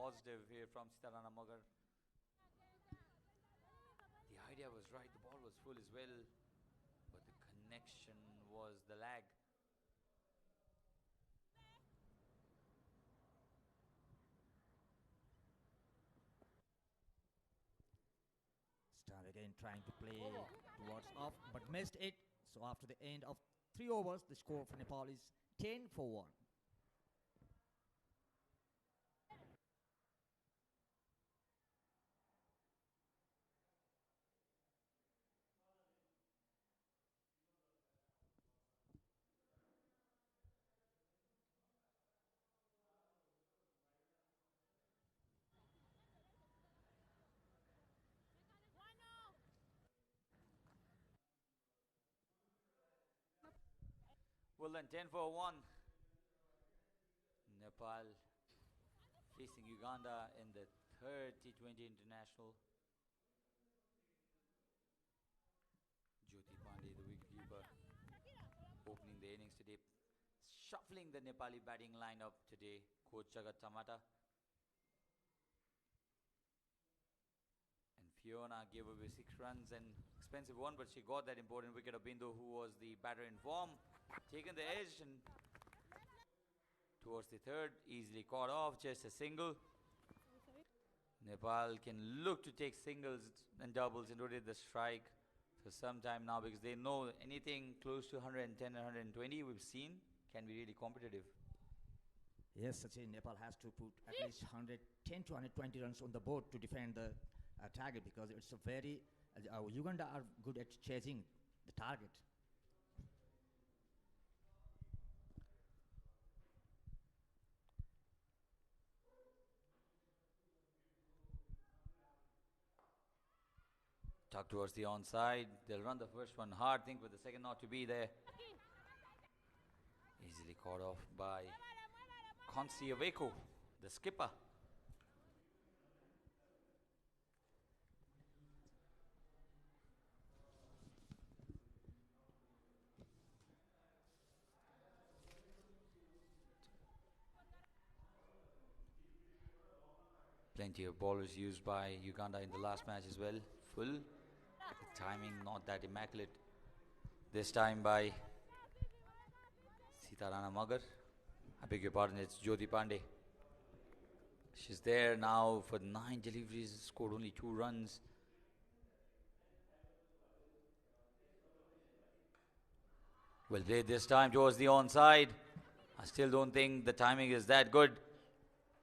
positive here from Sitarana Magar. The idea was right, the ball was full as well, but the connection was the lag. Start again trying to play towards off, but missed it. So after the end of 3 overs, the score for Nepal is 10 for 1. Well then, 10 for 1. Nepal facing Uganda in the third T20 International. Jyoti Pandey, the wicketkeeper, opening the innings today, shuffling the Nepali batting lineup today. Coach Jagat Tamata. And Fiona gave away 6 runs, an expensive one, but she got that important wicket of Bindu, who was the batter in form. Taken the edge and towards the third, easily caught off, just a single. Nepal can look to take singles and doubles and rotate the strike for some time now, because they know anything close to 110 and 120 we've seen can be really competitive. Yes, Sachin, Nepal has to put at least 110 to 120 runs on the board to defend the target, because it's a very Uganda are good at chasing the target. Tuck towards the onside. They'll run the first one hard, think with the second not to be there. Easily caught off by Konsiaveko, the skipper. Plenty of bowlers used by Uganda in the last match as well. Full. The timing not that immaculate this time by Sitarana Magar. I beg your pardon, it's Jyoti Pandey. She's there now for 9 deliveries, scored only 2 runs. Well played this time towards the onside. I still don't think the timing is that good.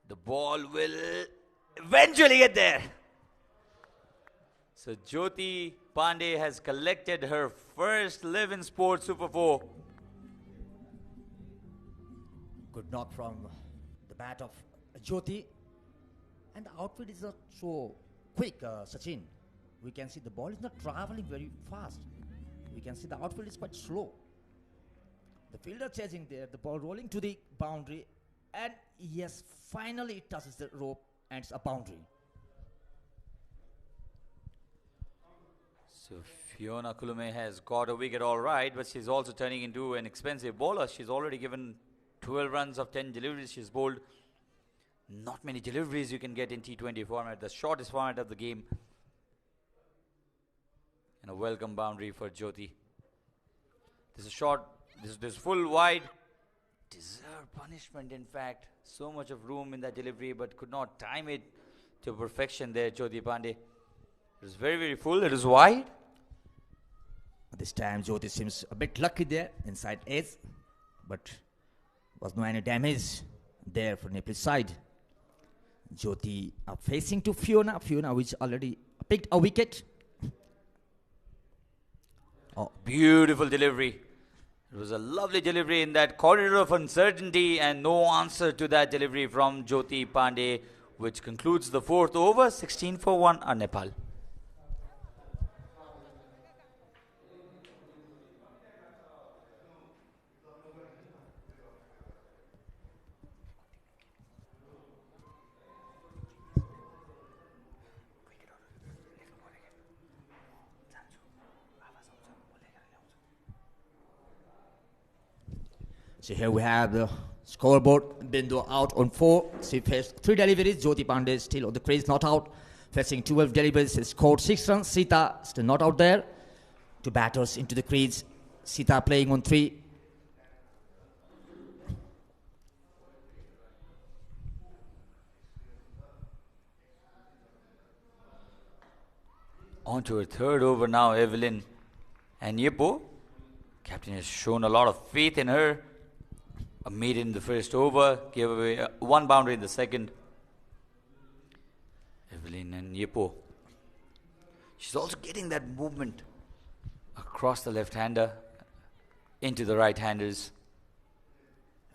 The ball will eventually get there. So Jyoti Pandey has collected her first Live in Sports Super 4. Good knock from the bat of Jyoti. And the outfit is not so quick, Sachin. We can see the ball is not traveling very fast. We can see the outfield is quite slow. The fielder chasing there, the ball rolling to the boundary. And yes, finally it touches the rope and it's a boundary. So Fiona Kulume has got a wicket all right, but she's also turning into an expensive bowler. She's already given 12 runs of 10 deliveries. She's bowled not many deliveries you can get in T20 format, the shortest format of the game. And a welcome boundary for Jyoti. This is short, this is full wide. Deserved punishment, in fact. So much of room in that delivery, but could not time it to perfection there, Jyoti Pandey. It was very, very full. It was wide. This time Jyoti seems a bit lucky there inside edge, but was no any damage there for Nepal's side. Jyoti are facing to Fiona. Fiona which already picked a wicket. Oh, beautiful delivery. It was a lovely delivery in that corridor of uncertainty, and no answer to that delivery from Jyoti Pandey, which concludes the 4th over. 16 for 1 on Nepal. So here we have the Scoreboard, Bindu out on 4. She faced 3 deliveries. Jyoti Pandey still on the crease, not out. Facing 12 deliveries, she scored 6 runs. Sita still not out there. 2 batters into the crease. Sita playing on 3. On to her third over now, Evelyn and Yippo. Captain has shown a lot of faith in her. A maiden in the first over, gave away 1 boundary in the second. Evelyn and Yippo. She's also getting that movement across the left-hander into the right-handers.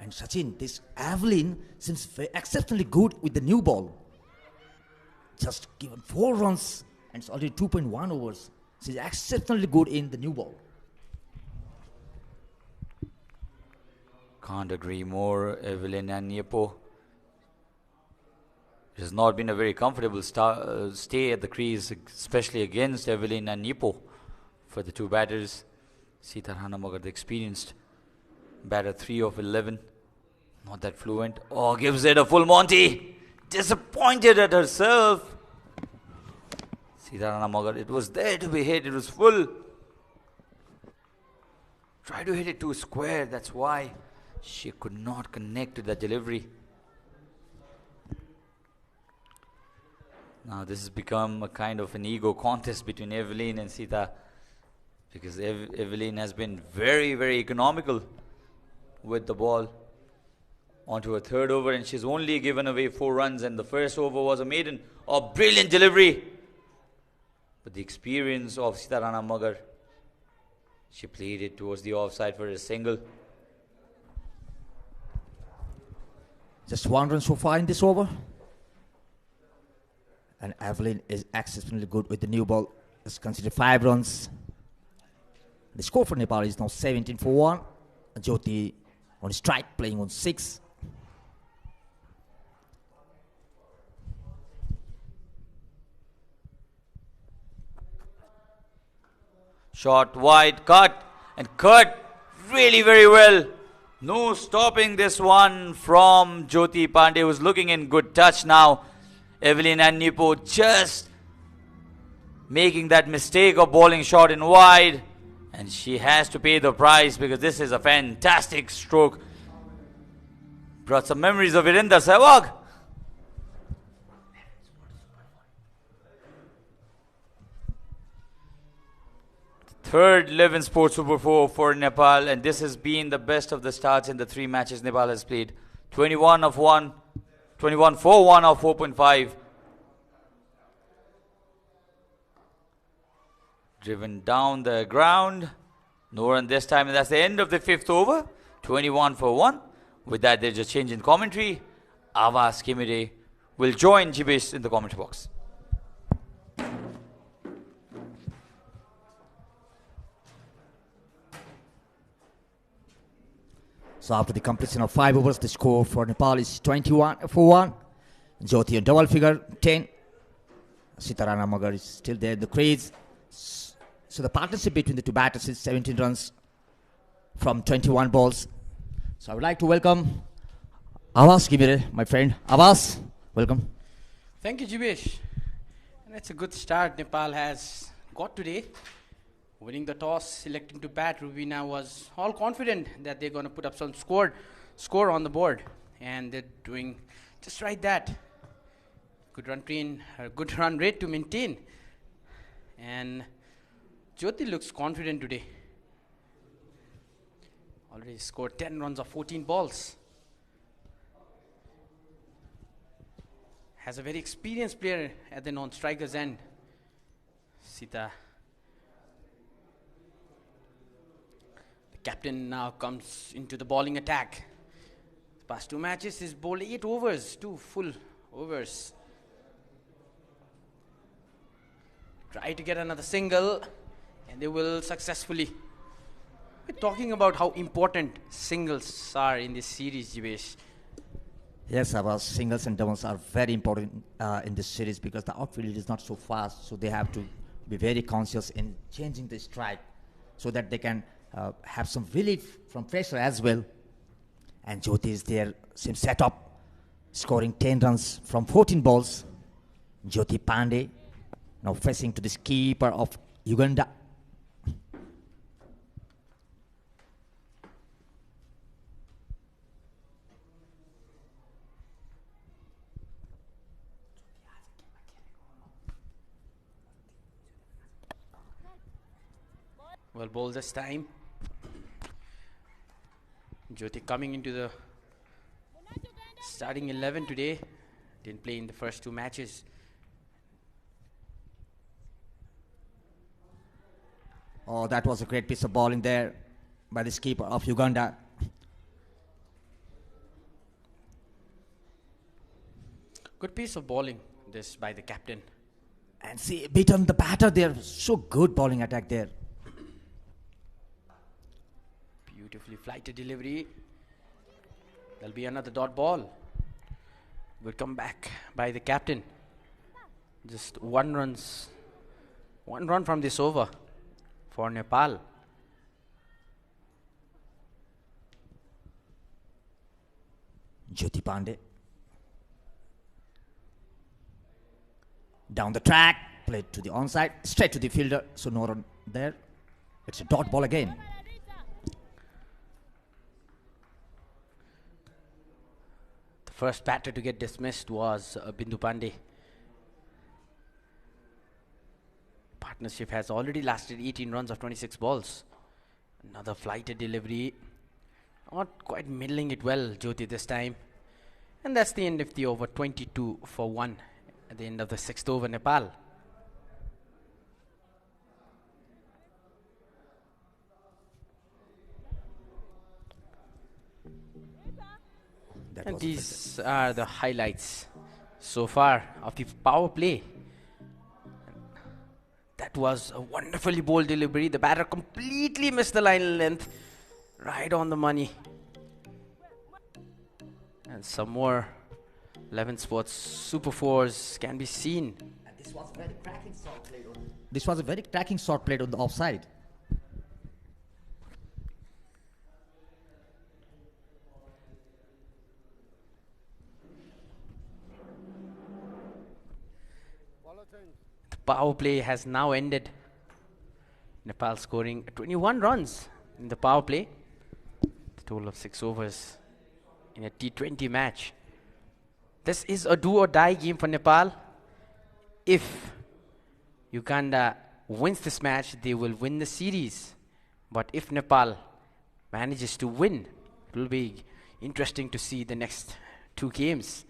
And Sachin, this Evelyn seems exceptionally good with the new ball. Just given 4 runs and it's already 2.1 overs. She's exceptionally good in the new ball. Can't agree more, Evelyn and Yippo. It has not been a very comfortable stay at the crease, especially against Evelyn and Yippo for the 2 batters. Sita Ranamagar, the experienced batter, 3 of 11. Not that fluent. Oh, gives it a full Monty. Disappointed at herself. Sita Ranamagar, it was there to be hit. It was full. Try to hit it to a square. That's why she could not connect to that delivery. Now this has become a kind of an ego contest between Evelyn and Sita, because Evelyn has been very, very economical with the ball. Onto her third over, and she's only given away 4 runs, and the first over was a maiden. A brilliant delivery. But the experience of Sita Ranamagar, she played it towards the offside for a single. Just 1 run so far in this over. And Evelyn is exceptionally good with the new ball. It's considered 5 runs. The score for Nepal is now 17 for 1. Jyoti on strike, playing on 6. Shot wide, cut, and cut really very well. No stopping this one from Jyoti Pandey, who's looking in good touch now. Evelyn and Yippo just making that mistake of bowling short and wide, and she has to pay the price because this is a fantastic stroke. Brought some memories of Virender Sehwag. Third 11 Sports Super 4 for Nepal, and this has been the best of the starts in the 3 matches Nepal has played. 21 for 1 of 4.5. Driven down the ground. No run this time, and that's the end of the 5th over. 21 for 1. With that, there's a change in commentary. Avas Kimide will join Jibesh in the commentary box. So after the completion of 5 overs, the score for Nepal is 21 for 1. Jyoti on double figure, 10. Sita Ranamagar is still there in the crease. So the partnership between the 2 batters is 17 runs from 21 balls. So I would like to welcome Avas Gimire, my friend. Avas, welcome. Thank you, Jibesh. And that's a good start Nepal has got today. Winning the toss, selecting to bat, Rubina was all confident that they're going to put up some score on the board. And they're doing just right that. Good run rate to maintain. And Jyoti looks confident today. Already scored 10 runs of 14 balls. Has a very experienced player at the non-striker's end. Sita. The captain now comes into the bowling attack. The past 2 matches he's bowled 8 overs, 2 full overs. Try to get another single, and they will successfully. We're talking about how important singles are in this series, Jibesh. Yes, Abbas, singles and doubles are very important in this series because the outfield is not so fast, so they have to be very conscious in changing the strike so that they can have some relief from pressure as well. And Jyoti is there, same setup, scoring 10 runs from 14 balls. Jyoti Pandey now facing to this keeper of Uganda. Well bowled this time. Jyoti coming into the starting 11 today. Didn't play in the first 2 matches. Oh, that was a great piece of bowling there by this keeper of Uganda. Good piece of bowling this by the captain. And see, beaten the batter there. So good bowling attack there. Beautifully flighted delivery. There'll be another dot ball. Good comeback by the captain. Just 1 run from this over for Nepal. Jyoti Pandey. Down the track, played to the onside, straight to the fielder. So no run there. It's a dot ball again. The first batter to get dismissed was Bindu Pandey. Partnership has already lasted 18 runs of 26 balls. Another flighted delivery. Not quite middling it well, Jyoti, this time. And that's the end of the over, 22 for 1 at the end of the 6th over, Nepal. And these are the highlights so far of the power play. That was a wonderfully bowled delivery. The batter completely missed the line length. Right on the money. And some more 11 sports super fours can be seen. And this was a very cracking shot played on. This was a very cracking shot played on the offside. The power play has now ended. Nepal scoring 21 runs in the power play. The total of 6 overs in a T20 match. This is a do or die game for Nepal. If Uganda wins this match, they will win the series. But if Nepal manages to win, it will be interesting to see the next 2 games.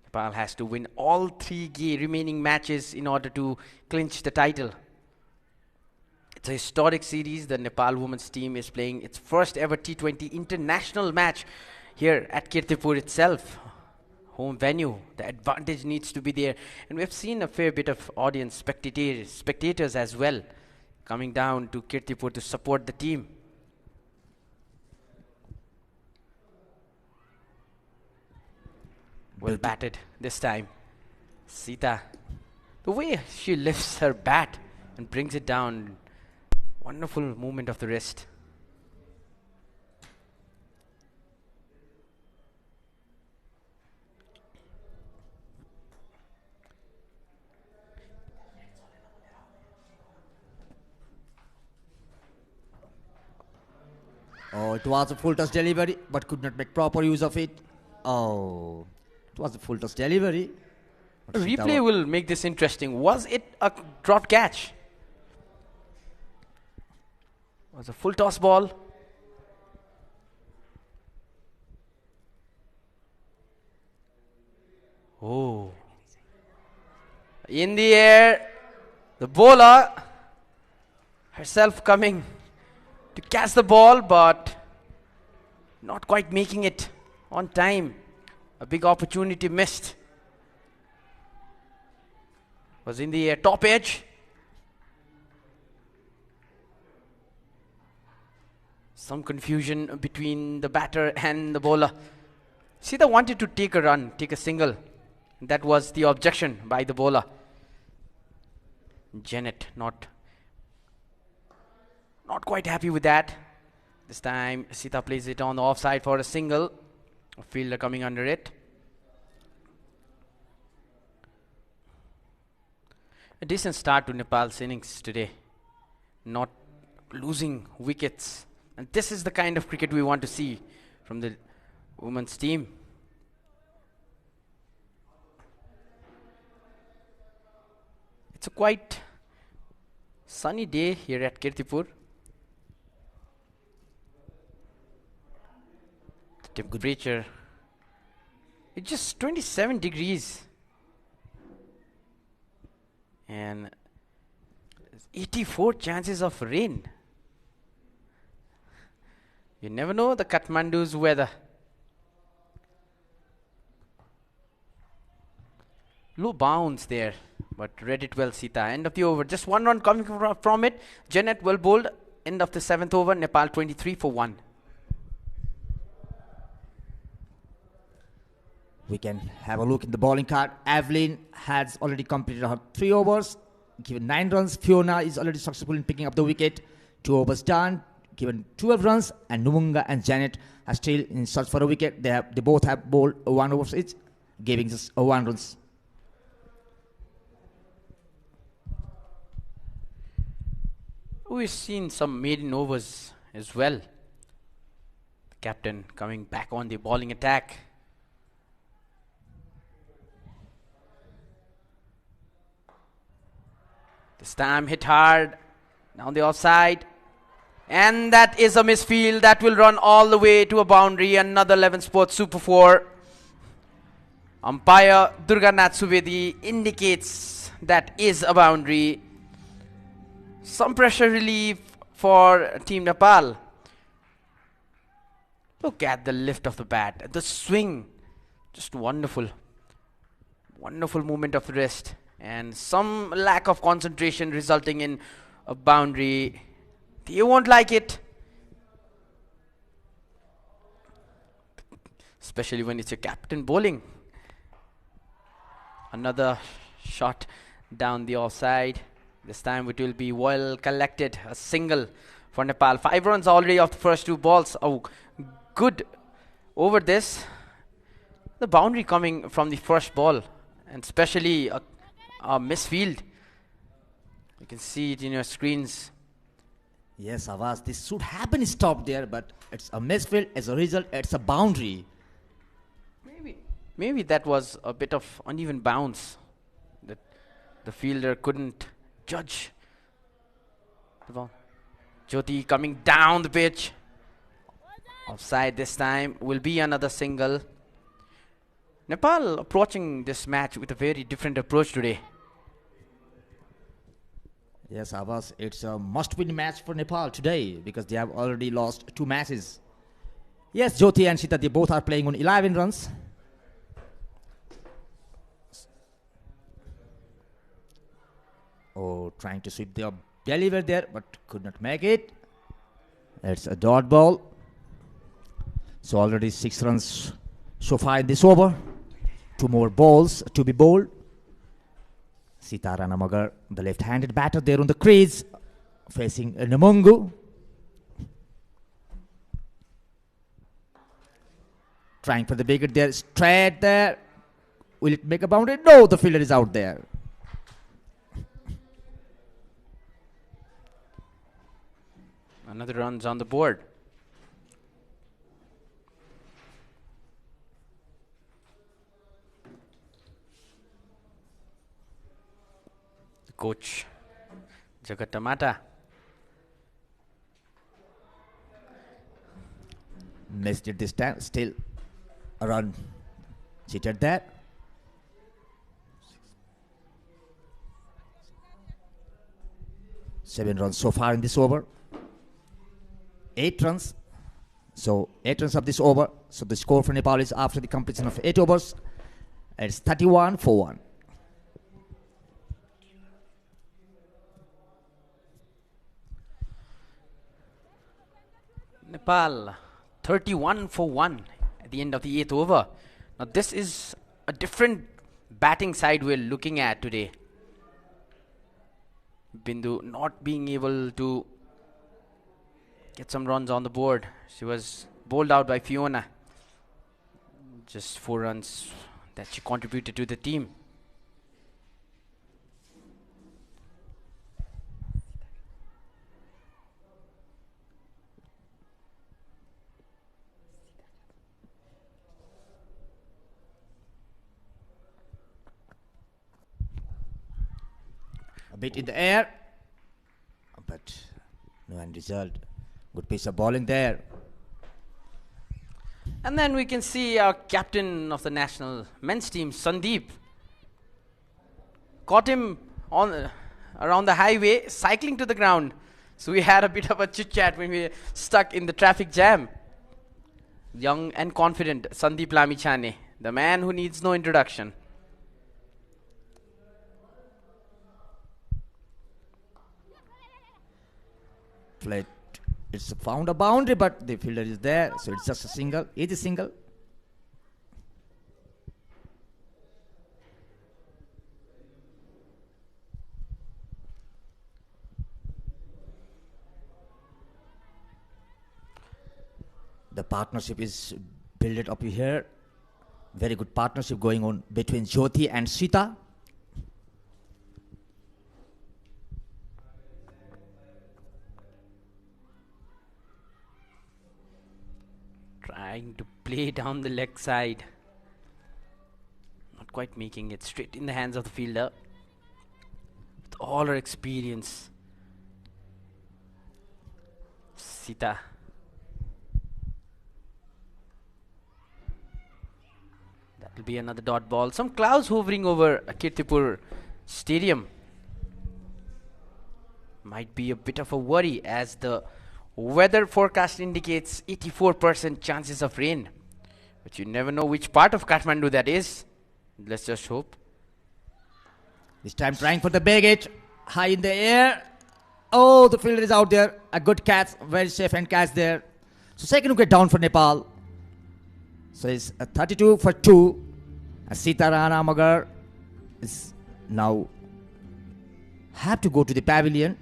Nepal has to win all 3 remaining matches in order to clinch the title. It's a historic series. The Nepal women's team is playing its first ever T20 international match here at Kirtipur itself. Home venue. The advantage needs to be there. And we've seen a fair bit of audience, spectators as well, coming down to Kirtipur to support the team. Well batted this time. Sita, the way she lifts her bat and brings it down, wonderful movement of the wrist. Oh, it was a full toss delivery, but could not make proper use of it. Oh, it was a full toss delivery. A replay will make this interesting. Was it a drop catch? Was a full toss ball. Oh. In the air, the bowler herself coming to catch the ball, but not quite making it on time. A big opportunity missed. Was in the top edge. Some confusion between the batter and the bowler. Sita wanted to take a run, take a single. That was the objection by the bowler. Janet not quite happy with that. This time Sita plays it on the offside for a single. A fielder coming under it. A decent start to Nepal's innings today. Not losing wickets. And this is the kind of cricket we want to see from the women's team. It's a quite sunny day here at Kirtipur. The temperature, it's just 27 degrees. And 84 chances of rain. You never know the Kathmandu's weather. Low bounce there, but read it well, Sita. End of the over. Just 1 run coming from it. Janet well bowled. End of the 7th over. Nepal 23 for 1. We can have a look in the bowling card. Evelyn has already completed her 3 overs, given 9 runs. Fiona is already successful in picking up the wicket. 2 overs done, given 12 runs. And Numunga and Janet are still in search for a wicket. They both have bowled 1 over each, giving us 1 runs. We've seen some maiden overs as well. The captain coming back on the bowling attack. This time hit hard, down the offside. And that is a misfield that will run all the way to a boundary. Another 11 Sports Super 4. Umpire Durganath Suvedi indicates that is a boundary. Some pressure relief for Team Nepal. Look at the lift of the bat, the swing, just wonderful. Wonderful movement of the wrist. And some lack of concentration resulting in a boundary. You won't like it. Especially when it's your captain bowling. Another shot down the offside. This time it will be well collected. A single for Nepal. 5 runs already off the first 2 balls. Oh, good over this. The boundary coming from the first ball. And especially a misfield. You can see it in your screens. Yes, Avaz, this should have been stopped there, but it's a misfield. As a result, it's a boundary. Maybe that was a bit of uneven bounce that the fielder couldn't judge. The ball. Jyoti coming down the pitch. Offside this time. Will be another single. Nepal approaching this match with a very different approach today. Yes, Avaz, it's a must-win match for Nepal today because they have already lost 2 matches. Yes, Jyoti and Sita, they both are playing on 11 runs. Oh, trying to sweep their belly were there, but could not make it. It's a dot ball. So already 6 runs so far in this over. 2 more balls to be bowled. Sita Ranamagar, the left-handed batter there on the crease, facing Namungu. Trying for the wicket there, straight there. Will it make a boundary? No, the fielder is out there. Another run's on the board. The coach, Jagat Tamata. Missed it this time. Still a run cheated there. Seven runs so far in this over. 8 runs. So 8 runs of this over. So the score for Nepal is after the completion of 8 overs. It's 31 for 1. Nepal 31 for 1 at the end of the 8th over. Now this is a different batting side we're looking at today. Bindu not being able to get some runs on the board. She was bowled out by Fiona. Just 4 runs that she contributed to the team. A bit in the air, but no end result. Good piece of bowling there. And then we can see our captain of the national men's team, Sandeep. Caught him on around the highway, cycling to the ground. So we had a bit of a chit-chat when we were stuck in the traffic jam. Young and confident Sandeep Lamichhane, the man who needs no introduction. Played. It's found a boundary, but the fielder is there, so it's just a single. Easy single. The partnership is built up here. Very good partnership going on between Jyoti and Sita. Trying to play down the leg side. Not quite making it straight in the hands of the fielder. With all her experience. Sita. That will be another dot ball. Some clouds hovering over Kirtipur Stadium. Might be a bit of a worry as the weather forecast indicates 84% chances of rain. But you never know which part of Kathmandu that is. Let's just hope. This time trying for the big hit. High in the air. Oh, the fielder is out there. A good catch. Very safe and catch there. So second wicket down for Nepal. So it's a 32 for 2. Sita Rana Magar is now have to go to the pavilion.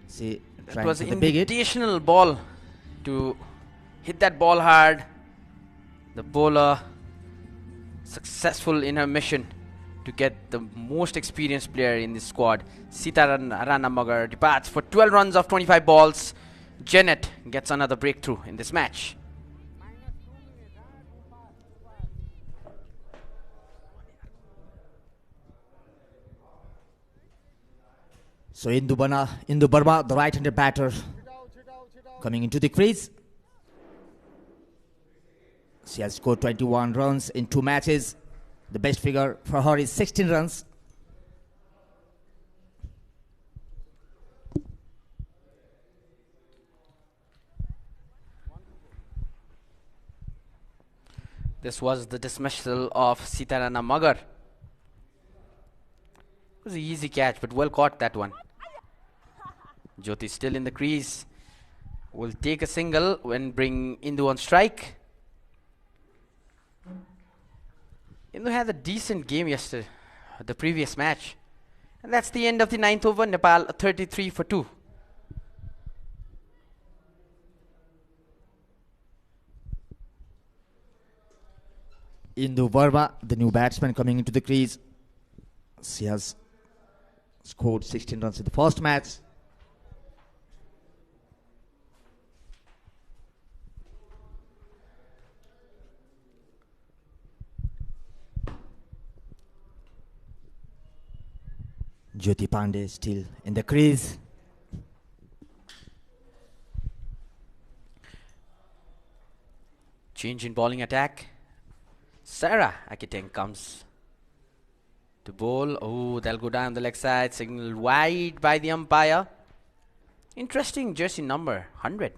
See, that was an invitational ball to hit that ball hard. The bowler successful in her mission to get the most experienced player in this squad. Sita Rana Magar departs for 12 runs of 25 balls. Janet gets another breakthrough in this match. So Indu Burma, the right-handed batter, coming into the crease. She has scored 21 runs in 2 matches. The best figure for her is 16 runs. This was the dismissal of Sita Rana Magar. It was an easy catch, but well caught that one. Jyoti still in the crease. Will take a single when bring Indu on strike. Indu had a decent game yesterday, the previous match. And that's the end of the 9th over. Nepal 33 for 2. Indu Verma, the new batsman coming into the crease. She has scored 16 runs in the first match. Jyoti Pandey still in the crease. Change in bowling attack. Sarah Akiteng comes to bowl. Oh, they'll go down the leg side. Signal wide by the umpire. Interesting jersey number, 100.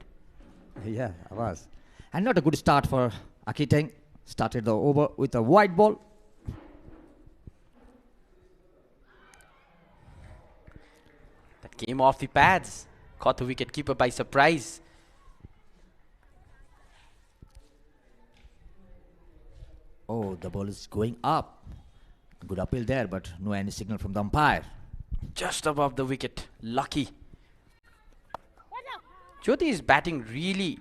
Yeah, I was. And not a good start for Akiteng. Started the over with a wide ball. That came off the pads. Caught the wicket-keeper by surprise. Oh, the ball is going up. Good appeal there, but no any signal from the umpire. just above the wicket. Lucky. Jyoti is batting really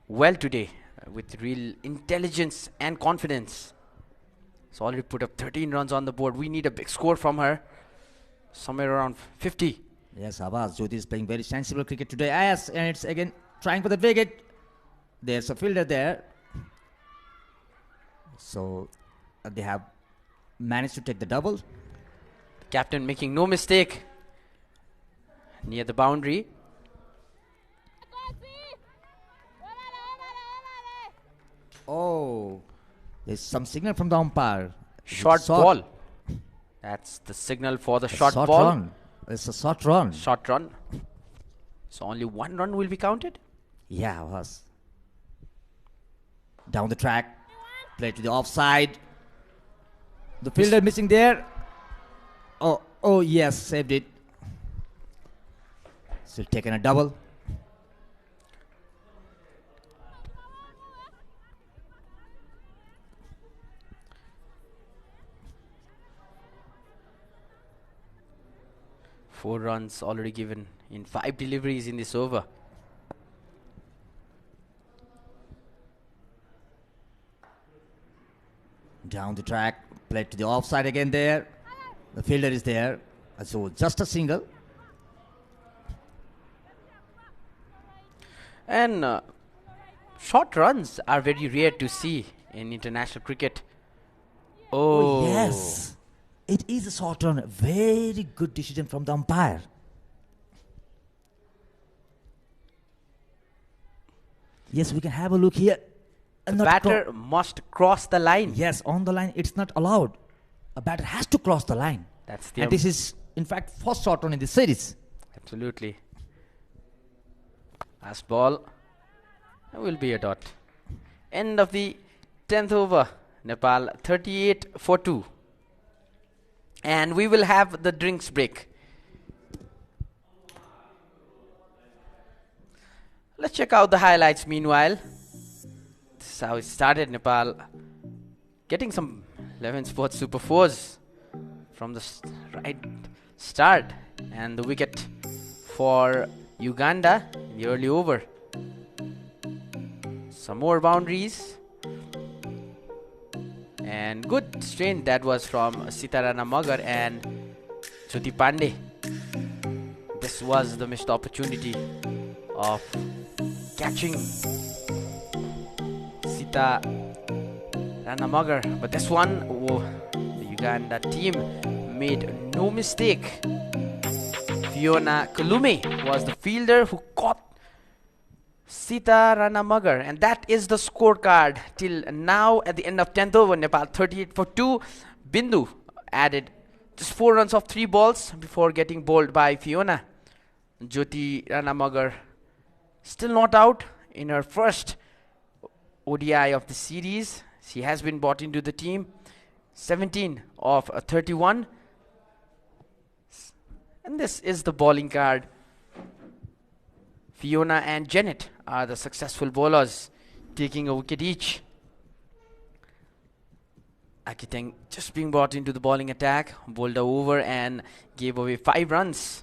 well today with real intelligence and confidence. It's already put up 13 runs on the board. We need a big score from her. Somewhere around 50. Yes, Abbas, Jyoti is playing very sensible cricket today. Yes, and it's again trying for the wicket. There's a fielder there. So they have managed to take the double. The captain making no mistake near the boundary. Oh, there's some signal from the umpire. Short ball. That's the signal for the short ball. Run. It's a short run. Short run. So only one run will be counted? Yeah, was. Down the track. Play to the offside. The fielder missing there. Oh yes, saved it. Still taking a double. Four runs already given in 5 deliveries in this over. Down the track, played to the offside again there. The fielder is there. So just a single. And short runs are very rare to see in international cricket. Oh, yes. It is a short run. Very good decision from the umpire. Yes, we can have a look here. The batter must cross the line. Yes, on the line, it's not allowed. A batter has to cross the line. That's the and this is, in fact, first short run in the series. Absolutely. Last ball. That will be a dot. End of the 10th over. Nepal 38 for 2. And we will have the drinks break. Let's check out the highlights meanwhile. This is how it started. Nepal getting some 11 sports super 4s from the right start. And the wicket for Uganda in the early over. Some more boundaries. And good strain that was from Sitarana Magar and Jyoti Pandey. This was the missed opportunity of catching Sitarana Magar. But this one, the Uganda team made no mistake. Fiona Kalume was the fielder who caught Sitarana Magar, and that is the scorecard till now at the end of 10th over. Nepal 38 for 2. Bindu added just 4 runs off 3 balls before getting bowled by Fiona. Jyoti Rana Magar still not out in her first ODI of the series. She has been brought into the team. 17 of 31. And this is the bowling card. Fiona and Janet are the successful bowlers, taking a wicket each. Akiteng just being brought into the bowling attack, bowled over and gave away 5 runs.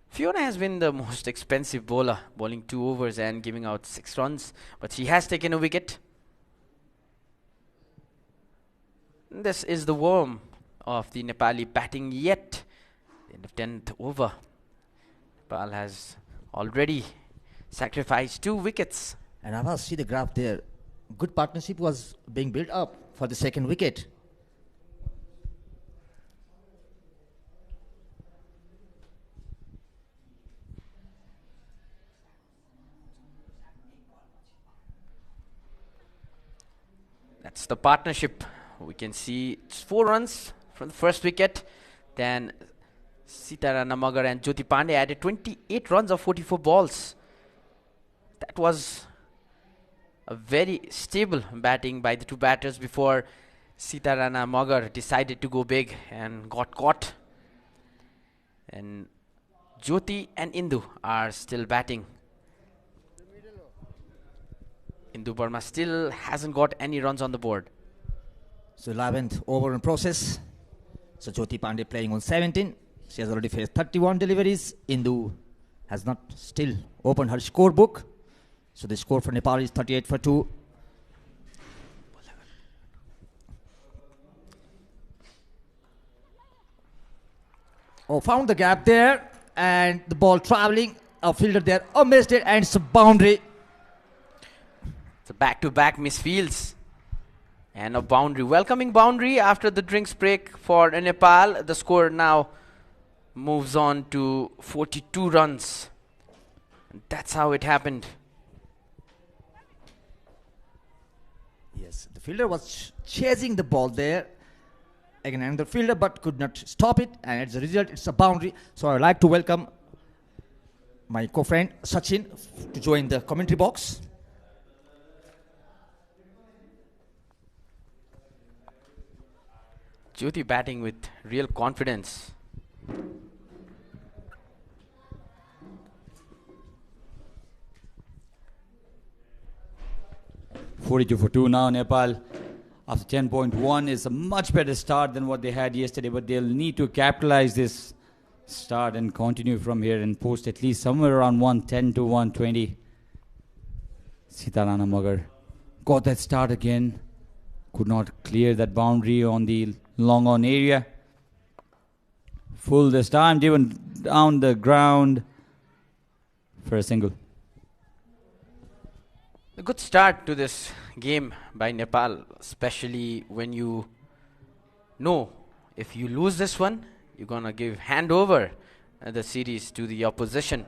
Fiona has been the most expensive bowler, bowling 2 overs and giving out 6 runs, but she has taken a wicket. This is the worm of the Nepali batting yet. End of 10th over. Nepal has already sacrificed 2 wickets. And I will see the graph there. Good partnership was being built up for the second wicket. That's the partnership. We can see it's 4 runs from the first wicket. Then Sitarana Magar and Jyoti Pandey added 28 runs of 44 balls. That was a very stable batting by the 2 batters before Sitarana Magar decided to go big and got caught. And Jyoti and Indu are still batting. Indu Burma still hasn't got any runs on the board. So 11th over in process. So Jyoti Pandey playing on 17. She has already faced 31 deliveries. Indu has not still opened her scorebook. So the score for Nepal is 38 for 2. Oh, found the gap there. And the ball traveling. A fielder there. Missed it. And it's a boundary. It's a back-to-back misfields. And a boundary. Welcoming boundary after the drinks break for Nepal. The score now moves on to 42 runs. And that's how it happened. Yes, the fielder was chasing the ball there. Again, another fielder, but could not stop it. And as a result, it's a boundary. So I would like to welcome my co-friend Sachin to join the commentary box. Jyoti batting with real confidence. $42 for 2 now. Nepal, after 10.1, is a much better start than what they had yesterday, but they'll need to capitalize this start and continue from here and post at least somewhere around 110 to 120. Sitarana Magar got that start again. Could not clear that boundary on the long on area. Full this time, driven down the ground for a single. A good start to this game by Nepal, especially when you know if you lose this one, you're going to give handover the series to the opposition.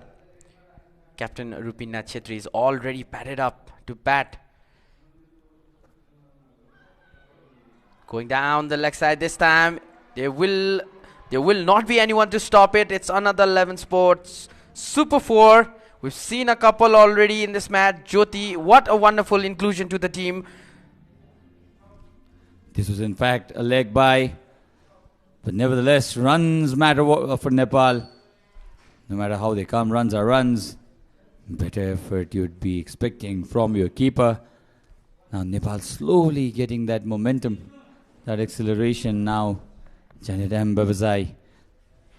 Captain Rupina Chetri is already padded up to bat. Going down the leg side this time. There will not be anyone to stop it. It's another 11 Sports Super 4. We've seen a couple already in this match. Jyoti, what a wonderful inclusion to the team. This was in fact a leg by, but nevertheless runs matter for Nepal. No matter how they come, runs are runs. Better effort you'd be expecting from your keeper. Now Nepal slowly getting that momentum, that acceleration now. Janet M. Babazai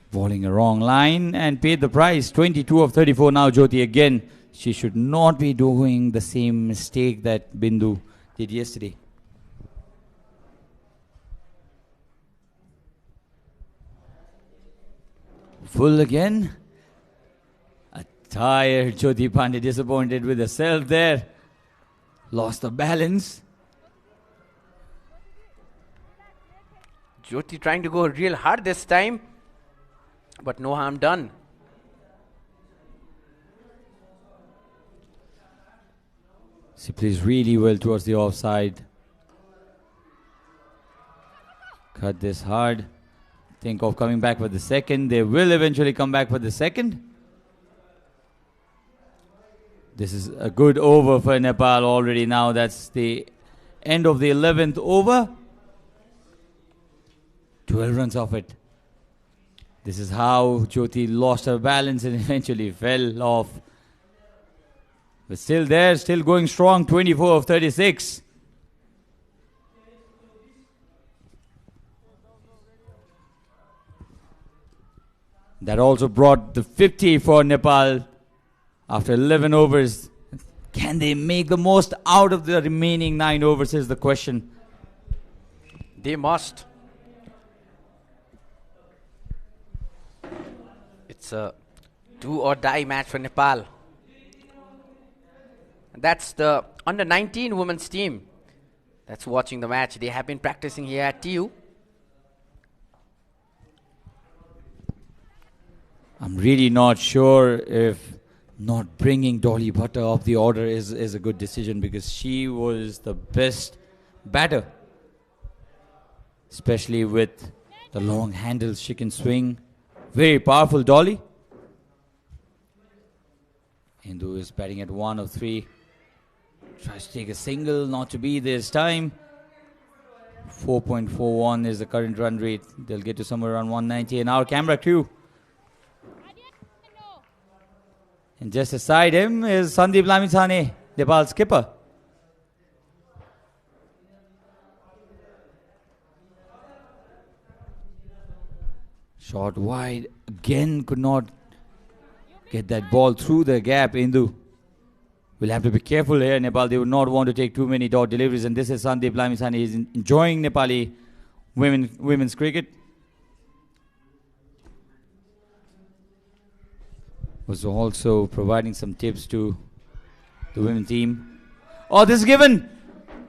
bowling a wrong line and paid the price. 22 of 34 now. Jyoti again. She should not be doing the same mistake that Bindu did yesterday. Full again. A tired Jyoti Pandey, disappointed with herself there. Lost the balance. Jyoti trying to go real hard this time, but no harm done. She plays really well towards the offside. Cut this hard. Think of coming back for the second. They will eventually come back for the second. This is a good over for Nepal already now. That's the end of the 11th over. 12 runs off it. This is how Jyoti lost her balance and eventually fell off. But still there, still going strong, 24 of 36. That also brought the 50 for Nepal after 11 overs. Can they make the most out of the remaining 9 overs is the question. They must. It's a do or die match for Nepal. That's the under 19 women's team that's watching the match. They have been practicing here at TU. I'm really not sure if not bringing Dolly Bhatta up the order is a good decision, because she was the best batter, especially with the long handles she can swing. Very powerful Dolly. Hindu is batting at 1 of 3. Tries to take a single, not to be this time. 4.41 is the current run rate. They'll get to somewhere around 190. And our camera crew. And just beside him is Sandeep Lamithane, Nepal's skipper. Shot wide. Again could not get that ball through the gap. Indu will have to be careful here. Nepal, they would not want to take too many dot deliveries. And this is Sandeep Lamisani. He's enjoying Nepali women's cricket. Was also providing some tips to the women's team. Oh, this is given.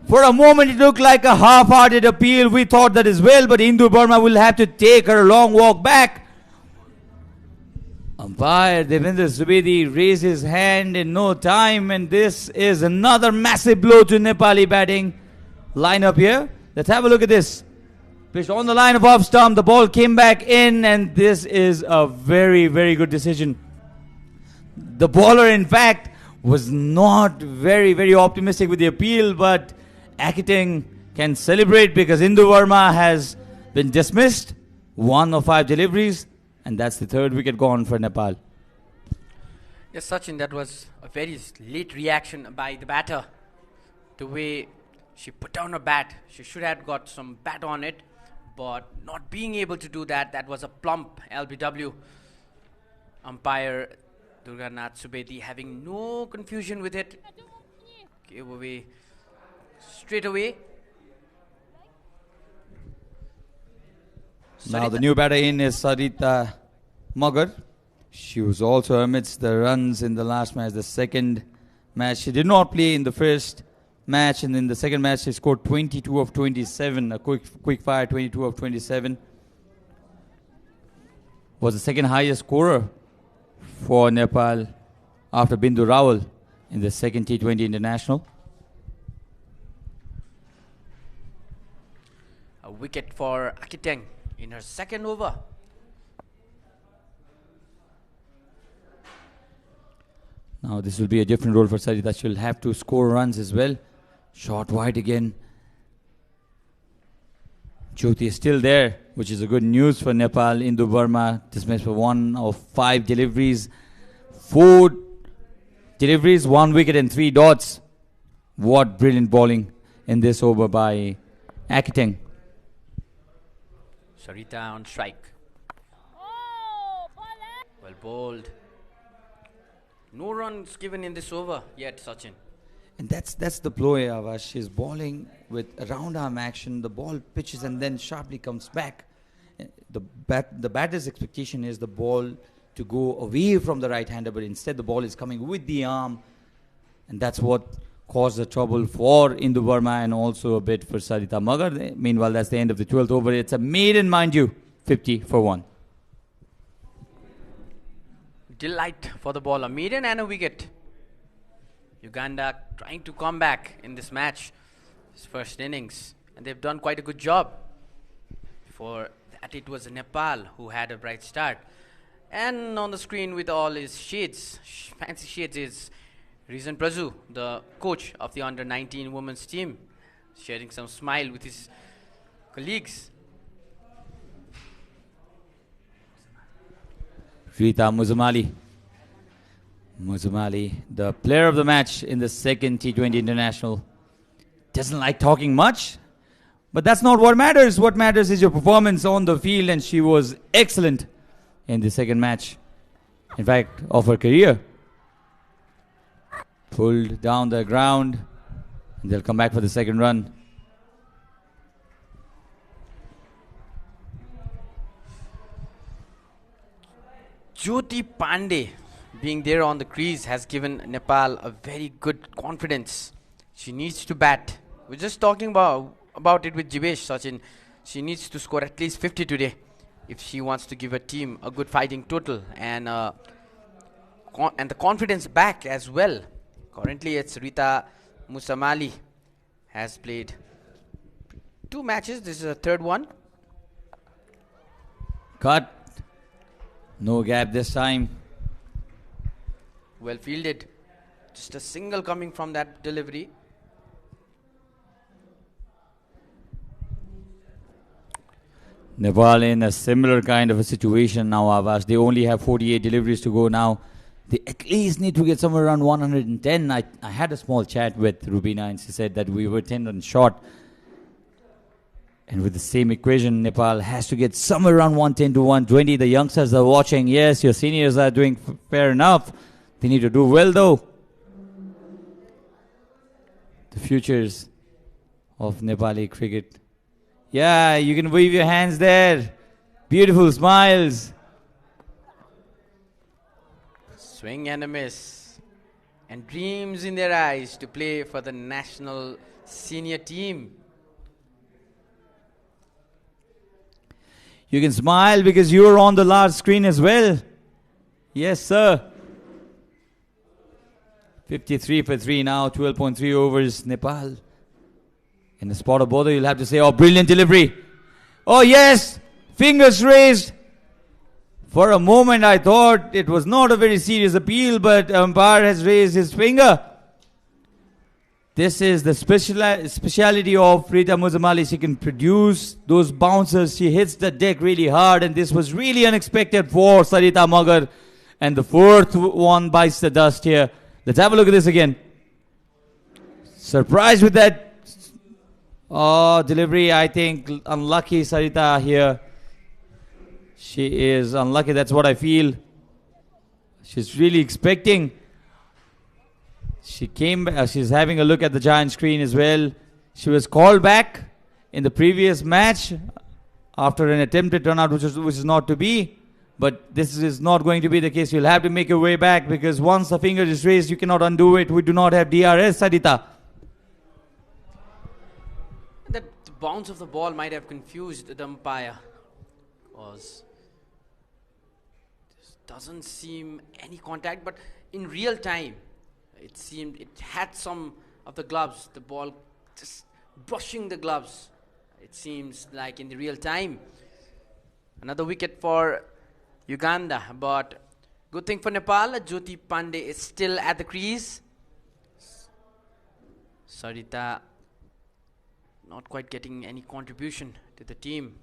For a moment, it looked like a half-hearted appeal. We thought that as well, but Indu Burma will have to take her long walk back. Umpire Devendra Subedi raised his hand in no time, and this is another massive blow to Nepali batting lineup here. Let's have a look at this. Pitched on the line of off stump, the ball came back in, and this is a very, very good decision. The bowler, in fact, was not very, very optimistic with the appeal, but Akiteng can celebrate because Indu Verma has been dismissed. 1 of 5 deliveries, and that's the 3rd wicket gone for Nepal. Yes, Sachin, that was a very late reaction by the batter. The way she put down her bat, she should have got some bat on it, but not being able to do that, that was a plump LBW. Umpire Durganath Subedi having no confusion with it, gave away straight away. Now the new batter in is Sarita Magar. She was also amidst the runs in the last match, the second match. She did not play in the first match, and in the second match she scored 22 of 27, a quick fire 22 of 27. Was the second highest scorer for Nepal after Bindu Rawal in the second T20 International. A wicket for Akiteng in her second over. Now this will be a different role for Sarita. She'll have to score runs as well. Shot wide again. Jyoti is still there, which is a good news for Nepal. Indu Burma dismissed for 1 of 5 deliveries. 4 deliveries, 1 wicket and 3 dots. What brilliant bowling in this over by Akiteng. Sarita on strike. Well bowled. No runs given in this over yet, Sachin. And that's the ploy, Avash. She's bowling with around arm action. The ball pitches and then sharply comes back. The batter's expectation is the ball to go away from the right-hander, but instead the ball is coming with the arm. And that's what caused the trouble for Indu Burma and also a bit for Sarita Magar. Meanwhile, that's the end of the 12th over. It's a maiden, mind you, 50 for 1. Delight for the bowler. Maiden and a wicket. Uganda trying to come back in this match, this first innings, and they've done quite a good job. Before that, it was Nepal who had a bright start. And on the screen with all his shades, fancy shades, is Rizan Prazu, the coach of the under-19 women's team, sharing some smile with his colleagues. Rita Muzamali. Muzamali, the player of the match in the second T20 International. Doesn't like talking much, but that's not what matters. What matters is your performance on the field, and she was excellent in the second match. In fact, of her career. Pulled down the ground, and they'll come back for the second run. Jyoti Pandey being there on the crease has given Nepal a very good confidence. She needs to bat. We're just talking about it with Jivesh, Sachin. She needs to score at least 50 today if she wants to give her team a good fighting total and the confidence back as well. Currently, it's Rita Musamali has played 2 matches. This is a 3rd one. Cut. No gap this time. Well fielded. Just a single coming from that delivery. Nepal in a similar kind of a situation now, Avas. They only have 48 deliveries to go now. They at least need to get somewhere around 110. I had a small chat with Rubina, and she said that we were 10 runs short. And with the same equation, Nepal has to get somewhere around 110 to 120. The youngsters are watching. Yes, your seniors are doing fair enough. They need to do well, though. The futures of Nepali cricket. Yeah, you can wave your hands there. Beautiful smiles. Swing and a miss. And dreams in their eyes to play for the national senior team. You can smile because you're on the large screen as well. Yes, sir. 53 for 3 now, 12.3 overs, Nepal. In the spot of bother, you'll have to say, oh, brilliant delivery. Oh, yes, fingers raised. For a moment, I thought it was not a very serious appeal, but umpire has raised his finger. This is the speciality of Rita Muzamali. She can produce those bouncers. She hits the deck really hard, and this was really unexpected for Sarita Magar. And the fourth one bites the dust here. Let's have a look at this again. Surprised with that delivery. I think unlucky Sarita here. She is unlucky. That's what I feel. She's really expecting. She came. She's having a look at the giant screen as well. She was called back in the previous match after an attempted run out, which is not to be. But this is not going to be the case. You'll have to make your way back because once the finger is raised, you cannot undo it. We do not have DRS, Sarita. The bounce of the ball might have confused the umpire. Because this doesn't seem any contact, but in real time, it seemed it had some of the gloves. The ball just brushing the gloves. It seems like in the real time. Another wicket for Uganda, but good thing for Nepal, Jyoti Pandey is still at the crease. Sarita not quite getting any contribution to the team.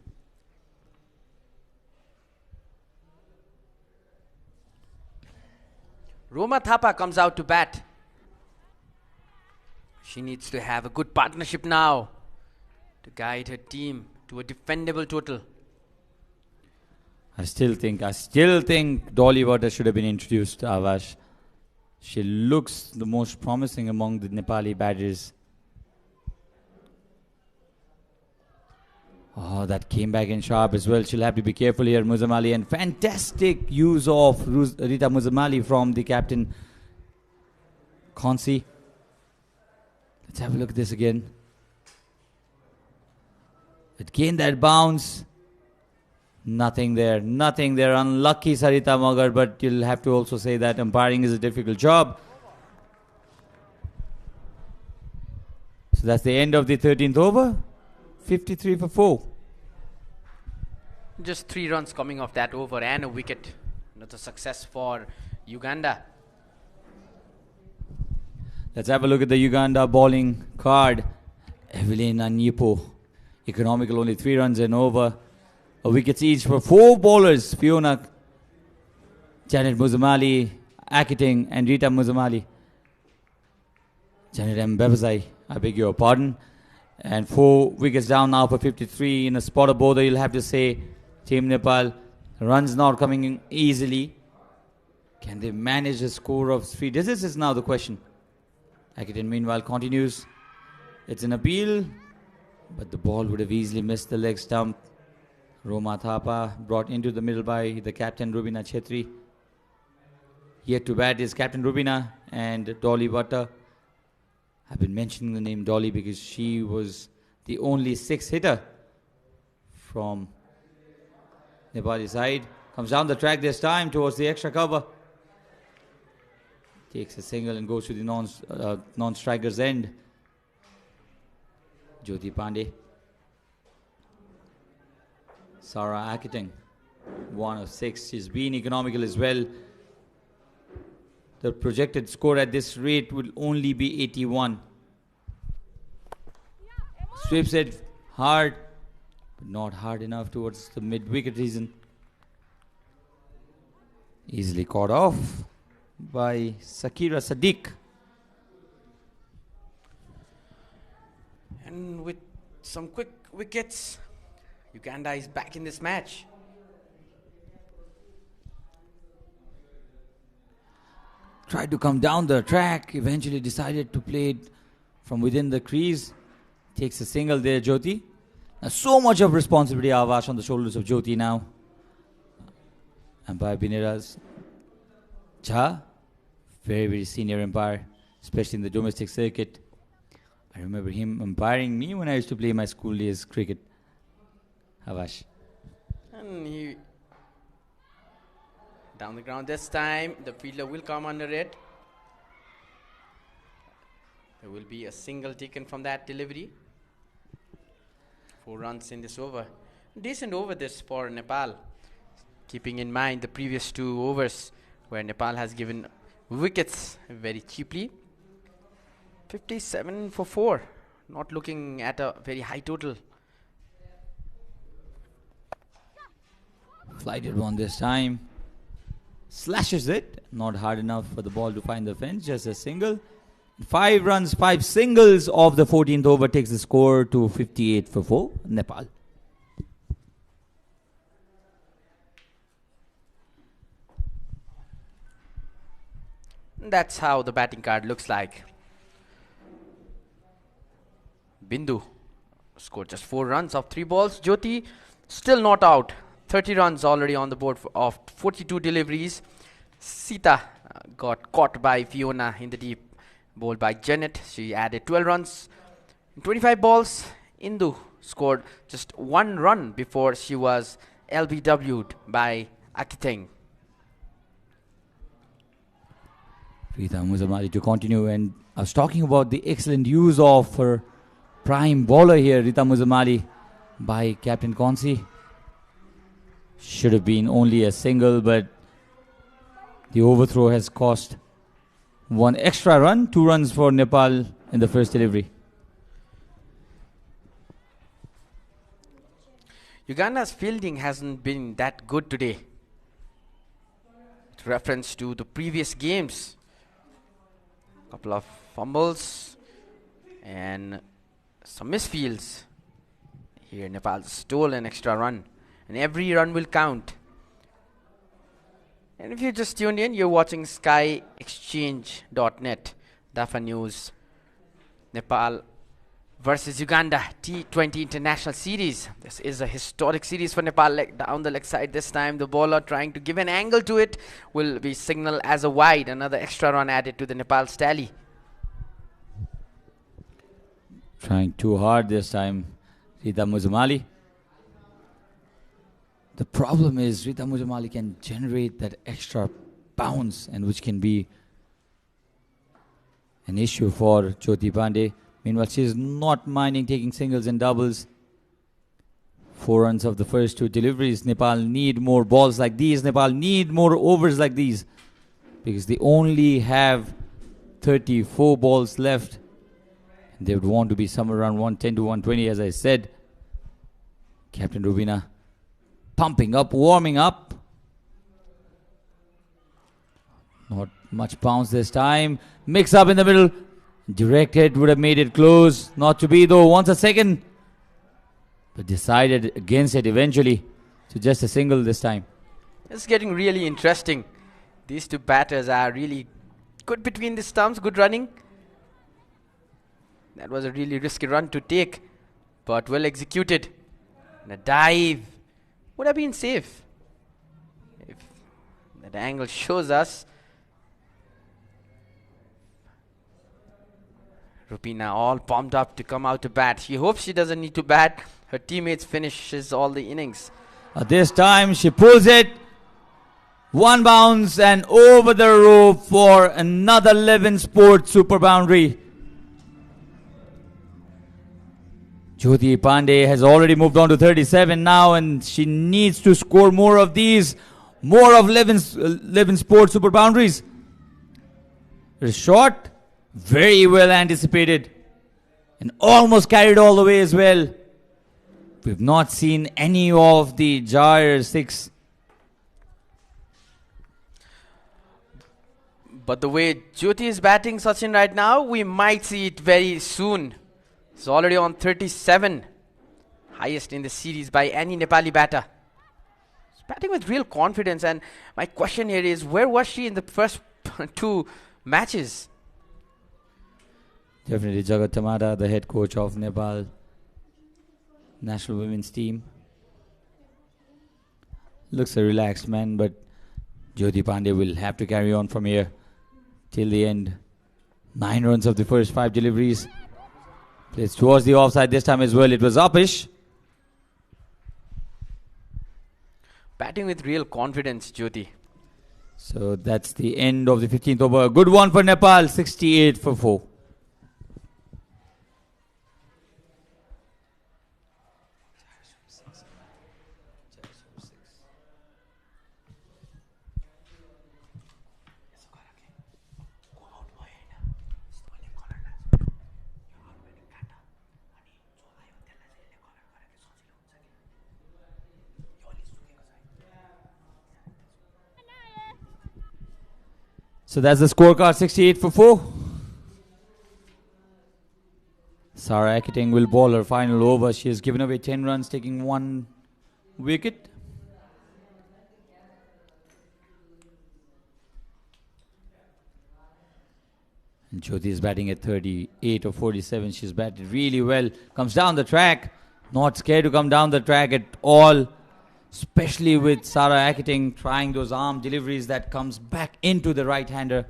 Roma Thapa comes out to bat. She needs to have a good partnership now to guide her team to a defendable total. I still think Dolly Water should have been introduced to Avash. She looks the most promising among the Nepali batters. Oh, that came back in sharp as well. She'll have to be careful here, Muzamali. And fantastic use of Rita Muzamali from the captain, Khonsi. Let's have a look at this again. It gained that bounce. Nothing there. Unlucky Sarita Magar, but you'll have to also say that umpiring is a difficult job. So that's the end of the 13th over. 53 for 4. Just 3 runs coming off that over and a wicket. Another success for Uganda. Let's have a look at the Uganda bowling card. Evelyn Anyipo. Economical, only 3 runs and over. Wickets each for 4 bowlers. Fiona, Janet Muzamali, Akiting and Rita Muzamali. Janet Mbebazai, I beg your pardon. And 4 wickets down now for 53 in a spot of bother. You'll have to say Team Nepal. Runs not coming in easily. Can they manage a score of 3 digits is now the question. Akiting meanwhile continues. It's an appeal, but the ball would have easily missed the leg stump. Roma Thapa brought into the middle by the captain Rubina Chetri. Yet to bat is Captain Rubina and Dolly Butter. I've been mentioning the name Dolly because she was the only 6 hitter from Nepali side. Comes down the track this time towards the extra cover. Takes a single and goes to the non-striker's end. Jyoti Pandey. Sarah Akiting, 1 of 6. She's been economical as well. The projected score at this rate will only be 81. Sweeps it hard, but not hard enough towards the mid-wicket region. Easily caught off by Sakira Sadiq. And with some quick wickets. Uganda is back in this match. Tried to come down the track, eventually decided to play it from within the crease. Takes a single there, Jyoti. Now so much of responsibility, Avash, on the shoulders of Jyoti now. Umpire Biniraz Jha, very, very senior umpire, especially in the domestic circuit. I remember him umpiring me when I used to play my school days cricket. Avash. And he down the ground this time. The fielder will come under it. There will be a single taken from that delivery. 4 runs in this over. Decent over this for Nepal, keeping in mind the previous 2 overs where Nepal has given wickets very cheaply. 57 for 4. Not looking at a very high total. Flighted one this time. Slashes it. Not hard enough for the ball to find the fence. Just a single. 5 runs, 5 singles of the 14th over takes the score to 58 for 4. Nepal. That's how the batting card looks like. Bindu scored just 4 runs of 3 balls. Jyoti still not out. 30 runs already on the board of 42 deliveries. Sita got caught by Fiona in the deep, bowled by Janet. She added 12 runs in 25 balls. Indu scored just 1 run before she was LBW'd by Akiteng. Rita Muzamali to continue, and I was talking about the excellent use of her prime bowler here, Rita Muzamali, by Captain Konsi. Should have been only a single, but the overthrow has cost 1 extra run, 2 runs for Nepal in the first delivery. Uganda's fielding hasn't been that good today. With reference to the previous games, couple of fumbles and some misfields. Here Nepal stole an extra run, and every run will count. And if you just tuned in, you're watching SkyExchange.net, Dafa News. Nepal versus Uganda T20 International Series. This is a historic series for Nepal. Down the leg side this time, the bowler trying to give an angle to it will be signaled as a wide. Another extra run added to the Nepal's tally. Trying too hard this time, Rita Muzamali. The problem is Rita Muzamali can generate that extra bounce, and which can be an issue for Jyoti Pandey. Meanwhile, she is not minding taking singles and doubles. 4 runs of the first 2 deliveries. Nepal need more balls like these. Nepal need more overs like these, because they only have 34 balls left. They would want to be somewhere around 110 to 120, as I said. Captain Rubina pumping up, warming up. Not much bounce this time. Mix up in the middle. Direct hit would have made it close. Not to be though. Wants a second, but decided against it eventually. So just a single this time. It's getting really interesting. These 2 batters are really good between the stumps. Good running. That was a really risky run to take, but well executed. And a dive would have been safe if that angle shows us. Rupina all pumped up to come out to bat. She hopes she doesn't need to bat. Her teammates finishes all the innings. This time she pulls it. 1 bounce and over the rope for another 11 sport super boundary. Jyoti Pandey has already moved on to 37 now, and she needs to score more of these. More of 11 sport super boundaries. It is short. Very well anticipated, and almost carried all the way as well. We've not seen any of the Jair 6. But the way Jyoti is batting, Sachin, right now, we might see it very soon. It's already on 37. highest in the series by any Nepali batter. She's batting with real confidence, and my question here is, where was she in the first two matches? Definitely Jagat Tamara, the head coach of Nepal national women's team. Looks a relaxed man, but Jyoti Pandey will have to carry on from here till the end. 9 runs of the first 5 deliveries. Plays towards the offside this time as well. It was uppish. Batting with real confidence, Jyoti. So that's the end of the 15th over. Good one for Nepal, 68 for 4. So that's the scorecard, 68 for 4. Sarah Akiting will bowl her final over. She has given away 10 runs, taking 1 wicket. And Jyoti is batting at 38 or 47. She's batted really well. Comes down the track. Not scared to come down the track at all. Especially with Sarah Akiting trying those arm deliveries that comes back into the right-hander.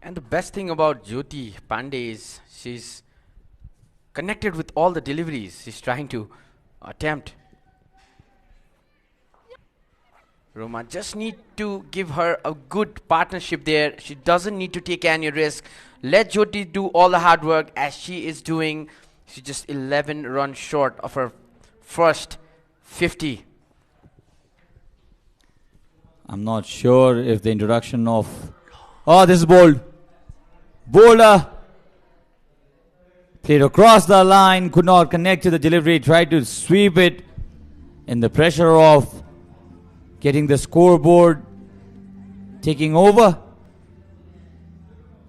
And the best thing about Jyoti Pandey is she's connected with all the deliveries she's trying to attempt. Roma just need to give her a good partnership there. She doesn't need to take any risk. Let Jyoti do all the hard work as she is doing. She's just 11 runs short of her first 50. I'm not sure if the introduction of... Oh, this is bold. Bowler played across the line, could not connect to the delivery, tried to sweep it in the pressure of getting the scoreboard taking over.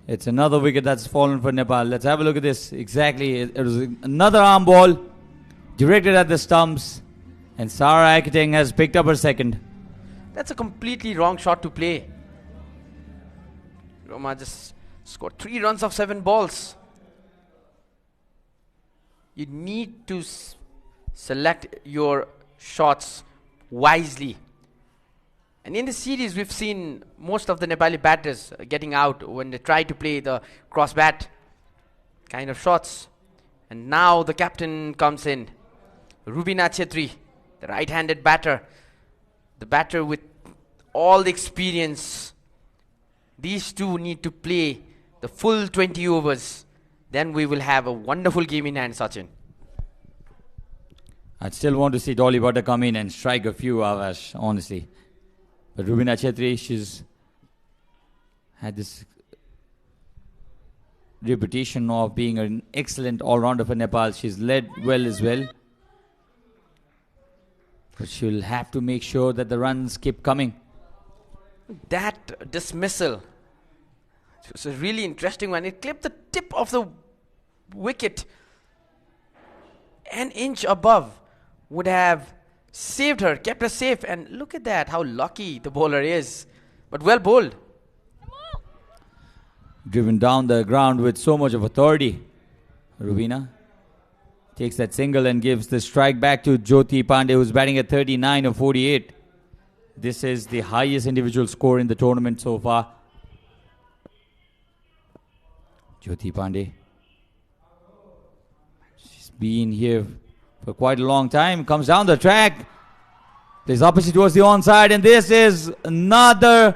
It's another wicket that's fallen for Nepal. Let's have a look at this. Exactly. It was another arm ball directed at the stumps. And Sarah Akiting has picked up her second. That's a completely wrong shot to play. Roma just scored 3 runs of 7 balls. You need to select your shots wisely. And in the series, we've seen most of the Nepali batters getting out when they try to play the cross bat kind of shots. And now the captain comes in. Rubina Chetri, the right-handed batter. The batter with all the experience. These two need to play the full 20 overs. Then we will have a wonderful game in hand, Sachin. I'd still want to see Dolly Butter come in and strike a few hours, honestly. But Rubina Chetri, she's had this reputation of being an excellent all-rounder for Nepal. She's led well as well. But she'll have to make sure that the runs keep coming. That dismissal, it was a really interesting one. It clipped the tip of the wicket. An inch above would have saved her, kept her safe. And look at that, how lucky the bowler is. But well bowled. Driven down the ground with so much of authority. Rubina takes that single and gives the strike back to Jyoti Pandey, who's batting at 39 of 48. This is the highest individual score in the tournament so far. Jyoti Pandey. She's been here for quite a long time. Comes down the track. Plays opposite towards the onside. And this is another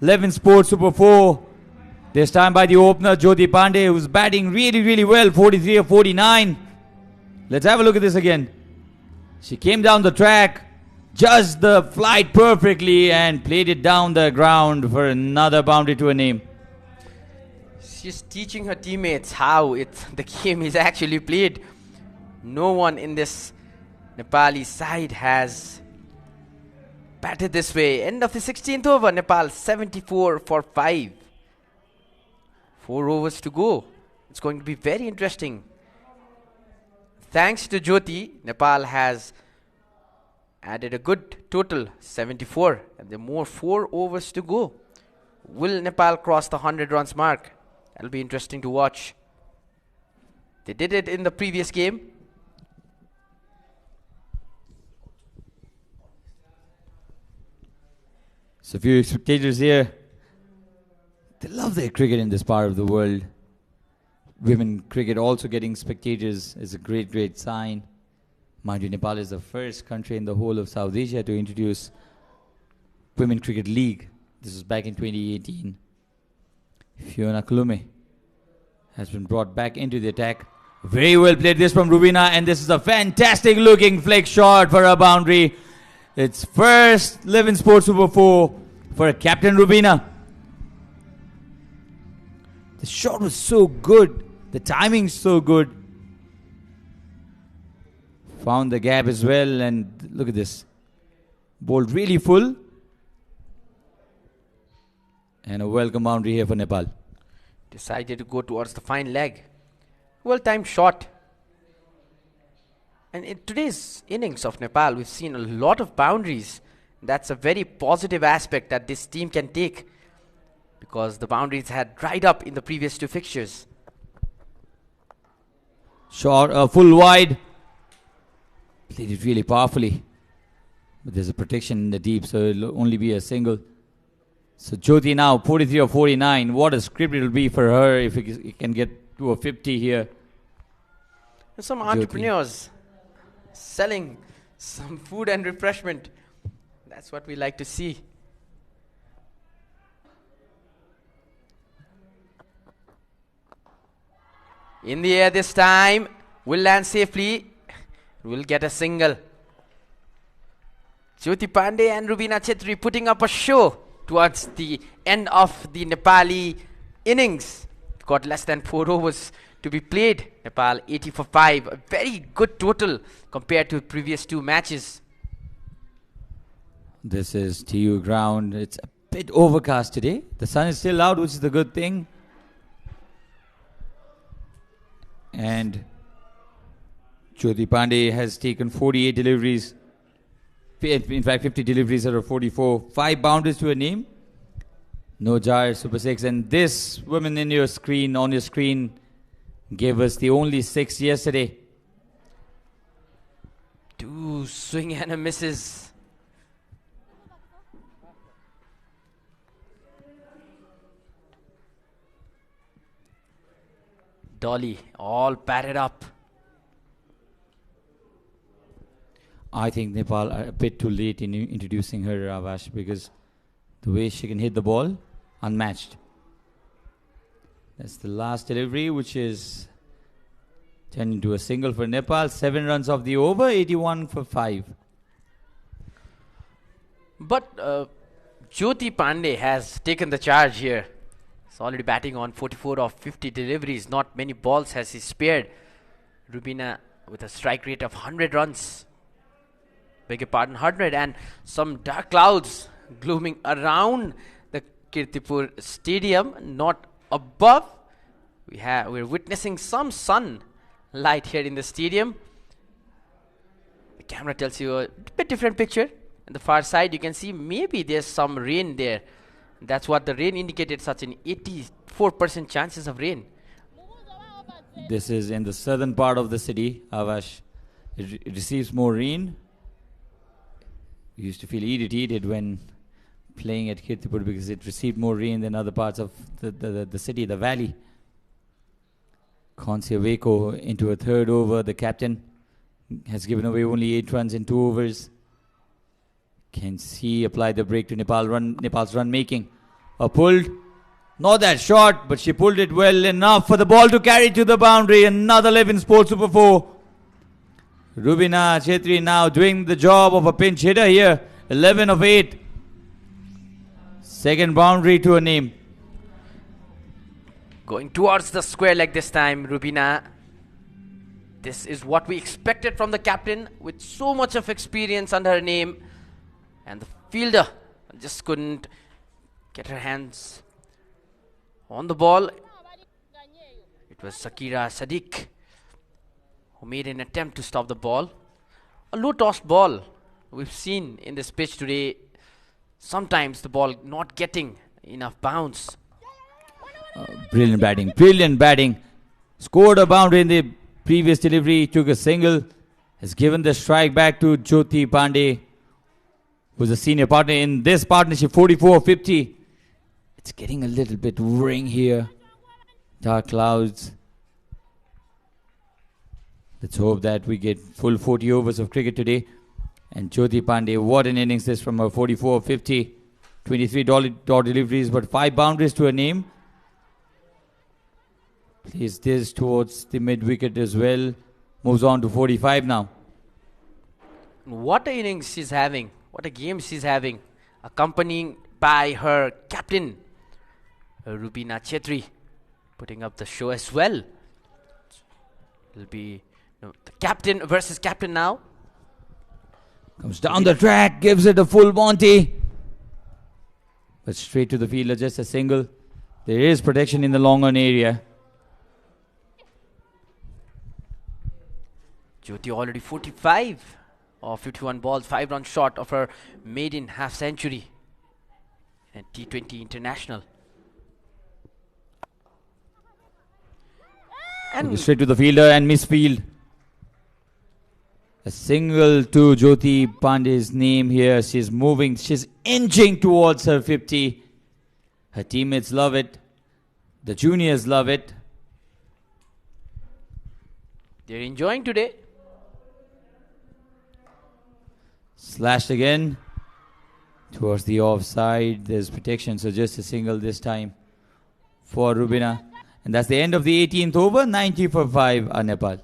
11 Sports Super 4. This time by the opener, Jyoti Pandey, who's batting really, really well. 43 of 49. Let's have a look at this again. She came down the track, judged the flight perfectly, and played it down the ground for another boundary to her name. She's teaching her teammates how the game is actually played. No one in this Nepali side has batted this way. End of the 16th over. Nepal 74 for 5. 4 overs to go. It's going to be very interesting. Thanks to Jyoti, Nepal has added a good total, 74, and there are more 4 overs to go. Will Nepal cross the 100 runs mark? That'll be interesting to watch. They did it in the previous game. So few spectators here. They love their cricket in this part of the world. Women cricket also getting spectators is a great, great sign. Mind you, Nepal is the first country in the whole of South Asia to introduce Women Cricket League. This was back in 2018. Fiona Kalume has been brought back into the attack. Very well played this from Rubina, and this is a fantastic looking flick shot for a boundary. It's first Living Sports Super 4 for Captain Rubina. The shot was so good. The timing so good. Found the gap as well, and look at this. Bowled really full. And a welcome boundary here for Nepal. Decided to go towards the fine leg. Well timed shot. And in today's innings of Nepal, we've seen a lot of boundaries. That's a very positive aspect that this team can take, because the boundaries had dried up in the previous 2 fixtures. Shot full wide. Played it really powerfully. But there's a protection in the deep, so it'll only be a single. So Jyoti now 43 or 49. What a script it'll be for her if it can get to a 50 here. There's some entrepreneurs selling some food and refreshment. That's what we like to see. In the air this time. Will land safely. Will get a single. Jyoti Pandey and Rubina Chetri putting up a show towards the end of the Nepali innings. Got less than 4 overs to be played. Nepal 80 for 5. A very good total compared to previous 2 matches. This is TU ground. It's a bit overcast today. The sun is still out, which is the good thing. And Jyoti Pandey has taken 48 deliveries. In fact, 50 deliveries out of 44. 5 boundaries to her name. No jar, Super 6. And this woman on your screen, gave us the only 6 yesterday. 2 swing and a misses. Dolly, all padded up. I think Nepal are a bit too late in introducing her, Avash, because the way she can hit the ball, unmatched. That's the last delivery, which is turned into a single for Nepal. 7 runs off the over, 81 for 5. But Jyoti Pandey has taken the charge here. He's already batting on 44 of 50 deliveries. Not many balls has he spared. Rubina with a strike rate of 100 runs. Beg your pardon, 100, and some dark clouds glooming around the Kirtipur stadium, not above. We're witnessing some sunlight here in the stadium. The camera tells you a bit different picture. On the far side, you can see maybe there's some rain there. That's what the rain indicated, such an 84% chances of rain. This is in the southern part of the city, Avash. It receives more rain. We used to feel irritated when playing at Kirtipur because it received more rain than other parts of the city, the valley. Consiaveko into a 3rd over. The captain has given away only 8 runs in 2 overs. Can see apply the break to Nepal's run making. Pulled. Not that short, but she pulled it well enough for the ball to carry to the boundary. Another Living Sports Super 4. Rubina Chetri now doing the job of a pinch hitter here. 11 of 8. Second boundary to her name. Going towards the square leg this time, Rubina. This is what we expected from the captain with so much of experience under her name. And the fielder just couldn't get her hands on the ball. It It was Sakira Sadiq who made an attempt to stop the ball. A low-tossed ball. We've seen in this pitch today, sometimes the ball not getting enough bounce. Brilliant batting, brilliant batting. Scored a boundary in the previous delivery, took a single, has given the strike back to Jyoti Pandey, who's a senior partner in this partnership, 44-50. It's getting a little bit worrying here. Dark clouds. Let's hope that we get full 40 overs of cricket today. And Jyoti Pandey, what an innings this from her, 44-50. 23 dot deliveries, but 5 boundaries to her name. Plays this towards the mid-wicket as well. Moves on to 45 now. What an innings she's having. What a game she's having. Accompanying by her captain, Rubina Chetri, putting up the show as well. It'll be the captain versus captain now. Comes down the track, gives it a full Monty. But straight to the fielder, just a single. There is protection in the long on area. Jyoti already 45 of 51 balls, 5 runs short of her maiden half century in T20 International. And straight to the fielder and misfield. A single to Jyoti Pandey's name here. She's moving, she's inching towards her 50. Her teammates love it. The juniors love it. they're enjoying today. Slashed again towards the offside. There's protection, so just a single this time for Rubina. And that's the end of the 18th over. 90 for 5 are Nepal.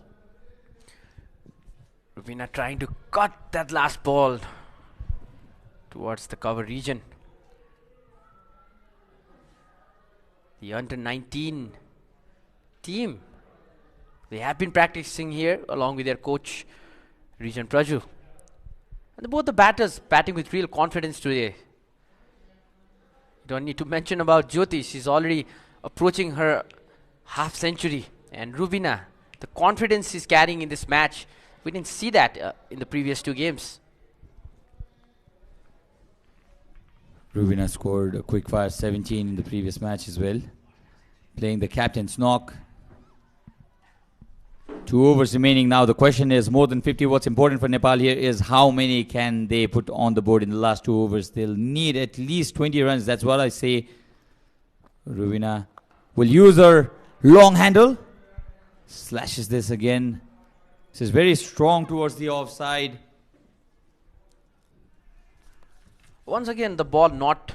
Rubina trying to cut that last ball towards the cover region. The under-19 team, they have been practicing here along with their coach Region Praju. And both the batters batting with real confidence today. You don't need to mention about Jyoti. She's already approaching her half century. And Rubina, the confidence she's carrying in this match, we didn't see that in the previous 2 games. Rubina scored a quick fire 17 in the previous match as well. Playing the captain's knock. 2 overs remaining now. The question is more than 50. What's important for Nepal here is how many can they put on the board in the last 2 overs. They'll need at least 20 runs. That's what I say. Rubina will use her long handle. Slashes this again. This is very strong towards the offside. Once again, the ball not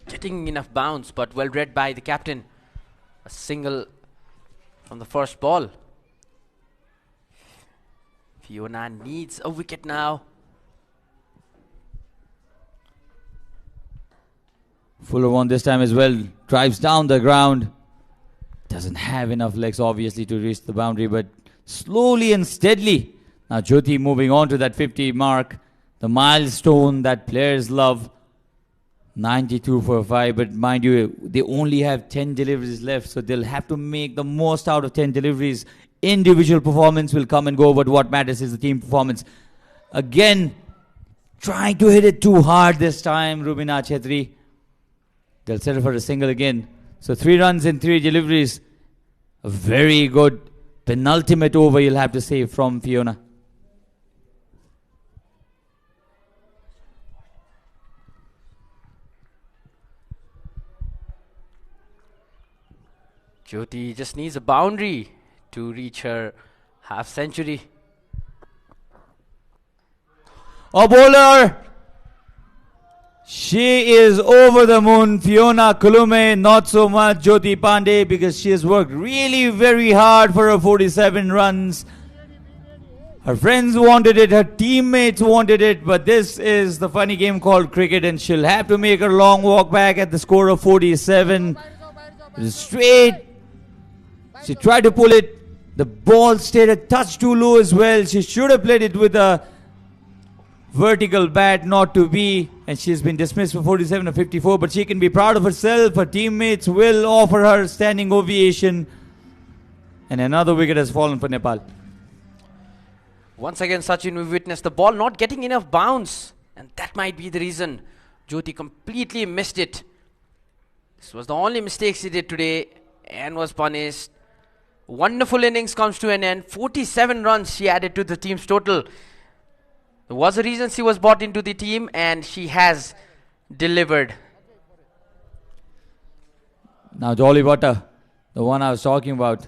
getting enough bounce, but well read by the captain. A single from the first ball. Fiona needs a wicket now. Fuller one this time as well. Drives down the ground. Doesn't have enough legs obviously to reach the boundary, but slowly and steadily. Now Jyoti moving on to that 50 mark. The milestone that players love. 92 for 5, but mind you, they only have 10 deliveries left, so they'll have to make the most out of 10 deliveries. Individual performance will come and go, but what matters is the team performance. Again, trying to hit it too hard this time, Rubina Chetri. They'll settle for a single again. So 3 runs in 3 deliveries. A very good penultimate over, you'll have to say, from Fiona. Jyoti just needs a boundary to reach her half century. A bowler! She is over the moon. Fiona Kulume, not so much Jyoti Pandey, because she has worked really very hard for her 47 runs. Her friends wanted it, her teammates wanted it, but this is the funny game called cricket, and she'll have to make her long walk back at the score of 47. Straight. She tried to pull it. The ball stayed a touch too low as well. She should have played it with a vertical bat, not to be. And she's been dismissed for 47 or 54. But she can be proud of herself. Her teammates will offer her standing ovation. And another wicket has fallen for Nepal. Once again, Sachin, we witnessed the ball not getting enough bounce. And that might be the reason Jyoti completely missed it. This was the only mistake she did today and was punished. Wonderful innings comes to an end. 47 runs she added to the team's total. There was a reason she was brought into the team, and she has delivered. Now Dolly Butter, the one I was talking about,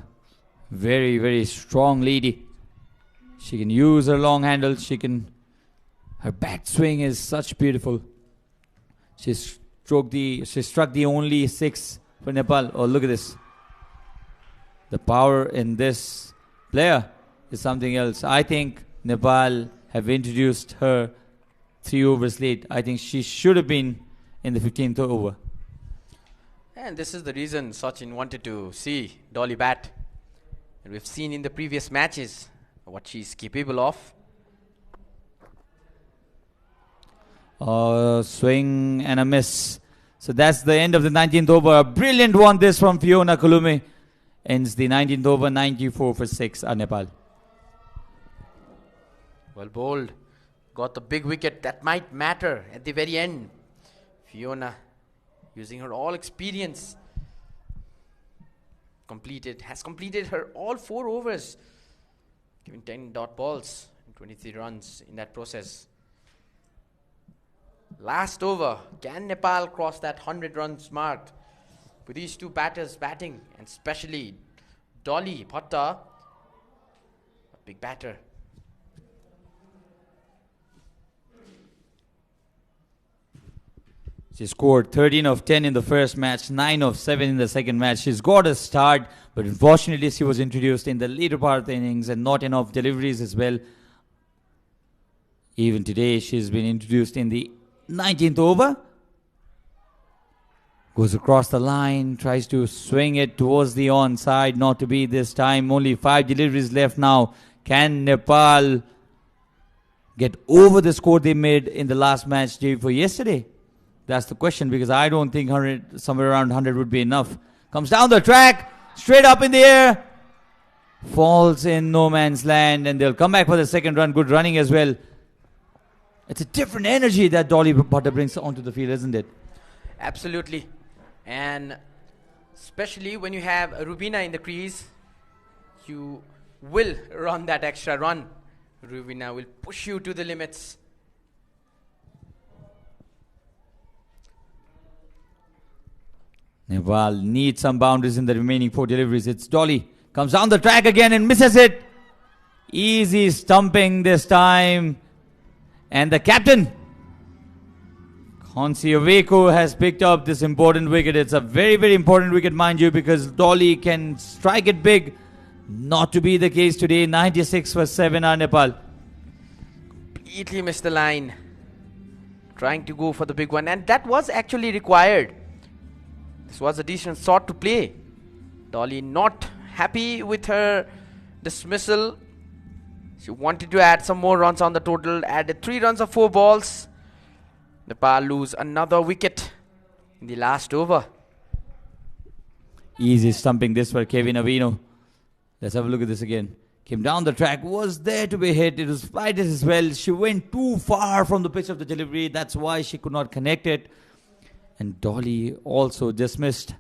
very, very strong lady. She can use her long handle. Her bat swing is such beautiful. She struck the only 6 for Nepal. Oh, look at this. The power in this player is something else. I think Nepal have introduced her 3 overs late. I think she should have been in the 15th over. And this is the reason Sachin wanted to see Dolly bat. And we've seen in the previous matches what she's capable of. Swing and a miss. So that's the end of the 19th over. A brilliant one this from Fiona Kulume. Ends the 19th over, 94 for 6 Nepal. Well bowled. Got the big wicket. That might matter at the very end. Fiona, using her all experience, has completed her all 4 overs, giving 10 dot balls and 23 runs in that process. Last over, can Nepal cross that 100 runs mark with these 2 batters batting, and especially Dolly Bhatta, a big batter. She scored 13 of 10 in the first match, 9 of 7 in the second match. She's got a start, but unfortunately she was introduced in the later part of the innings and not enough deliveries as well. Even today she's been introduced in the 19th over. Goes across the line, tries to swing it towards the onside, not to be this time. Only 5 deliveries left now. Can Nepal get over the score they made in the last match day for yesterday? That's the question, because I don't think somewhere around 100 would be enough. Comes down the track, straight up in the air. Falls in no man's land, and they'll come back for the second run. Good running as well. It's a different energy that Dolly Butter brings onto the field, isn't it? Absolutely. And especially when you have Rubina in the crease, you will run that extra run. Rubina will push you to the limits. Nepal needs some boundaries in the remaining 4 deliveries. It's Dolly. Comes down the track again and misses it. Easy stumping this time. And the captain, Konsioveko, has picked up this important wicket. It's a very, very important wicket, mind you, because Dolly can strike it big. Not to be the case today. 96 for 7 Nepal. Completely missed the line. Trying to go for the big one. And that was actually required. This was a decent shot to play. Dolly not happy with her dismissal. She wanted to add some more runs on the total. Added 3 runs of 4 balls. Nepal lose another wicket in the last over. Easy stumping this for Kevin Avino. Let's have a look at this again. Came down the track, was there to be hit. It was flighted as well. She went too far from the pitch of the delivery. That's why she could not connect it. And Dolly also dismissed.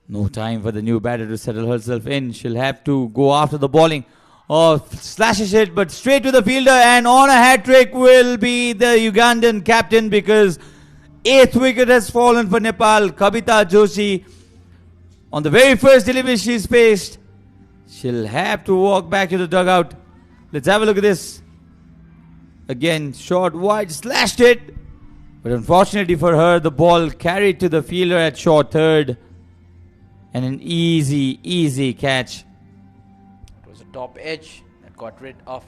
No time for the new batter to settle herself in. She'll have to go after the bowling. Oh, slashes it, but straight to the fielder. And on a hat-trick will be the Ugandan captain, because 8th wicket has fallen for Nepal. Kavita Joshi, on the very first delivery she's faced, she'll have to walk back to the dugout. Let's have a look at this. Again, short wide, slashed it. But unfortunately for her, the ball carried to the fielder at short third. And an easy, easy catch. It was a top edge that got rid of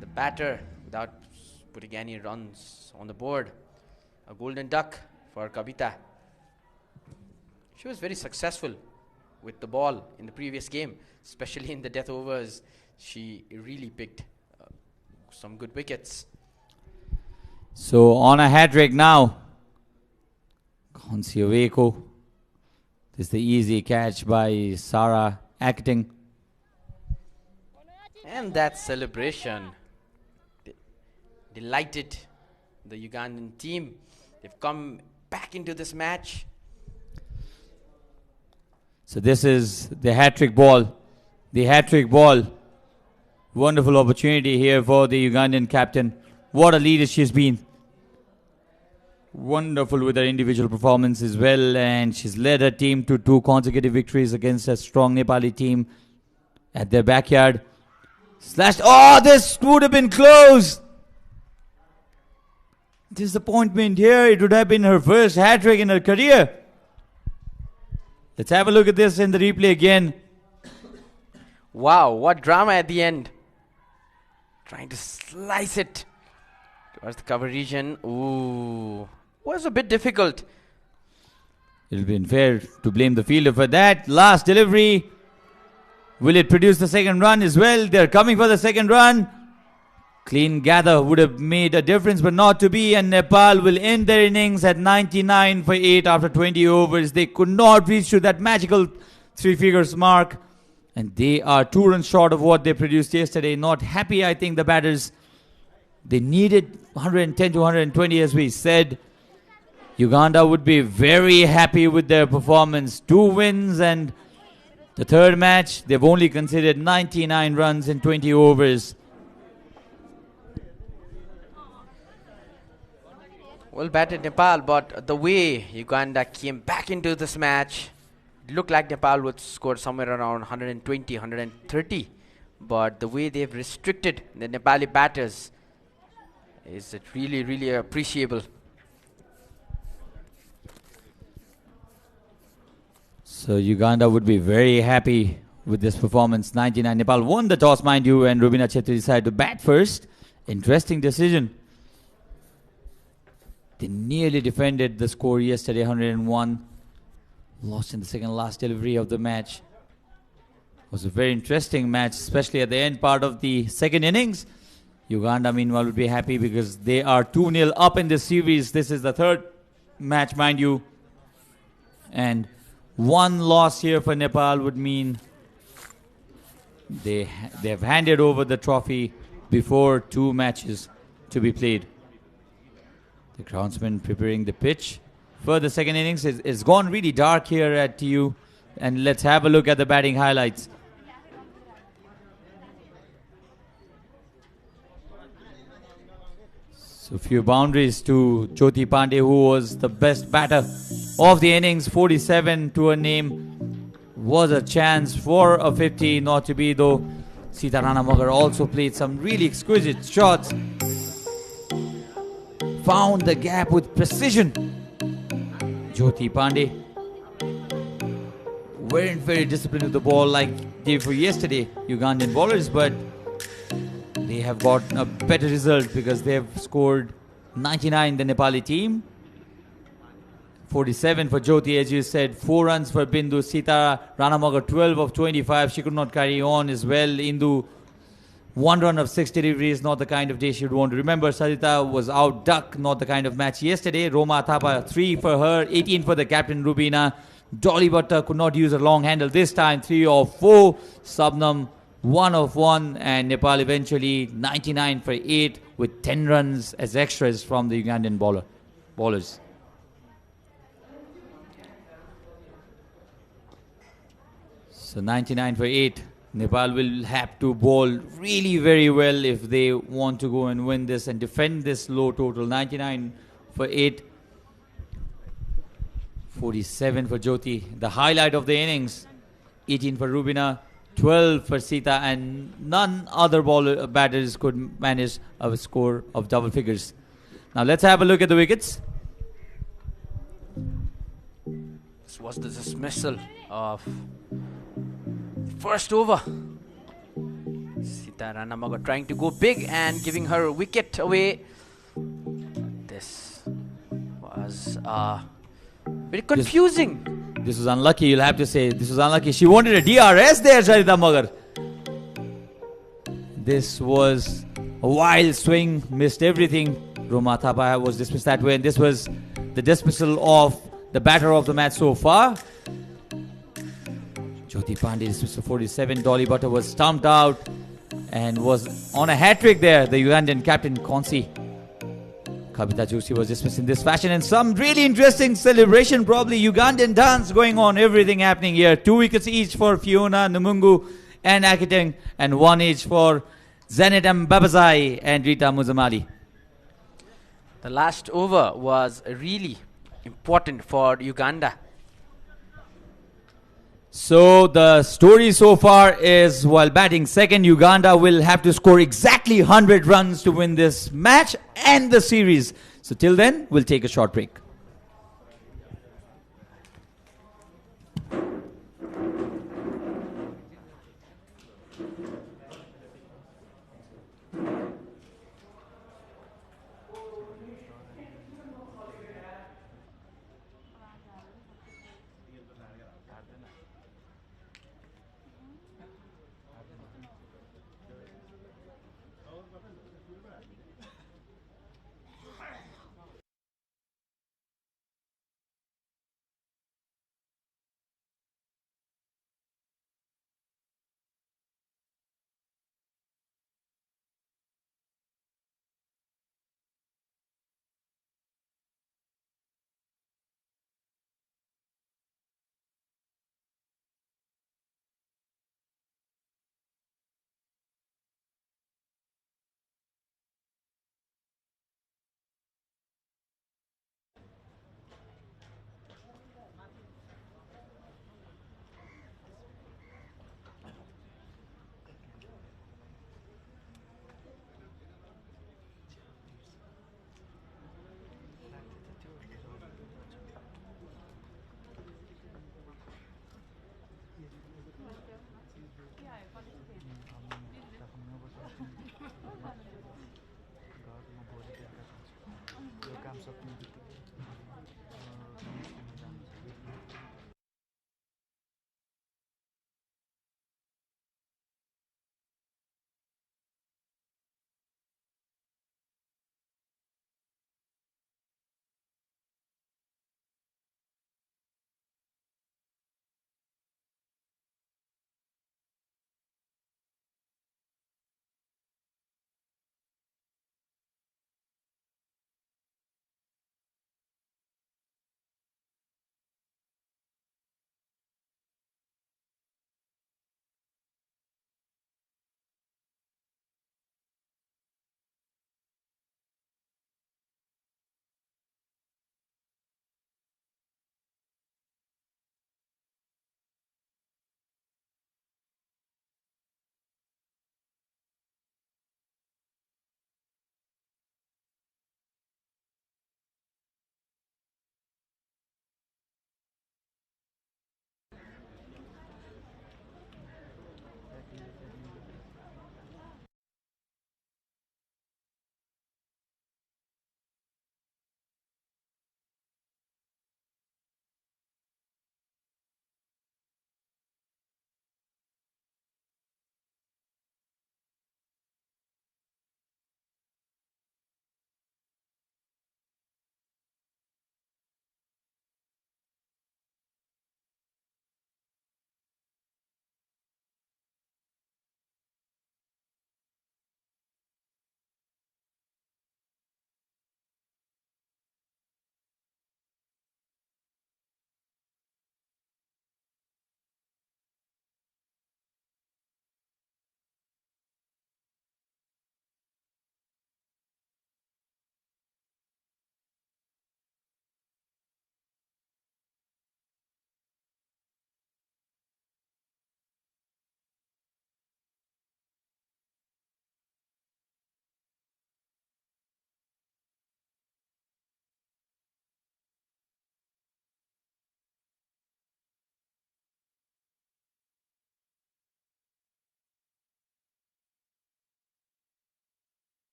the batter without putting any runs on the board. A golden duck for Kavita. She was very successful with the ball in the previous game, especially in the death overs. She really picked some good wickets. So on a hat-trick now. Konsioveko This is the easy catch by Sarah Acting. And that celebration delighted the Ugandan team. They've come back into this match. So this is the hat-trick ball. The hat-trick ball. Wonderful opportunity here for the Ugandan captain. What a leader she's been. Wonderful with her individual performance as well. And she's led her team to 2 consecutive victories against a strong Nepali team at their backyard. Slashed. Oh, this would have been close. Disappointment here. It would have been her first hat-trick in her career. Let's have a look at this in the replay again. Wow, what drama at the end. Trying to slice it towards the cover region. Ooh, was a bit difficult. It will be unfair to blame the fielder for that. Last delivery. Will it produce the second run as well? They're coming for the second run. Clean gather would have made a difference, but not to be. And Nepal will end their innings at 99 for 8 after 20 overs. They could not reach to that magical 3 figures mark. And they are 2 runs short of what they produced yesterday. Not happy, I think, the batters. They needed 110 to 120, as we said. Uganda would be very happy with their performance. 2 wins, and the third match, they've only conceded 99 runs in 20 overs. Well batted Nepal, but the way Uganda came back into this match, it looked like Nepal would score somewhere around 120, 130. But the way they've restricted the Nepali batters is really, really appreciable. So Uganda would be very happy with this performance. 99. Nepal won the toss, mind you, and Rubina Chetri decided to bat first. Interesting decision. They nearly defended the score yesterday, 101. Lost in the second last delivery of the match. It was a very interesting match, especially at the end part of the second innings. Uganda, meanwhile, would be happy because they are 2-0 up in this series. This is the third match, mind you. And 1 loss here for Nepal would mean they have handed over the trophy before 2 matches to be played. The groundsman preparing the pitch for the second innings. It's gone really dark here at TU. And let's have a look at the batting highlights. So few boundaries to Jyoti Pandey, who was the best batter of the innings. 47 to her name. Was a chance for a 50, not to be though. Sita Ranamagar also played some really exquisite shots. Found the gap with precision. Jyoti Pandey weren't very disciplined with the ball like they were yesterday, Ugandan bowlers, but they have got a better result because they have scored 99, the Nepali team. 47 for Jyoti, as you said. 4 runs for Bindu. Sita Ranamagar, 12 of 25. She could not carry on as well. Indu, 1 run of 6 deliveries, not the kind of day she would want to remember. Sarita was out duck, not the kind of match yesterday. Roma Thapa, 3 for her, 18 for the captain Rubina. Dolly Bhatta could not use a long handle this time, 3 of 4. Sabnam, 1 of 1. And Nepal eventually 99 for 8 with 10 runs as extras from the Ugandan bowlers. So 99 for 8. Nepal will have to bowl really very well if they want to go and win this and defend this low total. 99 for 8. 47 for Jyoti. The highlight of the innings. 18 for Rubina. 12 for Sita. And none other batters could manage a score of double figures. Now let's have a look at the wickets. This was the dismissal of first over. Sita Ranamagar trying to go big and giving her wicket away. This was very confusing. This was unlucky, you'll have to say. This was unlucky. She wanted a DRS there, Sarita Magar. This was a wild swing, missed everything. Roma Thapa was dismissed that way, and this was the dismissal of the batter of the match so far. Jyoti Pandey dismissed for 47. Dolly Butter was stumped out and was on a hat-trick there, the Ugandan captain Konsi. Kavita Joshi was dismissed in this fashion, and some really interesting celebration, probably Ugandan dance going on, everything happening here. 2 wickets each for Fiona Numungu and Akiteng, and 1 each for Zanet Mbabazai and Rita Muzamali. The last over was really important for Uganda. So the story so far is, while batting second, Uganda will have to score exactly 100 runs to win this match and the series. So till then, we'll take a short break.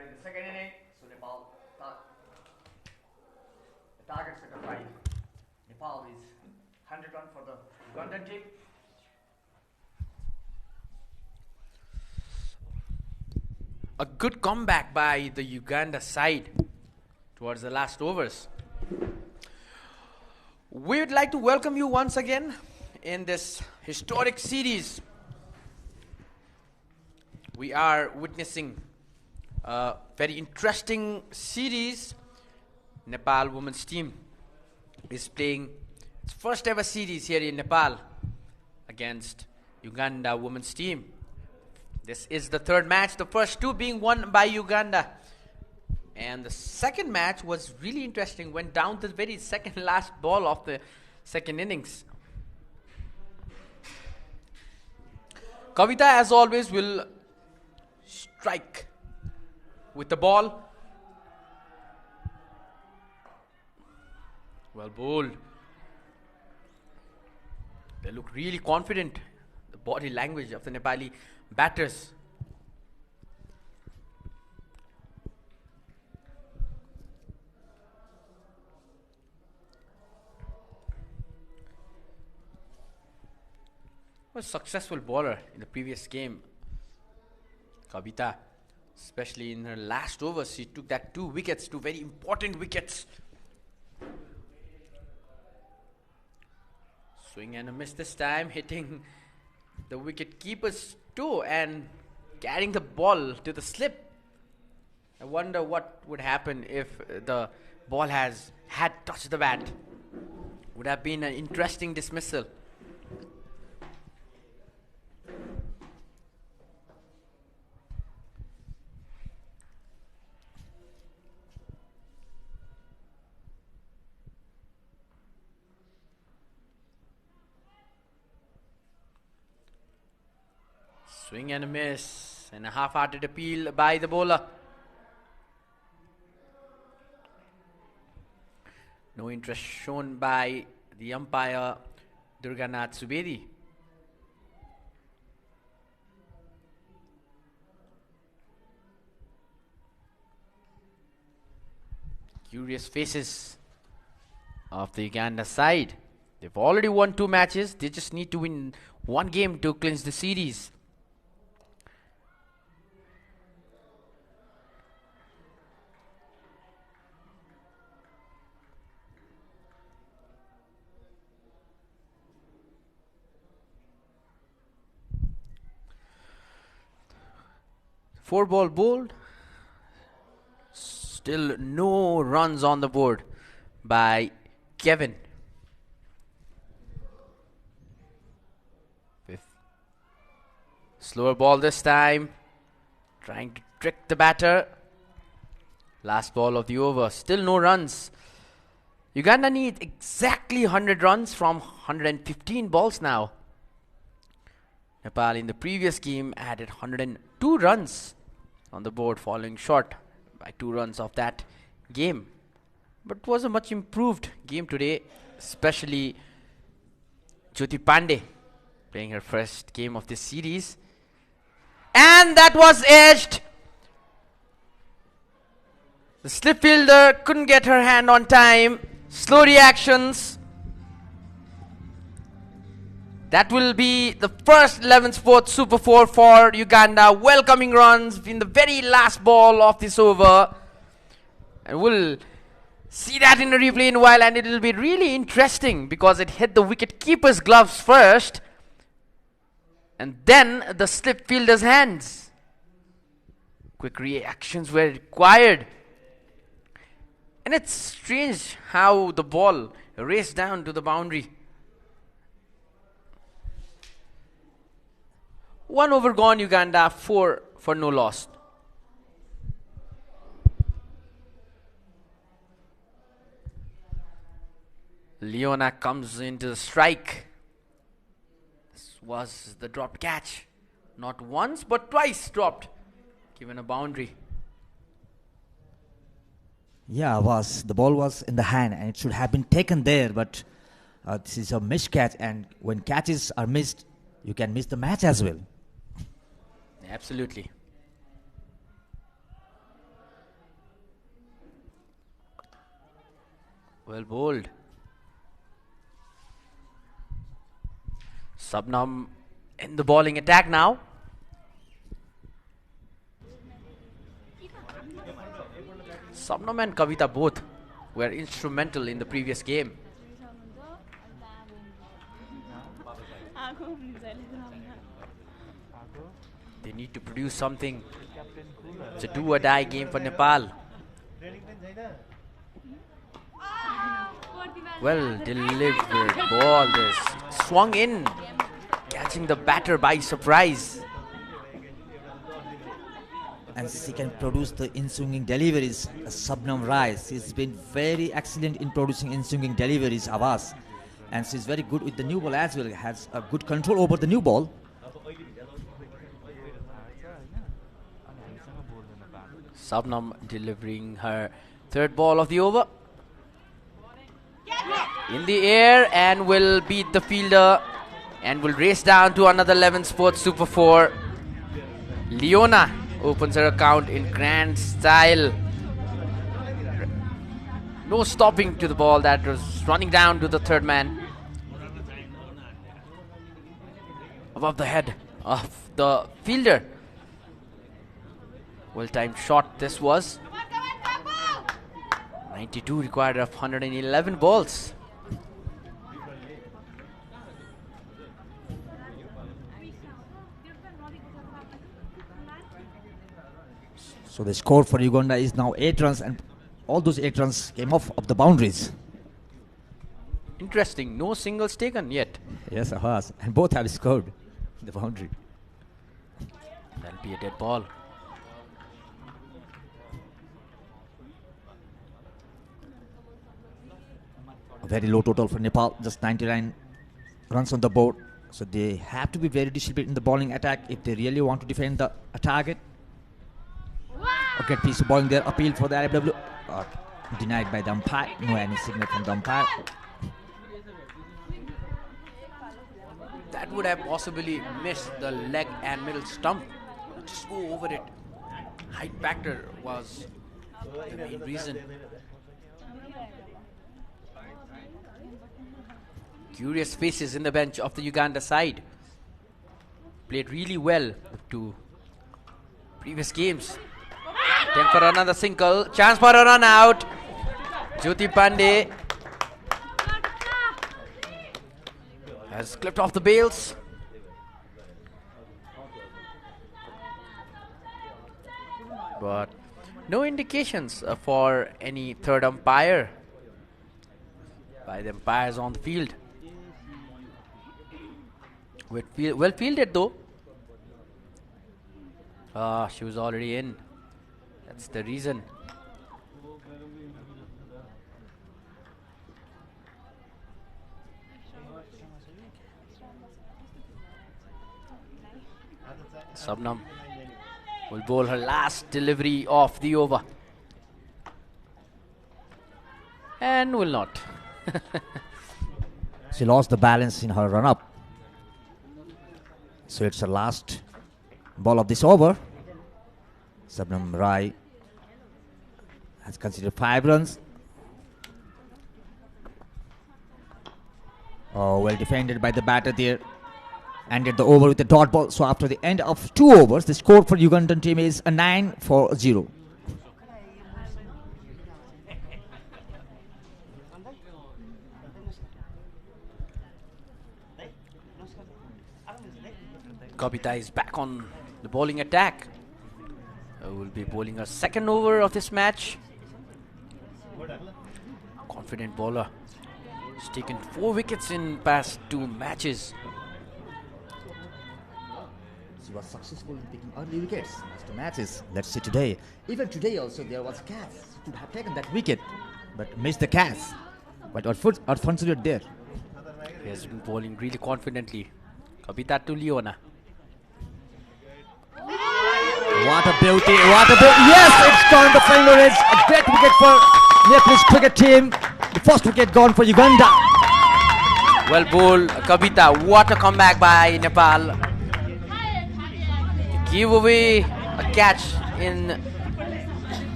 are in the second inning, so Nepal the targets are defined. Nepal is 100 run for the Ugandan team. A good comeback by the Uganda side towards the last overs. We would like to welcome you once again in this historic series. We are witnessing a very interesting series. Nepal women's team is playing its first ever series here in Nepal against Uganda women's team. This is the third match, the first two being won by Uganda. And the second match was really interesting, went down to the very second last ball of the second innings. Kavita, as always, will strike with the ball. Well bowled. They look really confident. The body language of the Nepali batters. Was a successful bowler in the previous game. Kavita, especially in her last over, she took that 2 wickets, 2 very important wickets. Swing and a miss this time, hitting the wicket keeper's toe and carrying the ball to the slip. I wonder what would happen if the ball had touched the bat. Would have been an interesting dismissal. Swing and a miss, and a half-hearted appeal by the bowler. No interest shown by the umpire, Durganath Subedi. Curious faces of the Uganda side. They've already won 2 matches. They just need to win 1 game to clinch the series. Four ball bowled. Still no runs on the board by Kevin. Slower ball this time. Trying to trick the batter. Last ball of the over. Still no runs. Uganda need exactly 100 runs from 115 balls now. Nepal in the previous game added 102 runs on the board, falling short by 2 runs of that game. But it was a much improved game today, especially Jyoti Pandey playing her first game of this series. And that was edged. The slip fielder couldn't get her hand on time. Slow reactions. That will be the first 11th sport Super 4 for Uganda. Welcoming runs in the very last ball of this over. And we'll see that in the replay in a while, and it will be really interesting because it hit the wicket keeper's gloves first and then the slip fielder's hands. Quick reactions were required. And it's strange how the ball raced down to the boundary. 1 over gone, Uganda, 4 for no loss. Leona comes into the strike. This was the dropped catch. Not once, but twice dropped, given a boundary. Yeah, the ball was in the hand and it should have been taken there, but this is a missed catch, and when catches are missed, you can miss the match as well. Absolutely. Well bowled. Sabnam in the bowling attack now. Sabnam and Kavita both were instrumental in the previous game. They need to produce something. It's a do or die game for Nepal. Well delivered ball. This swung in, catching the batter by surprise. And she can produce the in-swinging deliveries. Sabnam Rai, she's been very excellent in producing in-swinging deliveries, Avas. And she's very good with the new ball as well, has a good control over the new ball. Sabnam delivering her third ball of the over. In the air and will beat the fielder and will race down to another 11 Sports Super 4. Leona opens her account in grand style. No stopping to the ball that was running down to the third man. Above the head of the fielder. Well-timed shot this was. 92 required of 111 balls. So the score for Uganda is now 8 runs, and all those 8 runs came off of the boundaries. Interesting, no singles taken yet. Yes, Ahas. And both have scored the boundary. That'll be a dead ball. A very low total for Nepal, just 99 runs on the board. So they have to be very disciplined in the bowling attack if they really want to defend the target. Okay, piece of bowling there, appeal for the RFW. Denied by the umpire, no any signal from the umpire. That would have possibly missed the leg and middle stump. Just go over it. Height factor was the main reason. Curious faces in the bench of the Uganda side. Played really well to previous games. Attempt for another single. Chance for a run out. Jyoti Pandey has clipped off the bails. But no indications for any third umpire by the umpires on the field. Well fielded though. She was already in. That's the reason. Sabnam will bowl her last delivery of the over. And will not. She lost the balance in her run-up. So it's her last ball of this over. Sabnam Rai has considered 5 runs. Oh, well defended by the batter there. Ended the over with a dot ball. So after the end of 2 overs, the score for Ugandan team is a 9-0. Kavita is back on the bowling attack. Will be bowling her second over of this match. Confident bowler. She's taken 4 wickets in past 2 matches. She was successful in picking early wickets. Last 2 matches. Let's see today. Even today also there was a catch. She could have taken that wicket, but missed the catch. But unfortunate there. He has been bowling really confidently. Kavita to Leona. What a beauty, what a beauty. Yes, it's gone the final race. A great wicket for Nepalese cricket team. The first wicket gone for Uganda. Well bowled, Kavita. What a comeback by Nepal. Give away a catch in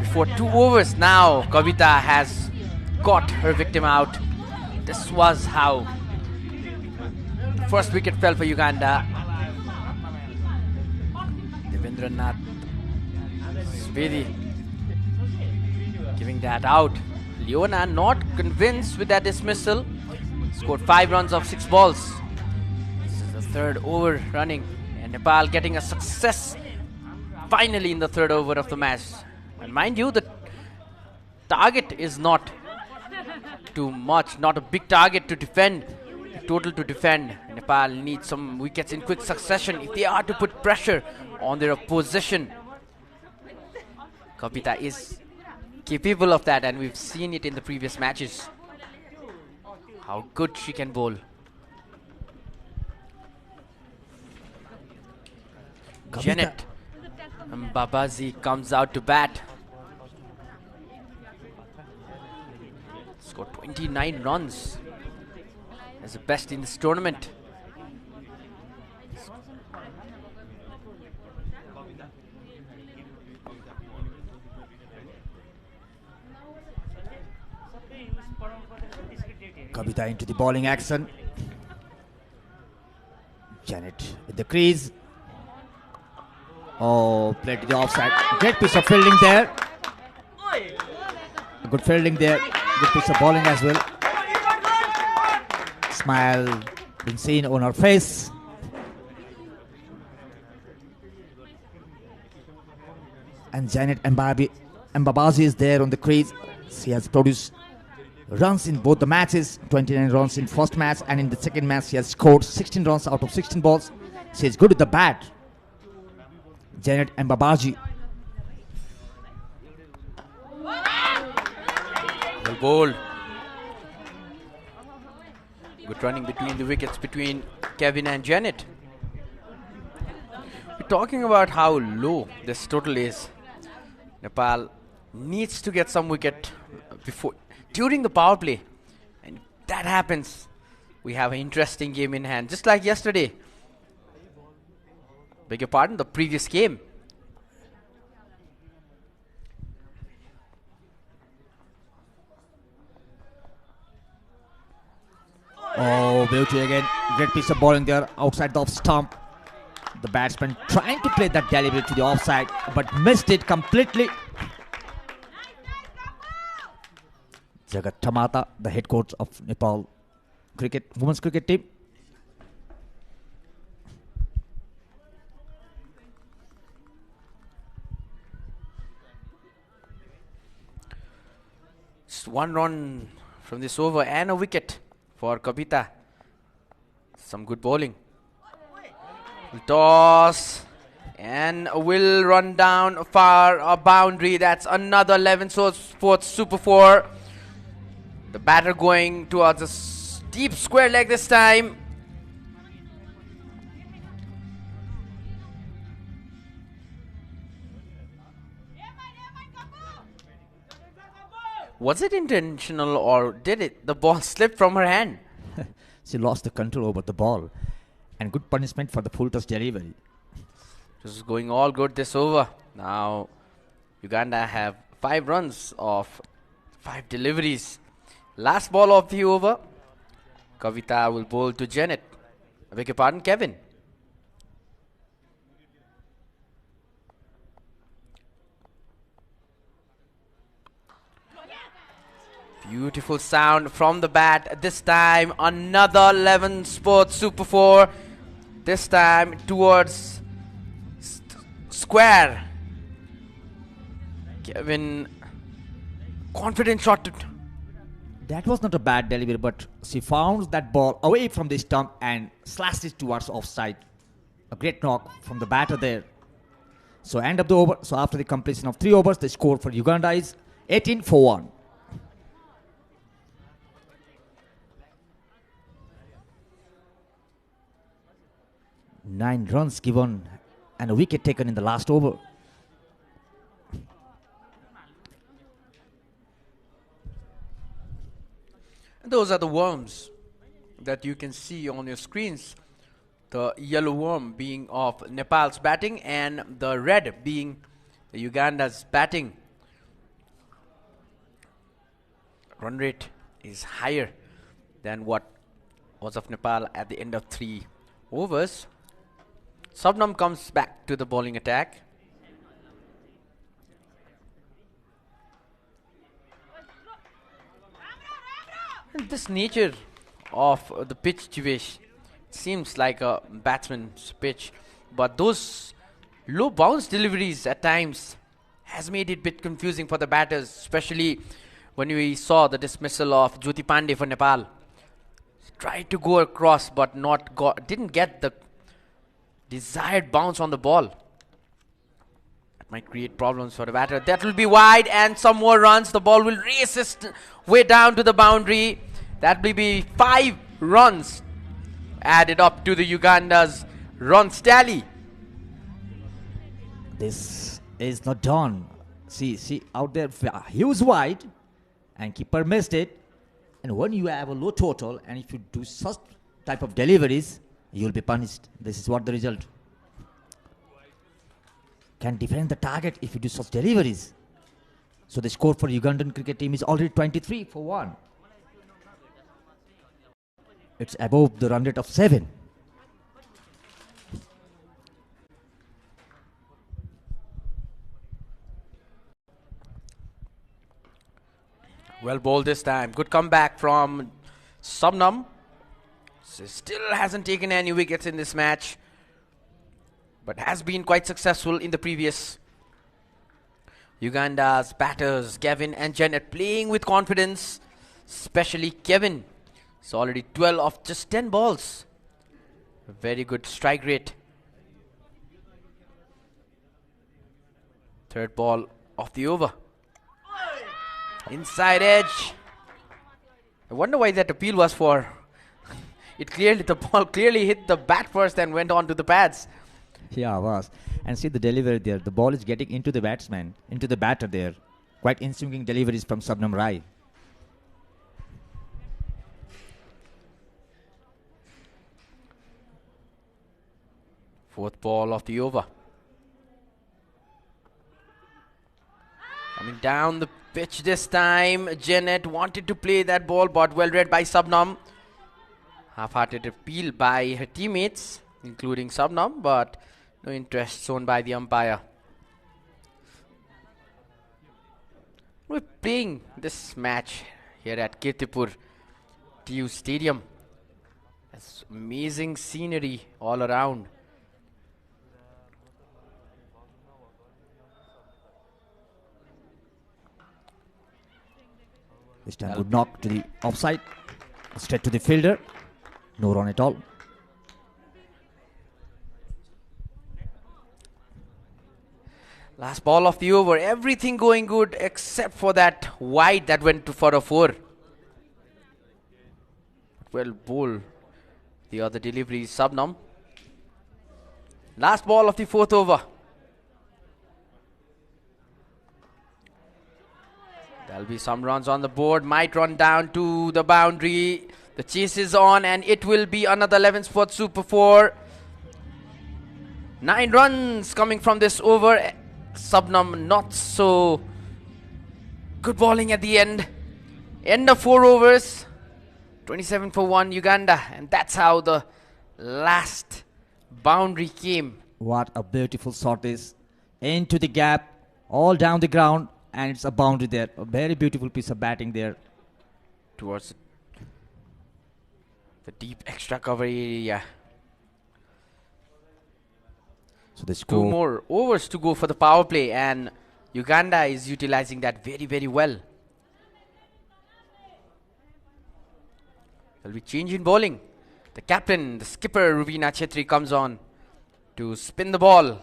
before 2 overs. Now Kavita has got her victim out. This was how the first wicket fell for Uganda. Devendranath Svedi giving that out. Leona not convinced with that dismissal. Scored 5 runs off 6 balls. This is the third over running, and Nepal getting a success finally in the third over of the match. And mind you, the target is not too much, not a big target to defend, total to defend. Nepal needs some wickets in quick succession if they are to put pressure on their opposition. Kapita is capable of that, and we've seen it in the previous matches. How good she can bowl. Janet Babazi comes out to bat. Scored 29 runs. As the best in this tournament. Kavita into the bowling action. Janet with the crease. Oh, played to the offside. Great piece of fielding there. Good fielding there. Good piece of bowling as well. Smile being seen on her face. And Janet Mbabazi is there on the crease. She has produced runs in both the matches. 29 runs in first match, and in the second match she has scored 16 runs out of 16 balls. She is good with the bat. Janet Mbabazi. Well bowled. Good running between the wickets between Kevin and Janet. We're talking about how low this total is. Nepal needs to get some wicket during the power play, and if that happens, we have an interesting game in hand, just like yesterday. Beg your pardon, the previous game. Oh, beauty again. Great piece of bowling there outside the off stump. The batsman trying to play that delivery to the offside, but missed it completely. Jagat Tamata, the head coach of Nepal women's cricket team. Just 1 run from this over and a wicket for Kapita. Some good bowling. Toss and will run down far a boundary. That's another 11 sports super 4. The batter going towards a deep square leg this time. Was it intentional, or did the ball slip from her hand? She lost the control over the ball, and good punishment for the full toss delivery. This is going all good this over. Now Uganda have 5 runs off 5 deliveries. Last ball of the over. Kavita will bowl to Janet. I beg your pardon, Kevin. Beautiful sound from the bat. This time another 11 sports super 4. This time towards square. Kevin, confident shot. That was not a bad delivery, but she found that ball away from the stump and slashed it towards offside. A great knock from the batter there. So end of the over. So after the completion of 3 overs, the score for Uganda is 18 for 1. 9 runs given and a wicket taken in the last over. Those are the worms that you can see on your screens. The yellow worm being of Nepal's batting and the red being Uganda's batting. run rate is higher than what was of Nepal at the end of 3 overs. Subnam comes back to the bowling attack. And this nature of the pitch, Jivesh, seems like a batsman's pitch, but those low bounce deliveries at times has made it a bit confusing for the batters, especially when we saw the dismissal of Jyoti Pandey for Nepal. Tried to go across but didn't get the desired bounce on the ball. That might create problems for the batter. That will be wide and some more runs. The ball will race its way down to the boundary. That will be 5 runs added up to the Uganda's runs tally. This is not done. See out there, huge wide, and keeper missed it. And when you have a low total, and if you do such type of deliveries, you'll be punished. This is what the result. Can defend the target if you do such deliveries. So the score for Ugandan cricket team is already 23 for 1. It's above the run rate of 7. Well bowled this time. Good comeback from Subnam. Still hasn't taken any wickets in this match, but has been quite successful in the previous. Uganda's batters, Gavin and Janet, playing with confidence, especially Kevin. It's already 12 of just 10 balls. A very good strike rate. Third ball of the over. Inside edge. I wonder why that appeal was for. The ball clearly hit the bat first and went on to the pads. Yeah, it was. And see the delivery there. The ball is getting into the batsman, into the batter there. Quite in-swinging deliveries from Subnam Rai. Fourth ball of the over. Coming down the pitch this time. Janet wanted to play that ball, but well read by Subnam. Half-hearted appeal by her teammates, including Subnam, but no interest shown by the umpire. We're playing this match here at Kirtipur TU Stadium. There's amazing scenery all around. This time good knock to the offside. Straight to the fielder. No run at all. Last ball of the over. Everything going good except for that wide that went for a 4. Well bowled. The other delivery is Subnam. Last ball of the 4th over. There'll be some runs on the board. Might run down to the boundary. The chase is on and it will be another 11 spot super 4. 9 runs coming from this over. Subnam not so good bowling at the end. End of 4 overs. 27 for 1 Uganda. And that's how the last boundary came. What a beautiful shot is. Into the gap. All down the ground. And it's a boundary there. A very beautiful piece of batting there. Towards the deep extra cover area. So the score. 2 more overs to go for the power play, and Uganda is utilizing that very, very well. There'll be change in bowling. The captain, the skipper, Ruvina Chetri, comes on to spin the ball.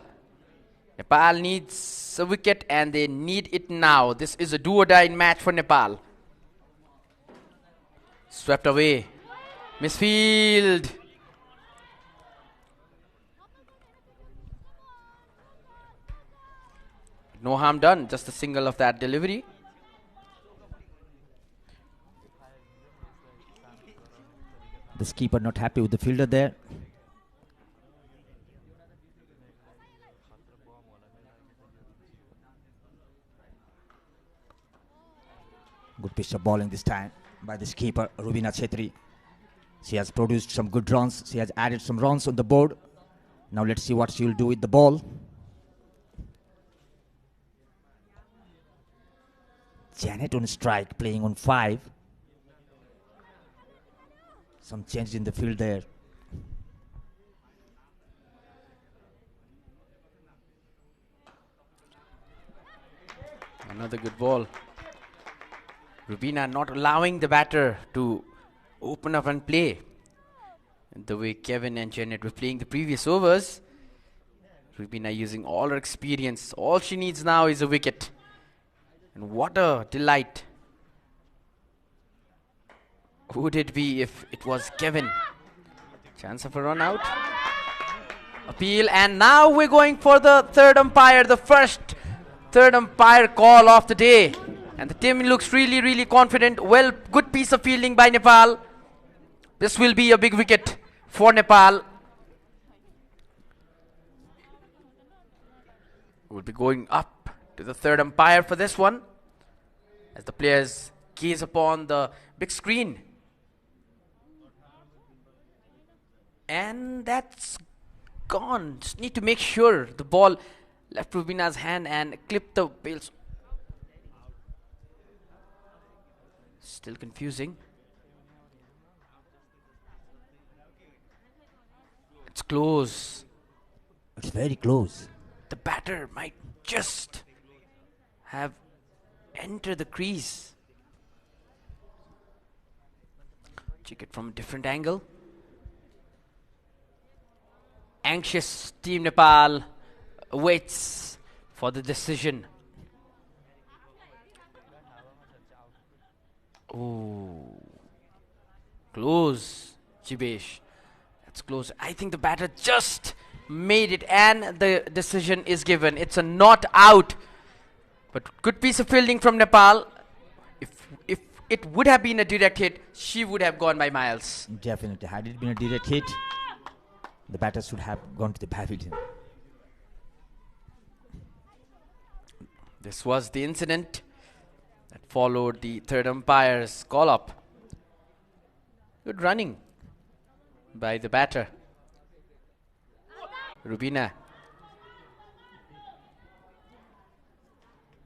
Nepal needs a wicket and they need it now. This is a do-or-die match for Nepal. Swept away. Misfield. No harm done. Just a single of that delivery. The skipper not happy with the fielder there. Good piece of bowling this time by this keeper, Rubina Chetri. She has produced some good runs. She has added some runs on the board. Now let's see what she will do with the ball. Janet on strike, playing on 5. Some change in the field there. Another good ball. Rubina not allowing the batter to open up and play. The way Kevin and Janet were playing the previous overs. Rubina using all her experience. All she needs now is a wicket. And what a delight would it be if it was Kevin. Chance of a run out. Appeal, and now we're going for the third umpire, the first third umpire call of the day. And the team looks really, really confident. Well, good piece of fielding by Nepal. This will be a big wicket for Nepal. We'll be going up to the third umpire for this one, as the players gaze upon the big screen. And that's gone. Just need to make sure the ball left Rubina's hand and clipped the bails. Still confusing. It's close. It's very close. The batter might just have entered the crease. Check it from a different angle. Anxious Team Nepal waits for the decision. Oh, close, Jibesh. That's close. I think the batter just made it, and the decision is given. It's a not out. But good piece of fielding from Nepal. If it would have been a direct hit, she would have gone by miles. Definitely. Had it been a direct hit, the batter should have gone to the pavilion. This was the incident that followed the third umpire's call up. Good running by the batter, Rubina.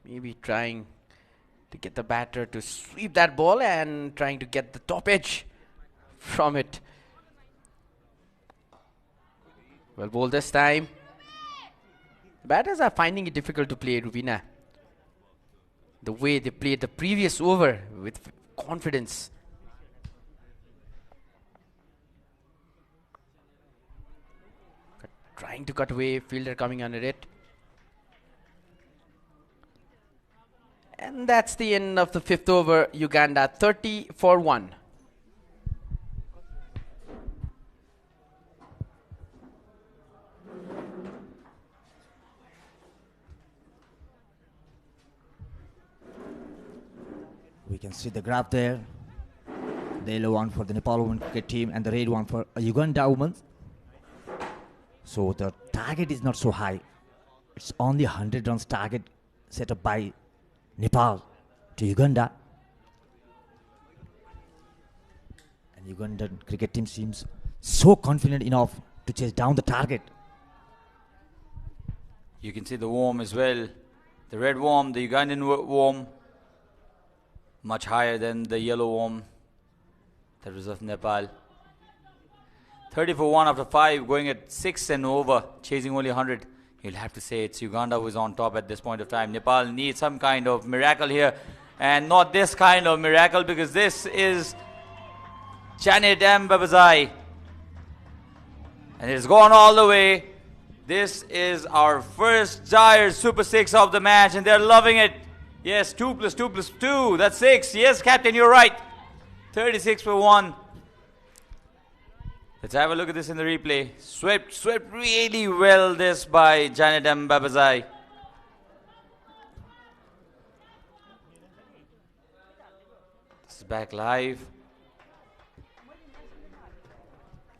Maybe trying to get the batter to sweep that ball and trying to get the top edge from it. Well bowled this time. The batters are finding it difficult to play Rubina. The way they played the previous over with confidence. Trying to cut away, fielder coming under it. And that's the end of the 5th over. Uganda 30 for 1. We can see the graph there. The yellow one for the Nepal women cricket team and the red one for Uganda women. So the target is not so high. It's only 100 runs target set up by Nepal to Uganda. And Ugandan cricket team seems so confident enough to chase down the target. You can see the worm as well. The red worm, the Ugandan worm, much higher than the yellow worm that was of Nepal. 30 for 1 after 5, going at 6 and over, chasing only 100. You'll have to say it's Uganda who is on top at this point of time. Nepal needs some kind of miracle here, and not this kind of miracle, because this is Janet Mbabazai, and it's gone all the way. This is our first Gyre Super 6 of the match, and they're loving it. Yes, 2 plus 2 plus 2, that's 6. Yes, Captain, you're right. 36 for 1. Let's have a look at this in the replay. Swept really well this by Janet Mbabazai. This is back live.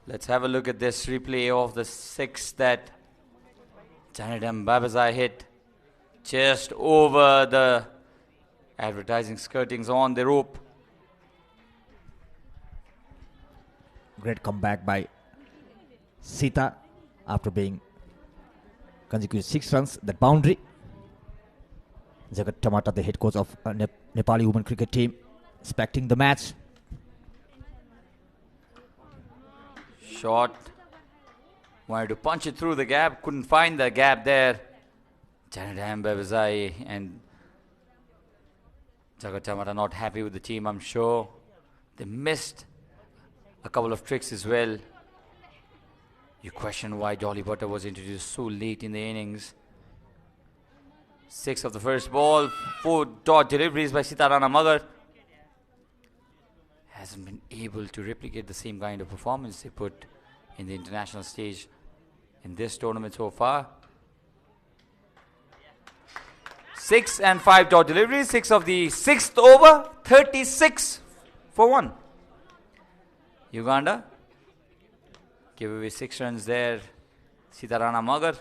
Let's have a look at this replay of the 6 that Janet Mbabazai hit just over the advertising skirtings on the rope. Great comeback by Sita after being consecutive 6 runs, that boundary. Jagat Tamata, the head coach of Nepali women cricket team, inspecting the match. Shot. Wanted to punch it through the gap. Couldn't find the gap there. Janet Ambabazai and Jagat Tamata not happy with the team, I'm sure. They missed a couple of tricks as well. You question why Dolly Butter was introduced so late in the innings. 6 of the first ball, 4 dot deliveries by Sitarana Magar. Hasn't been able to replicate the same kind of performance they put in the international stage in this tournament so far. 6 and 5 dot deliveries, 6 of the 6th over, 36 for 1. Uganda give away 6 runs there. Sitarana Magar,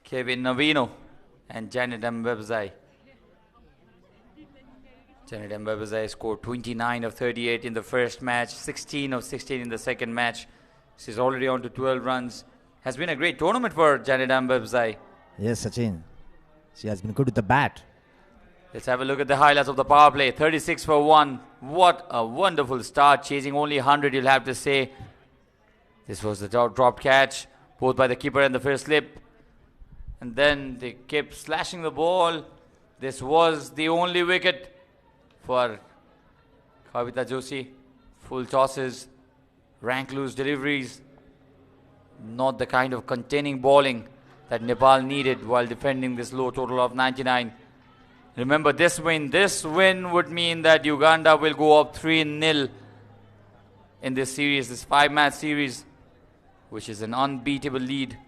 Kevin Navino and Janet Mbebzai. Janet Mbebzai scored 29 of 38 in the first match, 16 of 16 in the second match. She's already on to 12 runs. Has been a great tournament for Janet Mbebzai. Yes, Sachin. She has been good with the bat. Let's have a look at the highlights of the power play. 36 for 1. What a wonderful start. Chasing only 100, you'll have to say. This was the dropped catch, both by the keeper and the first slip. And then they kept slashing the ball. This was the only wicket for Kavita Joshi. Full tosses, rank loose deliveries. Not the kind of containing bowling that Nepal needed while defending this low total of 99. Remember, this win would mean that Uganda will go up 3-0 in this series, this 5-match series, which is an unbeatable lead.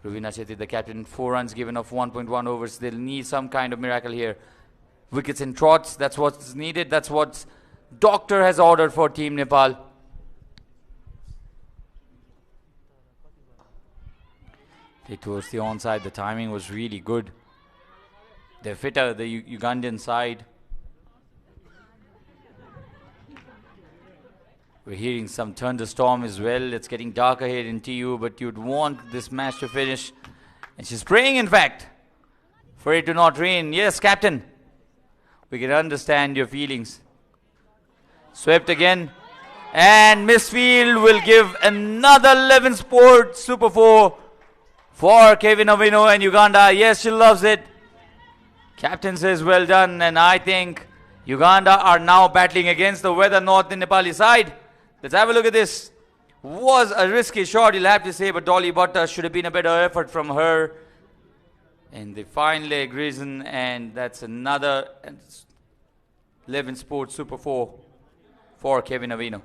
Ravina Chetty, the captain, 4 runs given off 1.1 overs. They'll need some kind of miracle here. Wickets in trots, that's what's needed. That's what Doctor has ordered for Team Nepal. Play towards the onside, the timing was really good. They're fitter, the Ugandan side. We're hearing some thunderstorm as well. It's getting darker here in TU, but you'd want this match to finish. And she's praying, in fact, for it to not rain. Yes, Captain, we can understand your feelings. Swept again. And Misfield will give another 11 Sport Super 4 for Kevin Avino and Uganda. Yes, she loves it. Captain says well done, and I think Uganda are now battling against the weather north in Nepali side. Let's have a look at this. Was a risky shot, you'll have to say, but Dolly Butter should have been a better effort from her. And the fine leg reason, and that's another 11 Sports Super 4 for Kevin Avino.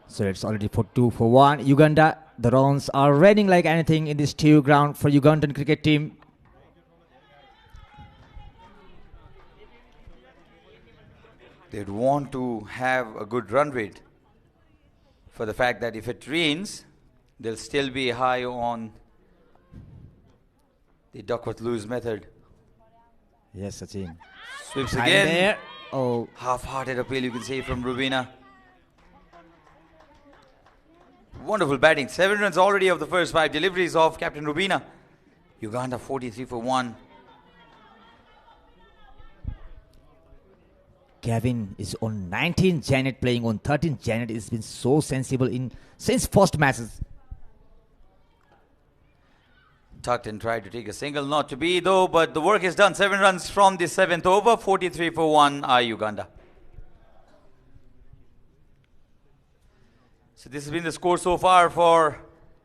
So it's already for 2 for 1. Uganda, the runs are raining like anything in this TU ground for Ugandan cricket team. They'd want to have a good run rate for the fact that if it rains, they'll still be high on the Duckworth lose method. Yes, Sachin. Sweeps Time again. there. Oh, Half-hearted appeal, you can say, from Rubina. Wonderful batting. 7 runs already of the first 5 deliveries of Captain Rubina. Uganda 43 for 1. Kevin is on 19. Janet playing on 13. Janet has been so sensible since first matches. Tucked and tried to take a single, not to be though, but the work is done. 7 runs from the 7th over. 43 for 1 are Uganda. So this has been the score so far for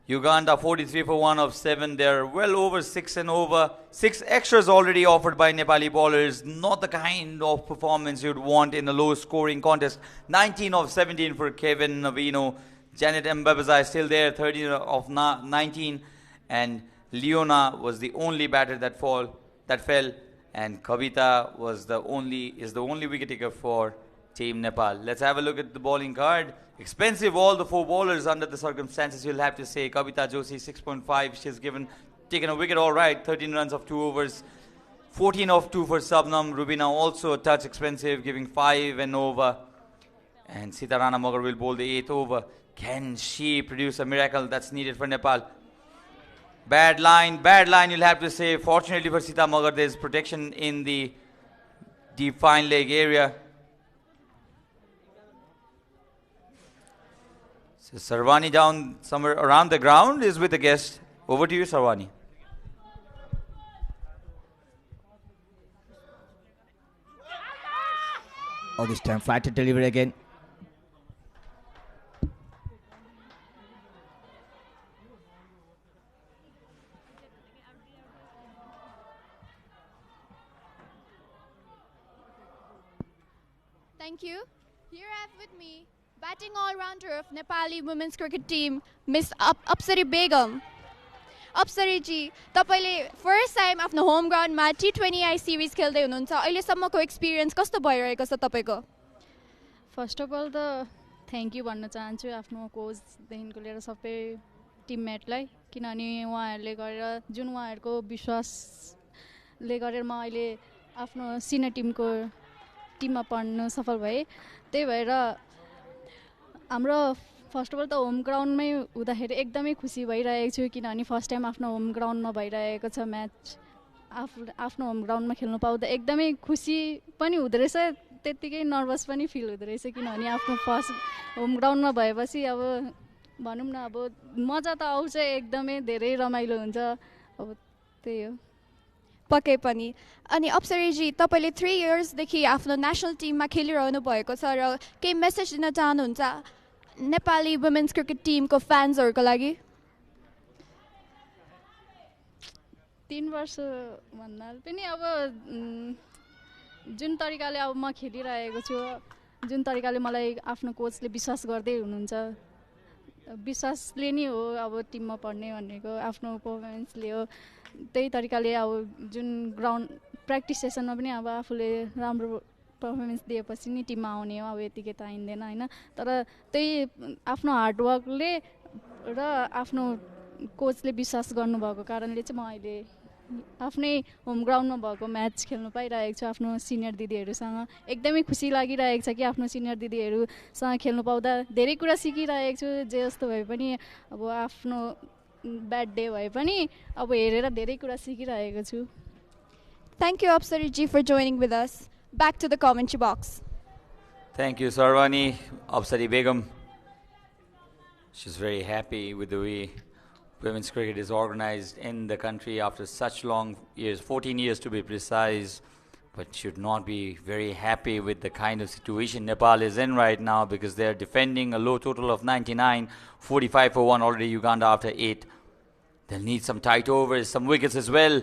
Uganda. 43 for 1 of 7. They're well over 6 and over. 6 extras already offered by Nepali bowlers. Not the kind of performance you'd want in a low scoring contest. 19 of 17 for Kevin Navino. Janet Mbebazai still there. 13 of 19. And Leona was the only batter that fell. And Kavita is the only wicket taker for Team Nepal. Let's have a look at the bowling card. Expensive, all the 4 bowlers under the circumstances, you'll have to say. Kavita Joshi 6.5. She's given taken a wicket all right. 13 runs of 2 overs. 14 of 2 for Sabnam. Rubina also a touch expensive, giving 5 and over. And Sita Rana Magar will bowl the 8th over. Can she produce a miracle that's needed for Nepal? Bad line, you'll have to say. Fortunately for Sita Magar, there's protection in the deep fine leg area. So Sarvani down somewhere around the ground is with the guest. Over to you, Sarvani. Oh, this time flat to delivery again. Thank you. Here I have with me batting all-rounder of Nepali women's cricket team, Miss Apsari Begum. Apsari ji, तपाईले first time आफ्नो home ground मा T20I series खेल्दै हुनुहुन्छ. अहिलेसम्मको experience कस्तो भइरहेको छ तपाईको? फर्स्ट अफ अल त थ्याङ्क यू भन्न चाहन्छु आफ्नो कोचदेखिको लिएर सबै टिममेटलाई, किनभने उहाँहरूले गरेर जुन उहाँहरूको विश्वासले गरेर म अहिले आफ्नो सिनियर टिममा पढ्नु सफल भएँ. त्यही भएर हाम्रो फर्स्ट अफ अल त होम ग्राउन्डमै हुँदाखेरि एकदमै खुसी भइरहेको छु, किनभने फर्स्ट टाइम आफ्नो होम ग्राउन्डमा भइरहेको छ म्याच. आफ्नो होम ग्राउन्डमा खेल्नु पाउँदा एकदमै खुसी पनि हुँदो रहेछ, त्यत्तिकै नर्भस पनि फिल हुँदो रहेछ, किनभने आफ्नो फर्स्ट होम ग्राउन्डमा भएपछि अब भनौँ न अब मजा त आउँछ, एकदमै धेरै रमाइलो हुन्छ. अब त्यही हो. पक्कै पनि. अनि अप्सरीजी, तपाईँले 3 इयर्सदेखि आफ्नो नेसनल टिममा खेलिरहनु भएको छ र केही मेसेज दिन चाहनुहुन्छ नेपाली वुमेन्स क्रिकेट टिमको फ्यान्सहरूको लागि? 3 वर्ष भन्दा पनि अब जुन तरिकाले अब म खेलिरहेको छु, जुन तरिकाले मलाई आफ्नो कोचले विश्वास गर्दै हुनुहुन्छ, विश्वासले नै हो अब टिममा पढ्ने भनेको, आफ्नो पर्फर्मेन्सले हो. त्यही तरिकाले अब जुन ग्राउन्ड प्र्याक्टिस सेसनमा पनि अब आफूले राम्रो पर्फर्मेन्स दिएपछि नि टिममा आउने हो, अब यतिकै त आइँदैन होइन. तर त्यही आफ्नो हार्डवर्कले र आफ्नो कोचले विश्वास गर्नुभएको कारणले चाहिँ म अहिले आफ्नै होम ग्राउन्डमा भएको म्याच खेल्नु पाइरहेको छु आफ्नो सिनियर दिदीहरूसँग. एकदमै खुसी लागिरहेको छ कि आफ्नो सिनियर दिदीहरूसँग खेल्नु पाउँदा धेरै कुरा सिकिरहेको छु. जे जस्तो भए पनि अब आफ्नो ब्याड डे भए पनि अब हेरेर धेरै कुरा सिकिरहेको छु. Thank you, Apsari ji, for joining with us. Back to the commentary box. Thank you, Sarvani. Apsari Begum. She's very happy with the way women's cricket is organized in the country after such long years, 14 years to be precise, but should not be very happy with the kind of situation Nepal is in right now, because they're defending a low total of 99, 45 for 1 already. Uganda after 8. They'll need some tight overs, some wickets as well.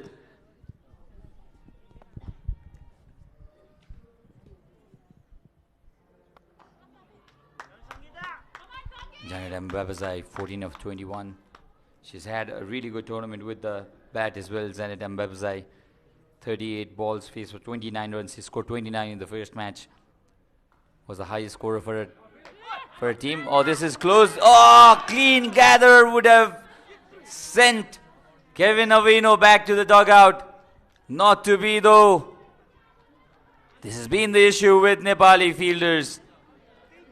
Janet Mbabazai, 14 of 21. She's had a really good tournament with the bat as well. Janet Mbabazai, 38 balls faced for 29 runs. She scored 29 in the first match. Was the highest scorer for a team. Oh, this is close. Oh, clean gather would have sent Kevin Avino back to the dugout. Not to be though. This has been the issue with Nepali fielders.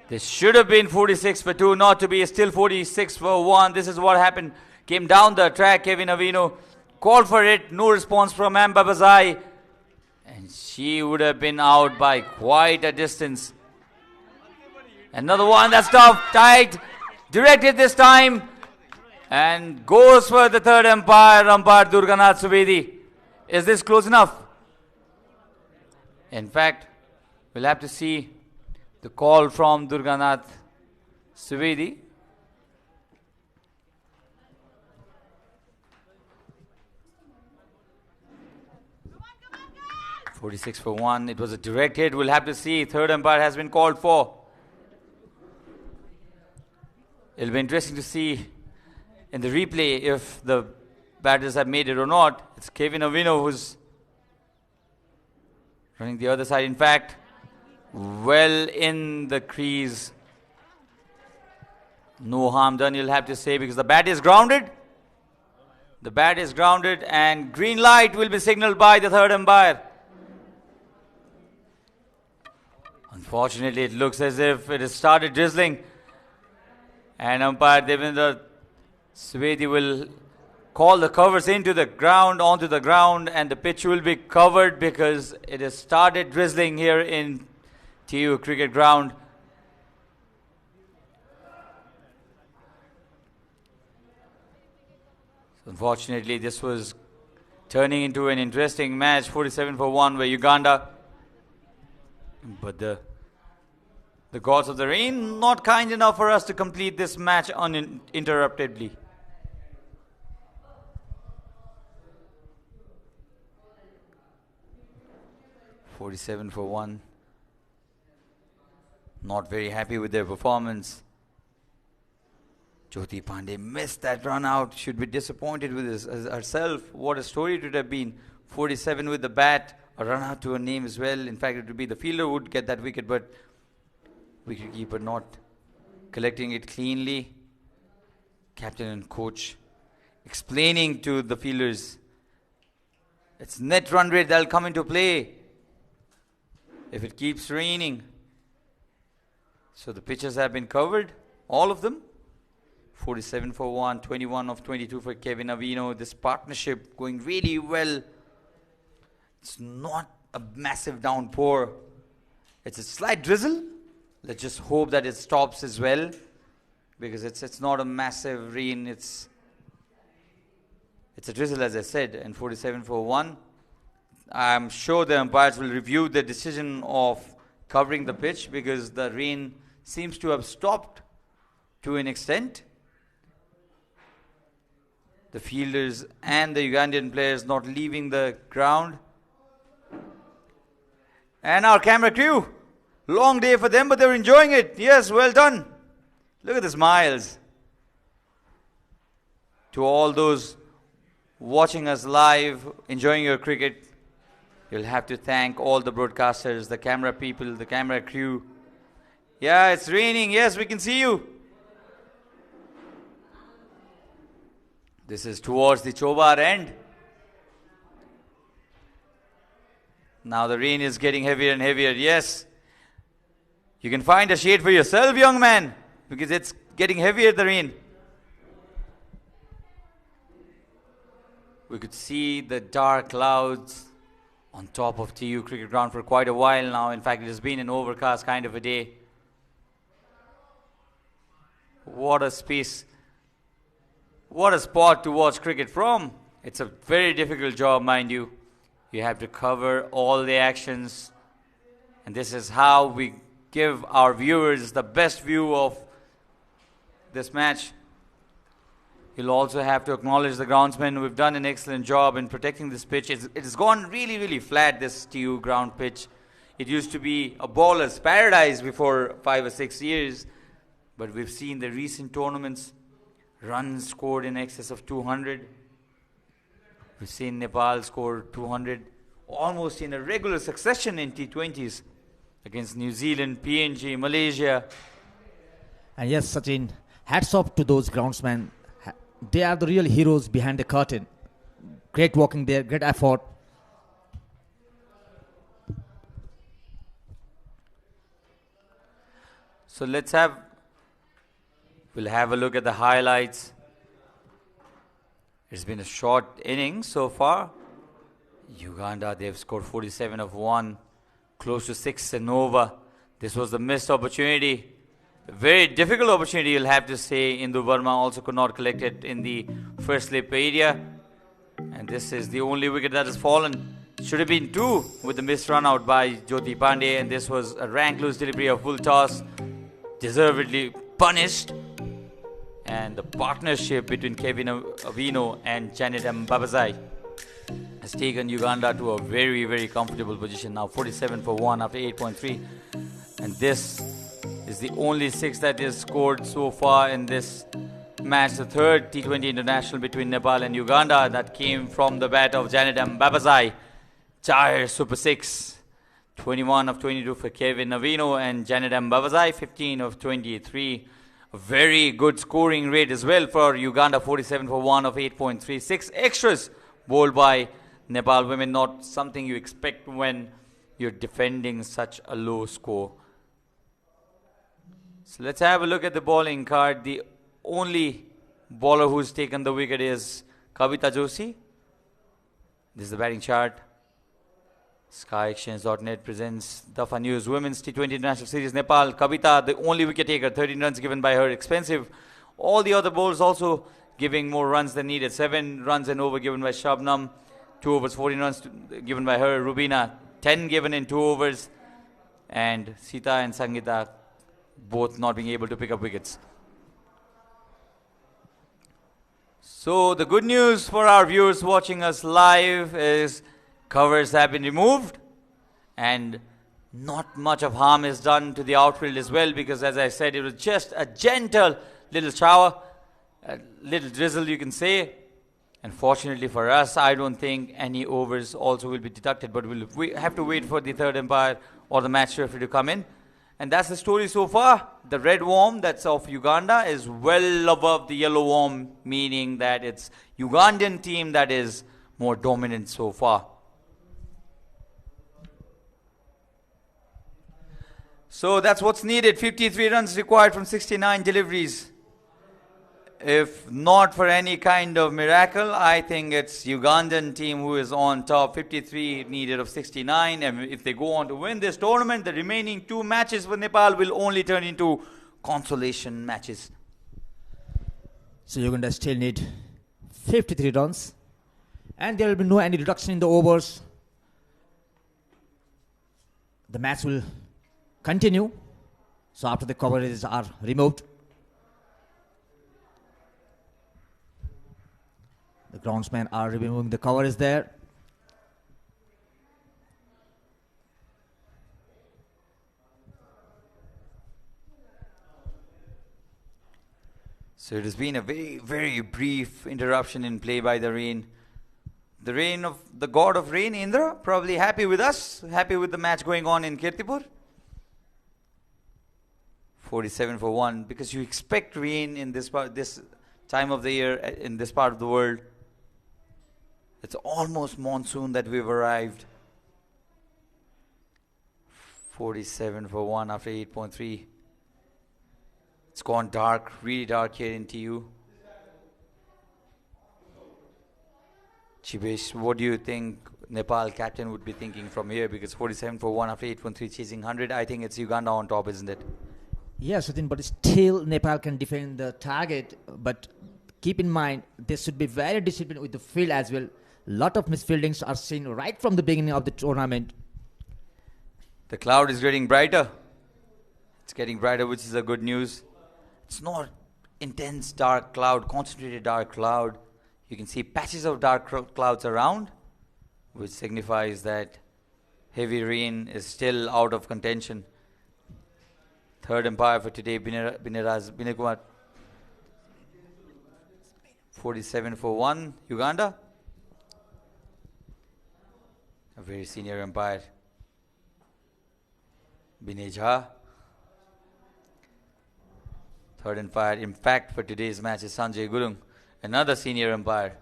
This should have been 46 for 2, not to be, still 46 for 1. This is what happened. Came down the track, Kevin Avino called for it, no response from Mbabazai, and she would have been out by quite a distance. Another one, that's tough, tight, directed this time, and goes for the third umpire Durganath Subedi. Is this close enough? In fact, we'll have to see the call from Durganath Subedi. .46 for 1. It was a direct hit. We'll have to see. Third umpire has been called for. It'll be interesting to see in the replay if the batters have made it or not. It's Kevin Avino who's running the other side. In fact, well in the crease. No harm done, you'll have to say, because the bat is grounded. The bat is grounded and green light will be signaled by the third umpire. Unfortunately, it looks as if it has started drizzling. And umpire Devendra Swedi will call the covers onto the ground, and the pitch will be covered because it has started drizzling here in TU Cricket Ground. Unfortunately, this was turning into an interesting match, 47 for 1 by Uganda. But the gods of the rain not kind enough for us to complete this match uninterruptedly. (47 for 1). Not very happy with their performance. Jyoti Pandey missed that run out. Should be disappointed with herself. What a story it would have been. 47 with the bat, a run out to her name as well. In fact, it would be the fielder who would get that wicket, but wicketkeeper not collecting it cleanly. Captain and coach explaining to the fielders, it's net run rate that'll come into play if it keeps raining. So the pitches have been covered, all of them. 47 for 1, 21 of 22 for Kevin Avino. This partnership going really well. It's not a massive downpour. It's a slight drizzle. Let's just hope that it stops as well, because it's not a massive rain. It's a drizzle, as I said. And 47 for 1. I'm sure the umpires will review the decision of covering the pitch, because the rain seems to have stopped to an extent. The fielders and the Ugandan players not leaving the ground. And our camera crew, long day for them, but they're enjoying it. Yes, well done. Look at the smiles. To all those watching us live, enjoying your cricket, you'll have to thank all the broadcasters, the camera people, the camera crew. Yeah, it's raining. Yes, we can see you. This is towards the Chobar end. Now the rain is getting heavier and heavier. Yes, you can find a shade for yourself, young man, because it's getting heavier, the rain. We could see the dark clouds on top of TU Cricket Ground for quite a while now. In fact, it has been an overcast kind of a day. What a space. What a spot to watch cricket from. It's a very difficult job, mind you. You have to cover all the actions. And this is how we give our viewers the best view of this match. You'll also have to acknowledge the groundsmen who have done an excellent job in protecting this pitch. It has gone really, really flat, this TU ground pitch. It used to be a bowler's paradise before 5 or 6 years. But we've seen the recent tournaments, runs scored in excess of 200. We've seen Nepal score 200 almost in a regular succession in T20s against New Zealand, PNG, Malaysia. And yes, Sachin, hats off to those groundsmen. They are the real heroes behind the curtain. Great working there, great effort. So we'll have a look at the highlights. It's been a short inning so far. Uganda, they've scored 47 of 1, close to 6 and over. This was the missed opportunity. A very difficult opportunity, you'll have to say. Indu Verma also could not collect it in the first slip area. And this is the only wicket that has fallen. Should have been 2 with the missed run out by Jyoti Pandey. And this was a rank loose delivery of full toss. Deservedly punished. And the partnership between Kevin Avino and Janet Mbabazai has taken Uganda to a very, very comfortable position now. 47 for 1 after 8.3. And this is the only 6 that is scored so far in this match. The third T20 international between Nepal and Uganda that came from the bat of Janet Mbabazai. Chahir Super 6. 21 of 22 for Kevin Avino and Janet Mbabazai. 15 of 23. A very good scoring rate as well for Uganda, 47 for 1 of 8.36. Extras bowled by Nepal women, not something you expect when you're defending such a low score. So let's have a look at the bowling card. The only bowler who's taken the wicket is Kavita Joshi. This is the batting chart. SkyExchange.net presents Dafa News Women's T20 International Series Nepal. Kavita, the only wicket taker, 13 runs given by her. Expensive. All the other bowlers also giving more runs than needed. 7 runs and over given by Shabnam. 2 overs, 14 runs given by her. Rubina, 10 given in 2 overs. And Sita and Sangeeta both not being able to pick up wickets. So the good news for our viewers watching us live is covers have been removed and not much of harm is done to the outfield as well, because as I said, it was just a gentle little shower, a little drizzle you can say. And fortunately for us, I don't think any overs also will be deducted, but we have to wait for the third umpire or the match referee to come in. And that's the story so far. The red worm that's of Uganda is well above the yellow worm, meaning that it's Ugandan team that is more dominant so far. So that's what's needed. 53 runs required from 69 deliveries. If not for any kind of miracle, I think it's Ugandan team who is on top. 53 needed of 69. And if they go on to win this tournament, the remaining 2 matches for Nepal will only turn into consolation matches. So Uganda still need 53 runs. And there will be no any reduction in the overs. The match will continue. So after the coverages are removed, the groundsmen are removing the coverage there. So it has been a very, very brief interruption in play by the rain. The rain of the god of rain, Indra, probably happy with us, happy with the match going on in Kirtipur. 47 for 1, because you expect rain in this time of the year in this part of the world. It's almost monsoon that we've arrived. 47 for 1 after 8.3. It's gone dark, really dark here in TU. Chibesh, what do you think Nepal captain would be thinking from here? Because 47 for 1 after 8.3 chasing 100, I think it's Uganda on top, isn't it? Yes, Sachin, but still Nepal can defend the target. But keep in mind, they should be very disciplined with the field as well. Lot of misfieldings are seen right from the beginning of the tournament. The cloud is getting brighter. It's getting brighter, which is a good news. It's not intense dark cloud, concentrated dark cloud. You can see patches of dark clouds around, which signifies that heavy rain is still out of contention. Third umpire for today, Binay Kumar. 47 for 1, Uganda. A very senior umpire, Binay Jha. Third umpire, in fact, for today's match is Sanjay Gurung, another senior umpire.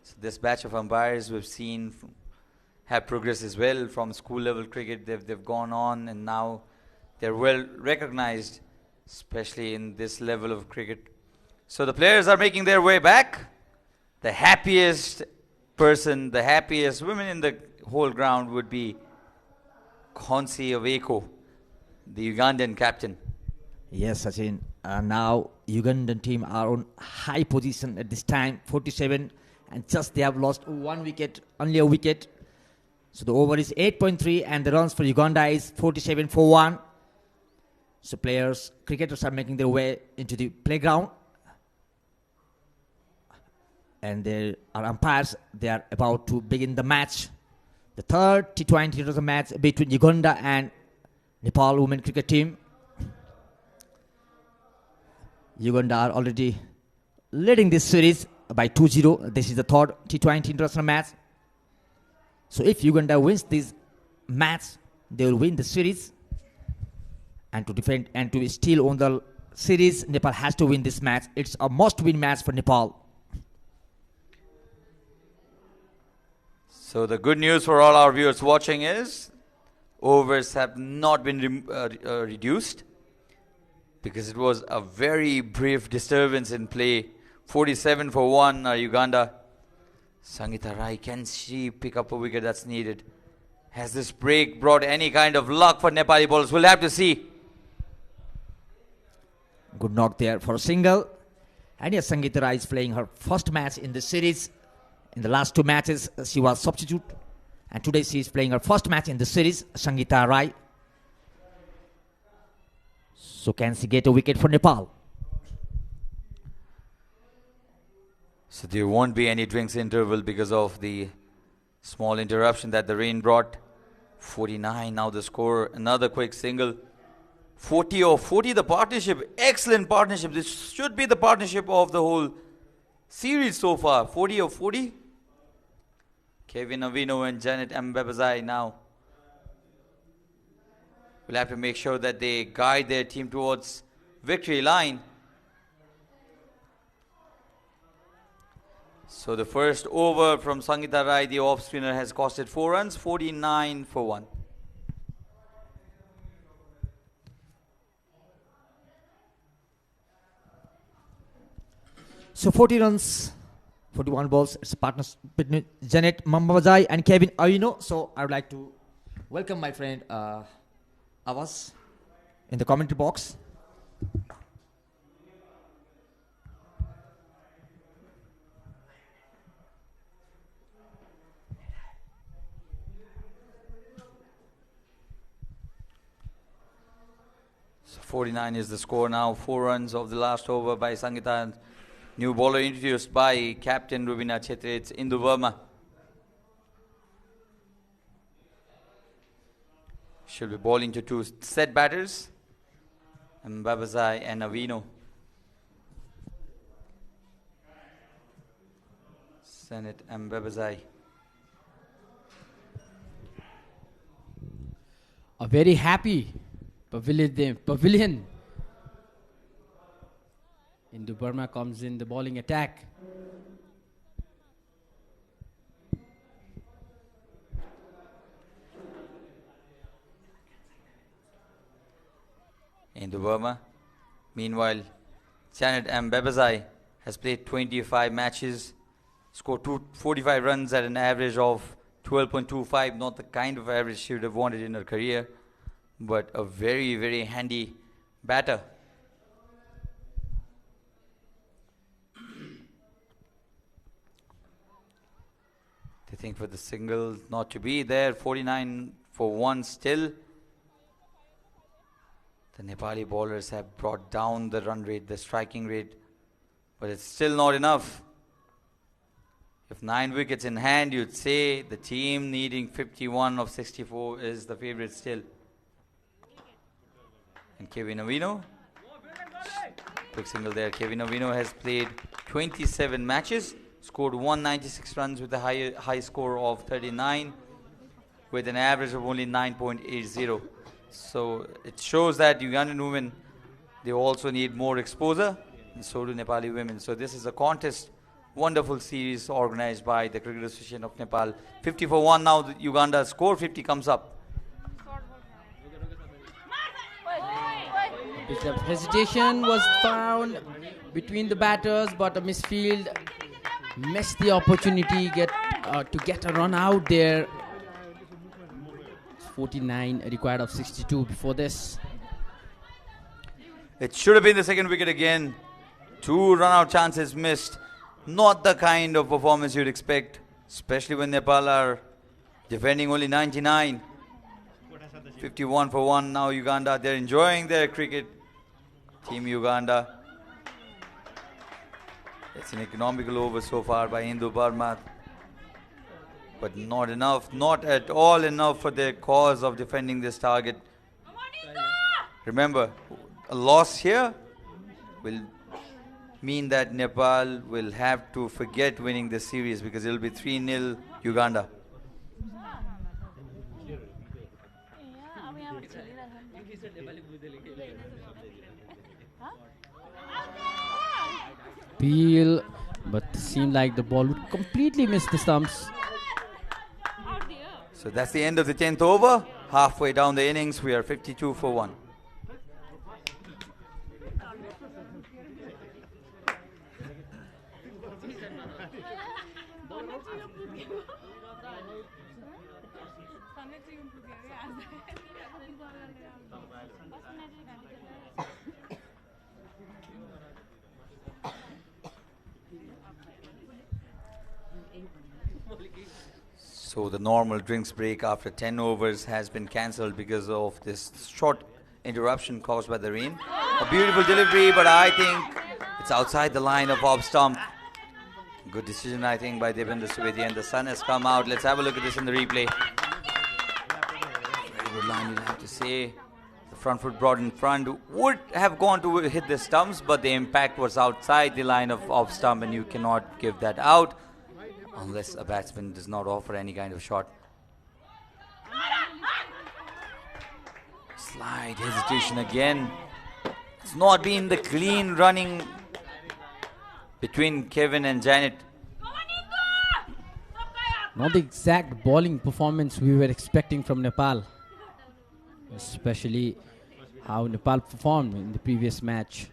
So this batch of umpires we've seen have progressed as well from school level cricket. They've gone on and now they're well recognized, especially in this level of cricket. So the players are making their way back. The happiest person, the happiest women in the whole ground would be Khonsi Oveko, the Ugandan captain. Yes, Sachin. Now Ugandan team are on high position at this time, 47, and just they have lost 1 wicket, only a wicket. So the over is 8.3 and the runs for Uganda is 47 for 1. So cricketers are making their way into the playground. And there are umpires, they are about to begin the match. The third T20 match between Uganda and Nepal women cricket team. Uganda are already leading this series by 2-0. This is the third T20 international match. So if Uganda wins this match, they will win the series and to defend and to still own the series. Nepal has to win this match. It's a must-win match for Nepal. So the good news for all our viewers watching is overs have not been reduced, because it was a very brief disturbance in play. 47 for 1, Uganda. Sangeeta Rai, can she pick up a wicket that's needed? Has this break brought any kind of luck for Nepali bowlers? We'll have to see. Good knock there for a single. And yes, Sangeeta Rai is playing her first match in the series. In the last 2 matches, she was substitute. And today she is playing her first match in the series, Sangeeta Rai. So can she get a wicket for Nepal? So there won't be any drinks interval because of the small interruption that the rain brought. 49 now the score. Another quick single. 40 or 40 the partnership. Excellent partnership. This should be the partnership of the whole series so far. 40 or 40. Kevin Avino and Janet Mbabazai now will have to make sure that they guide their team towards victory line. So the first over from Sangeeta Rai, the off spinner, has costed 4 runs, 49 for 1. So 40 runs, 41 balls. It's a partnership between Janet Mbabazai and Kevin Avino. So I would like to welcome my friend Avas in the commentary box. So 49 is the score now. 4 runs of the last over by Sangeeta. New bowler introduced by Captain Rubina Chhetri. It's Indu Verma. She'll be bowling to 2 set batters, Mbabazai and Avino. Senate Mbabazai. A very happy pavilion. Indu Burma comes in the bowling attack. Indu Burma. Meanwhile, Janet Mbabazai has played 25 matches, scored 45 runs at an average of 12.25. Not the kind of average she would have wanted in her career, but a very, very handy batter. They think for the single not to be there. 49 for 1 still. The Nepali bowlers have brought down the run rate, the striking rate, but it's still not enough. If 9 wickets in hand, you'd say the team needing 51 of 64 is the favourite still. And Kevin Avino, quick single there. Kevin Avino has played 27 matches, scored 196 runs with a high score of 39, with an average of only 9.80. So it shows that Ugandan women, they also need more exposure, and so do Nepali women. So this is a contest, wonderful series organized by the Cricket Association of Nepal. 50 for 1 now, the Uganda score 50 comes up. A bit of hesitation was found between the batters, but a misfield missed the opportunity to get a run out there. 49 required of 62 before this. It should have been the second wicket again. 2 run-out chances missed. Not the kind of performance you'd expect, especially when Nepal are defending only 99. 51 for 1 now Uganda. They're enjoying their cricket. Team Uganda. It's an economical over so far by Indu Burma, but not enough, not at all enough for their cause of defending this target. Remember, a loss here will mean that Nepal will have to forget winning this series, because it will be 3-0 Uganda. appeal, but seemed like the ball would completely miss the stumps. So that's the end of the 10th over. Halfway down the innings, we are 52 for 1. So the normal drinks break after 10 overs has been cancelled because of this short interruption caused by the rain. A beautiful delivery, but I think it's outside the line of off stump. Good decision, I think, by Devendra Subedi, and the sun has come out. Let's have a look at this in the replay. Very good line, you'll have to say. The front foot brought in front would have gone to hit the stumps, but the impact was outside the line of off stump, and you cannot give that out unless a batsman does not offer any kind of shot. Slight hesitation again. It's not been the clean running between Kevin and Janet. Not the exact bowling performance we were expecting from Nepal, especially how Nepal performed in the previous match.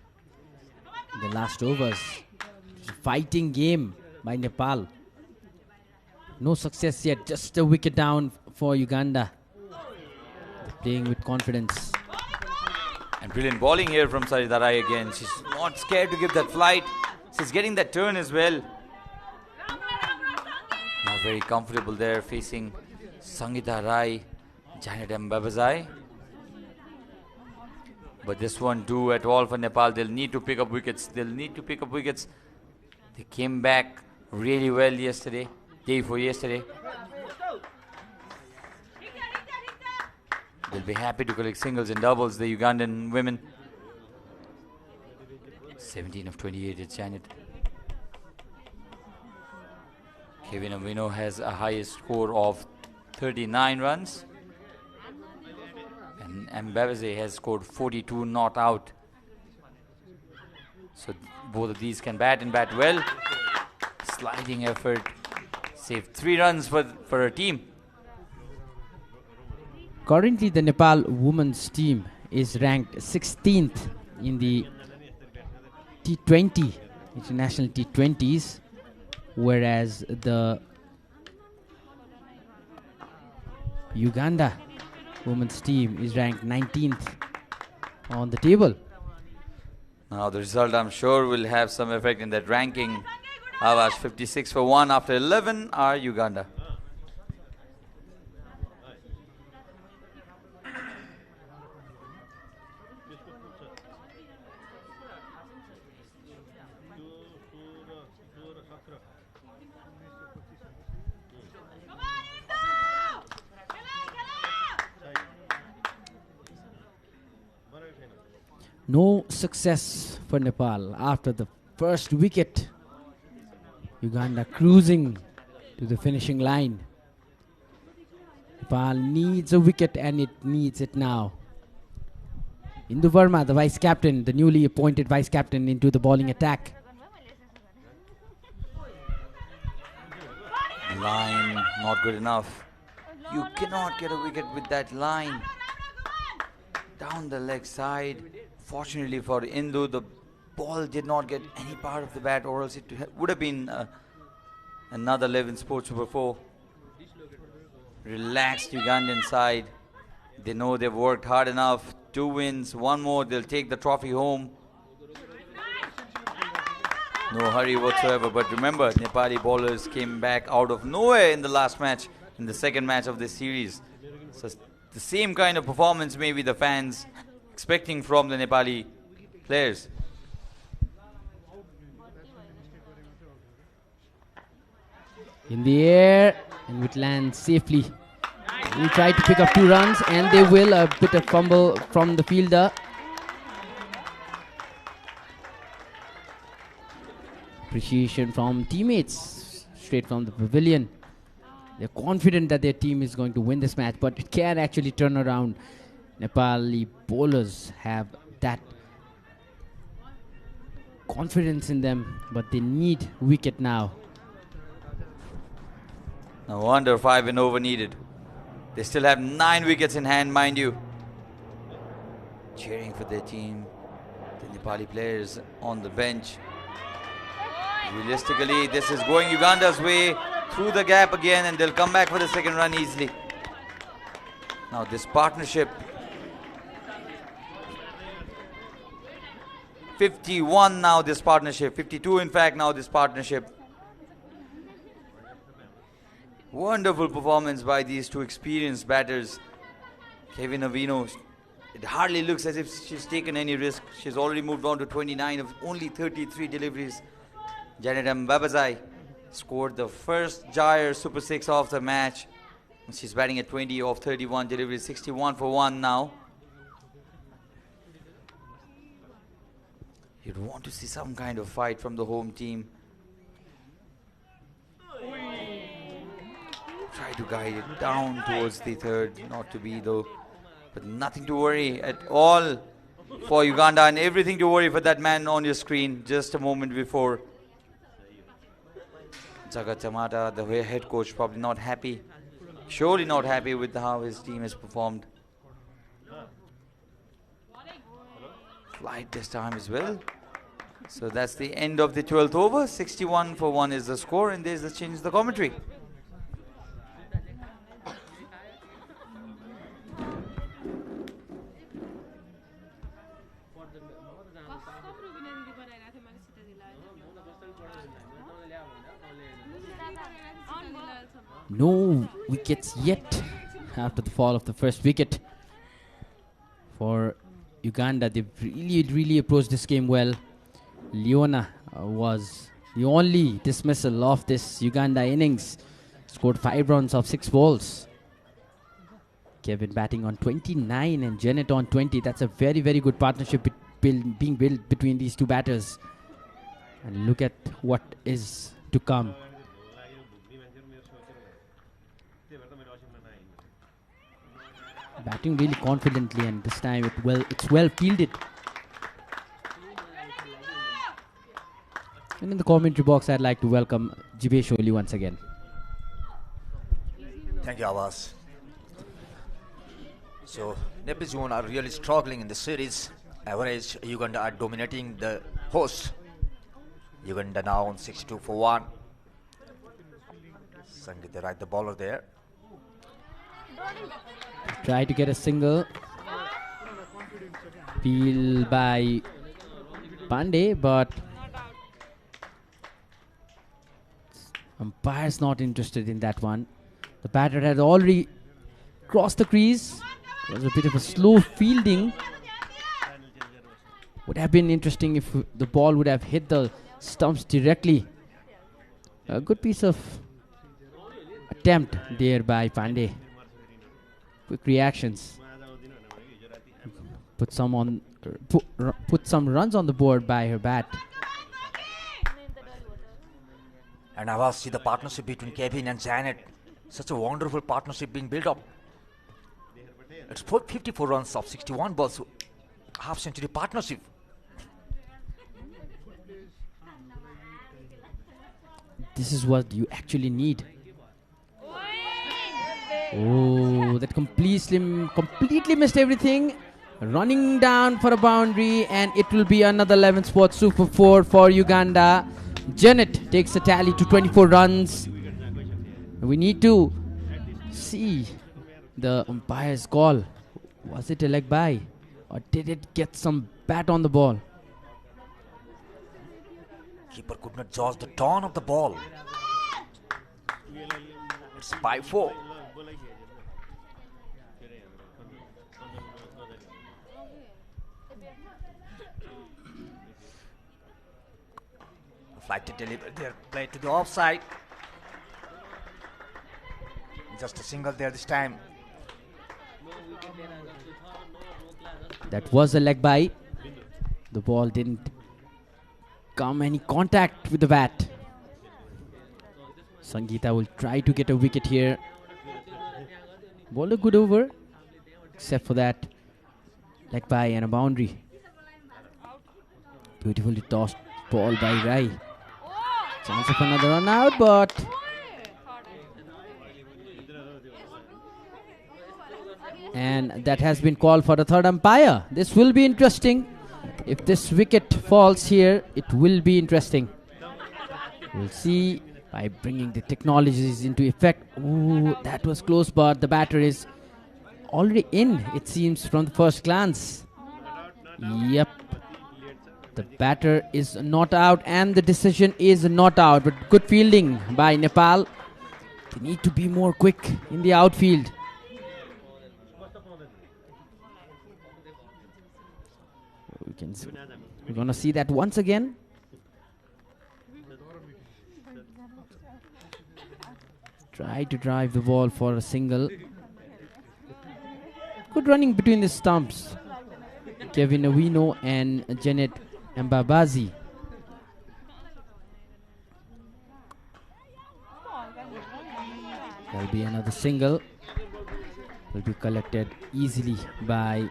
In the last overs, it was a fighting game by Nepal. No success yet, just a wicket down for Uganda. They're playing with confidence. And brilliant bowling here from Sarita Rai again. She's not scared to give that flight. She's getting that turn as well. Not very comfortable there facing Sangeeta Rai, Janet Mbabazai. But this won't do at all for Nepal. They'll need to pick up wickets. They came back really well yesterday. Day before yesterday. They'll be happy to collect singles and doubles, the Ugandan women. 17 of 28, it's Janet. Kevin Avino has a highest score of 39 runs. And Mbabeze has scored 42 not out. So both of these can bat and bat well. Sliding effort. Saved 3 runs for her team. Currently, the Nepal women's team is ranked 16th in the T20, international T20s, whereas the Uganda women's team is ranked 19th on the table. Now the result, I'm sure, will have some effect in that ranking. Avash 56 for 1 after 11 are Uganda. No success for Nepal after the first wicket. Uganda cruising to the finishing line. Nepal needs a wicket, and it needs it now. Indu Verma, the vice captain, the newly appointed vice captain, into the bowling attack. Line not good enough. You cannot get a wicket with that line. Down the leg side. Fortunately for Indu, the ball did not get any part of the bat, or else it would have been another 11 Sports Super 4. Relaxed Ugandan side. They know they've worked hard enough. 2 wins, 1 more, they'll take the trophy home. No hurry whatsoever, but remember, Nepali bowlers came back out of nowhere in the last match, in the second match of this series. So the same kind of performance maybe the fans expecting from the Nepali players. In the air, and would land safely. Will try to pick up 2 runs, and they will. A bit of fumble from the fielder. Appreciation from teammates straight from the pavilion. They're confident that their team is going to win this match, but it can actually turn around. Nepali bowlers have that confidence in them, but they need wicket now. No wonder 5 and over needed. They still have 9 wickets in hand, mind you. Cheering for their team. The Nepali players on the bench. Realistically, this is going Uganda's way through the gap again, and they'll come back for the second run easily. Now this partnership. 51 now this partnership. 52 in fact now this partnership. Wonderful performance by these two experienced batters. Kevin Avino, it hardly looks as if she's taken any risk. She's already moved on to 29 of only 33 deliveries. Janet Mbabazai scored the first Gyre Super 6 of the match. She's batting at 20 of 31 deliveries, 61 for 1 now. You'd want to see some kind of fight from the home team. Try to guide it down towards the third, not to be though. But nothing to worry at all for Uganda, and everything to worry for that man on your screen just a moment before. Jagat Chamata, the head coach, probably not happy. Surely not happy with how his team has performed. Flight this time as well. So that's the end of the 12th over. 61 for 1 is the score, and there's the change in the commentary. No wickets yet after the fall of the first wicket for Uganda. They've really approached this game well. Leona was the only dismissal of this Uganda innings. Scored 5 runs off 6 balls. Kevin batting on 29 and Janet on 20. That's a very good partnership being built between these two batters. And look at what is to come. Batting really confidently, and this time it's well fielded. And in the commentary box, I'd like to welcome Jibesh Oli once again. Thank you, Abbas. So, Nepal are really struggling in the series. Average, Uganda are dominating the host. Uganda now on 62 for 1. Sangeeta right the bowler there. Try to get a single. Peel by Pandey, but umpire's not interested in that one. The batter had already crossed the crease. It was a bit of a slow fielding. Would have been interesting if the ball would have hit the stumps directly. A good piece of attempt there by Pandey. Quick reactions. Put some runs on the board by her bat. And I see the partnership between Kevin and Janet. Such a wonderful partnership being built up. It's 54 runs of 61 balls. Half century partnership. This is what you actually need. Oh, that completely missed everything. Running down for a boundary, and it will be another 11 spot super 4 for Uganda. Janet takes a tally to 24 runs. We need to see the umpire's call. Was it a leg by, or did it get some bat on the ball? Keeper could not judge the turn of the ball. It's 5-4. Flight to deliver there, play to the offside. Just a single there this time. That was a leg by. The ball didn't come any contact with the bat. Sangeeta will try to get a wicket here. Ball a good over, except for that leg by and a boundary. Beautifully tossed ball by Rai. Chance of another run out, but and that has been called for the third umpire. This will be interesting. If this wicket falls here, it will be interesting. We'll see by bringing the technologies into effect. Ooh, that was close, but the batter is already in, it seems, from the first glance. Yep. The batter is not out and the decision is not out. But good fielding by Nepal. They need to be more quick in the outfield. We're going to see that once again. Try to drive the ball for a single. Good running between the stumps. Kevin Awino and Janet Mbabazi. There'll be another single. Will be collected easily by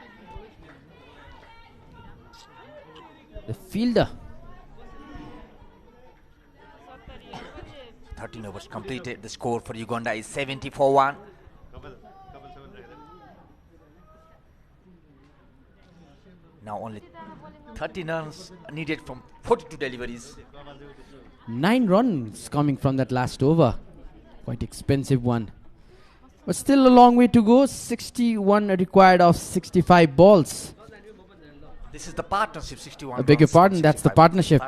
the fielder. 13 overs completed. The score for Uganda is 70-1. Now only 13 runs needed from 42 deliveries. 9 runs coming from that last over. Quite expensive one. But still a long way to go. 61 required of 65 balls. This is the partnership, 61. I beg your pardon, that's the partnership.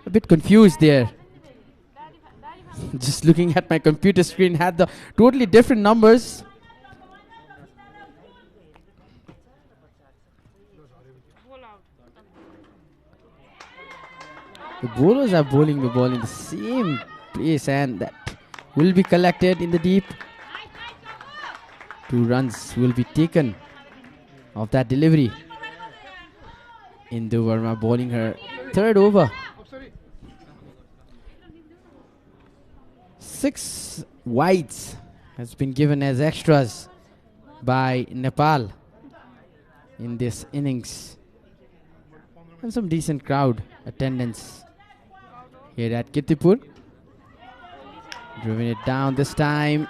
A bit confused there. Just looking at my computer screen had the totally different numbers. The bowlers are bowling the ball in the same place and that will be collected in the deep. 2 runs will be taken of that delivery. Indu Verma bowling her third over. 6 wides has been given as extras by Nepal in this innings. And some decent crowd attendance here at Kirtipur. Driven it down this time.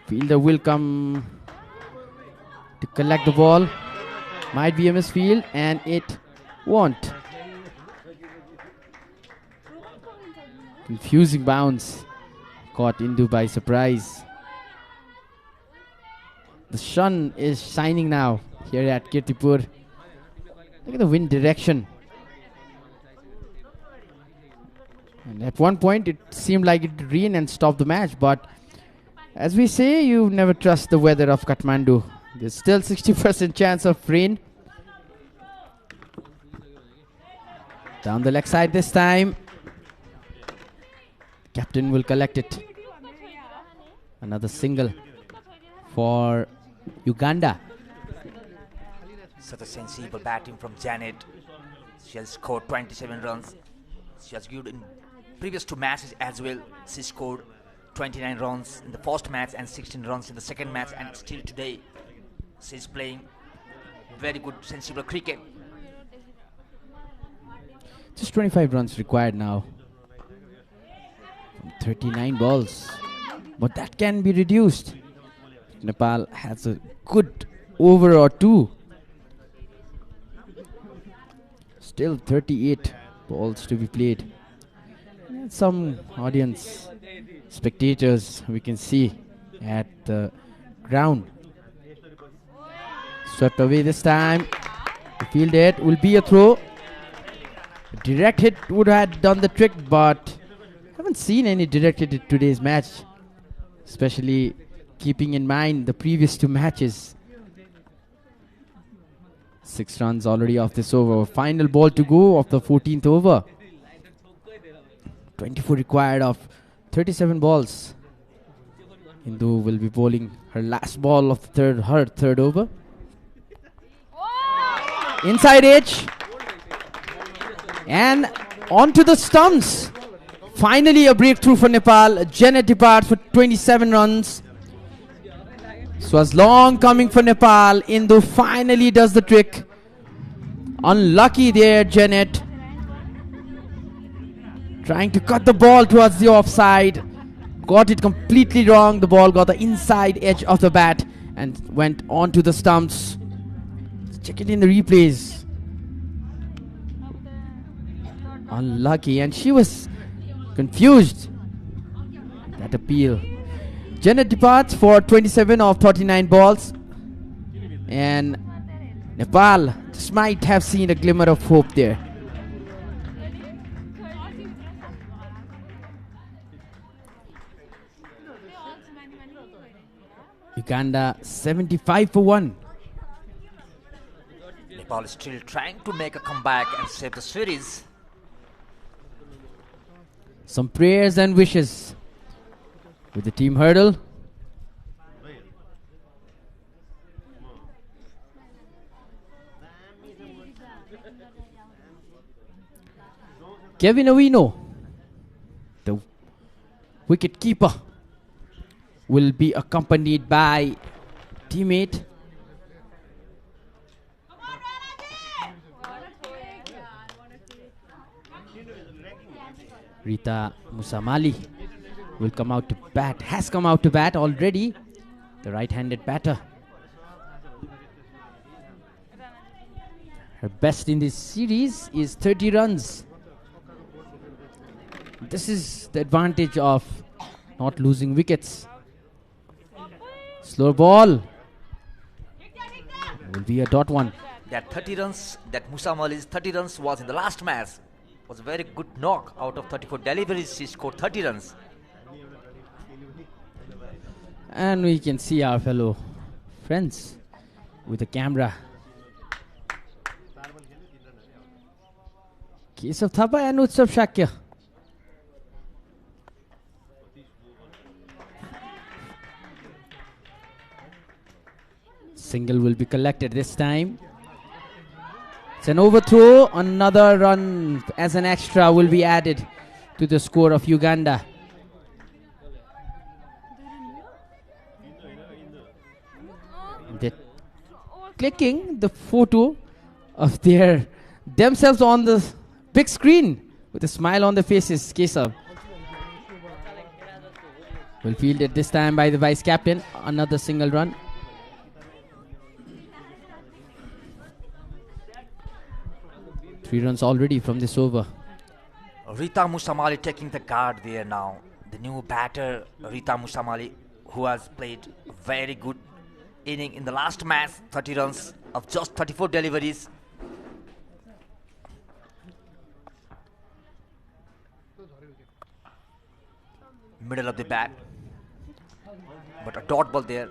Fielder will come to collect the ball. Might be a misfield and it won't. Confusing bounce. Caught Indu by surprise. The sun is shining now here at Kirtipur. Look at the wind direction. And at one point it seemed like it would rain and stop the match, but as we say, you never trust the weather of Kathmandu. There's still 60% chance of rain. Down the leg side this time. Captain will collect it. Another single for Uganda. Such a sensible batting from Janet. She has scored 27 runs. She has given in previous 2 matches as well. She scored 29 runs in the first match and 16 runs in the second match, and still today she's playing very good, sensible cricket. Just 25 runs required now. From 39 balls. But that can be reduced. Nepal has a good over or 2. Still 38 balls to be played. And some audience, spectators we can see at the ground. Swept away this time. The field hit will be a throw. A direct hit would have done the trick, but haven't seen any direct hit in today's match, especially keeping in mind the previous 2 matches. 6 runs already off this over. Final ball to go of the 14th over. 24 required of 37 balls. Indu will be bowling her last ball of her third over. Inside edge. And onto the stumps. Finally a breakthrough for Nepal. Janet departs for 27 runs. This was long coming for Nepal. Indu finally does the trick Unlucky there, Janet. Trying to cut the ball towards the offside. Got it completely wrong. The ball got the inside edge of the bat and went onto the stumps. Let's check it in the replays. Unlucky, and she was confused. That appeal. Janet departs for 27 of 39 balls. And Nepal just might have seen a glimmer of hope there. Uganda 75 for 1. Nepal is still trying to make a comeback and save the series. Some prayers and wishes with the team hurdle. Kevin Owino, the wicket keeper, will be accompanied by teammate Rita Musamali will come out to bat, has come out to bat already, the right-handed batter. Her best in this series is 30 runs. This is the advantage of not losing wickets. Slow ball will be a dot one. That 30 runs, that Musamali's 30 runs was in the last match. Was a very good knock. Out of 34 deliveries, she scored 30 runs. And we can see our fellow friends with the camera. Kesav Thapa and Utsav Shakya. Single will be collected this time. It's an overthrow. Another run as an extra will be added to the score of Uganda. They're clicking the photo of themselves on the big screen with a smile on their faces. Kesav will field it this time by the vice captain. Another single run. Three runs already from this over. Rita Musamali taking the guard there now. The new batter, Rita Musamali, who has played very good inning in the last match. 30 runs of just 34 deliveries. Middle of the bat. But a dot ball there.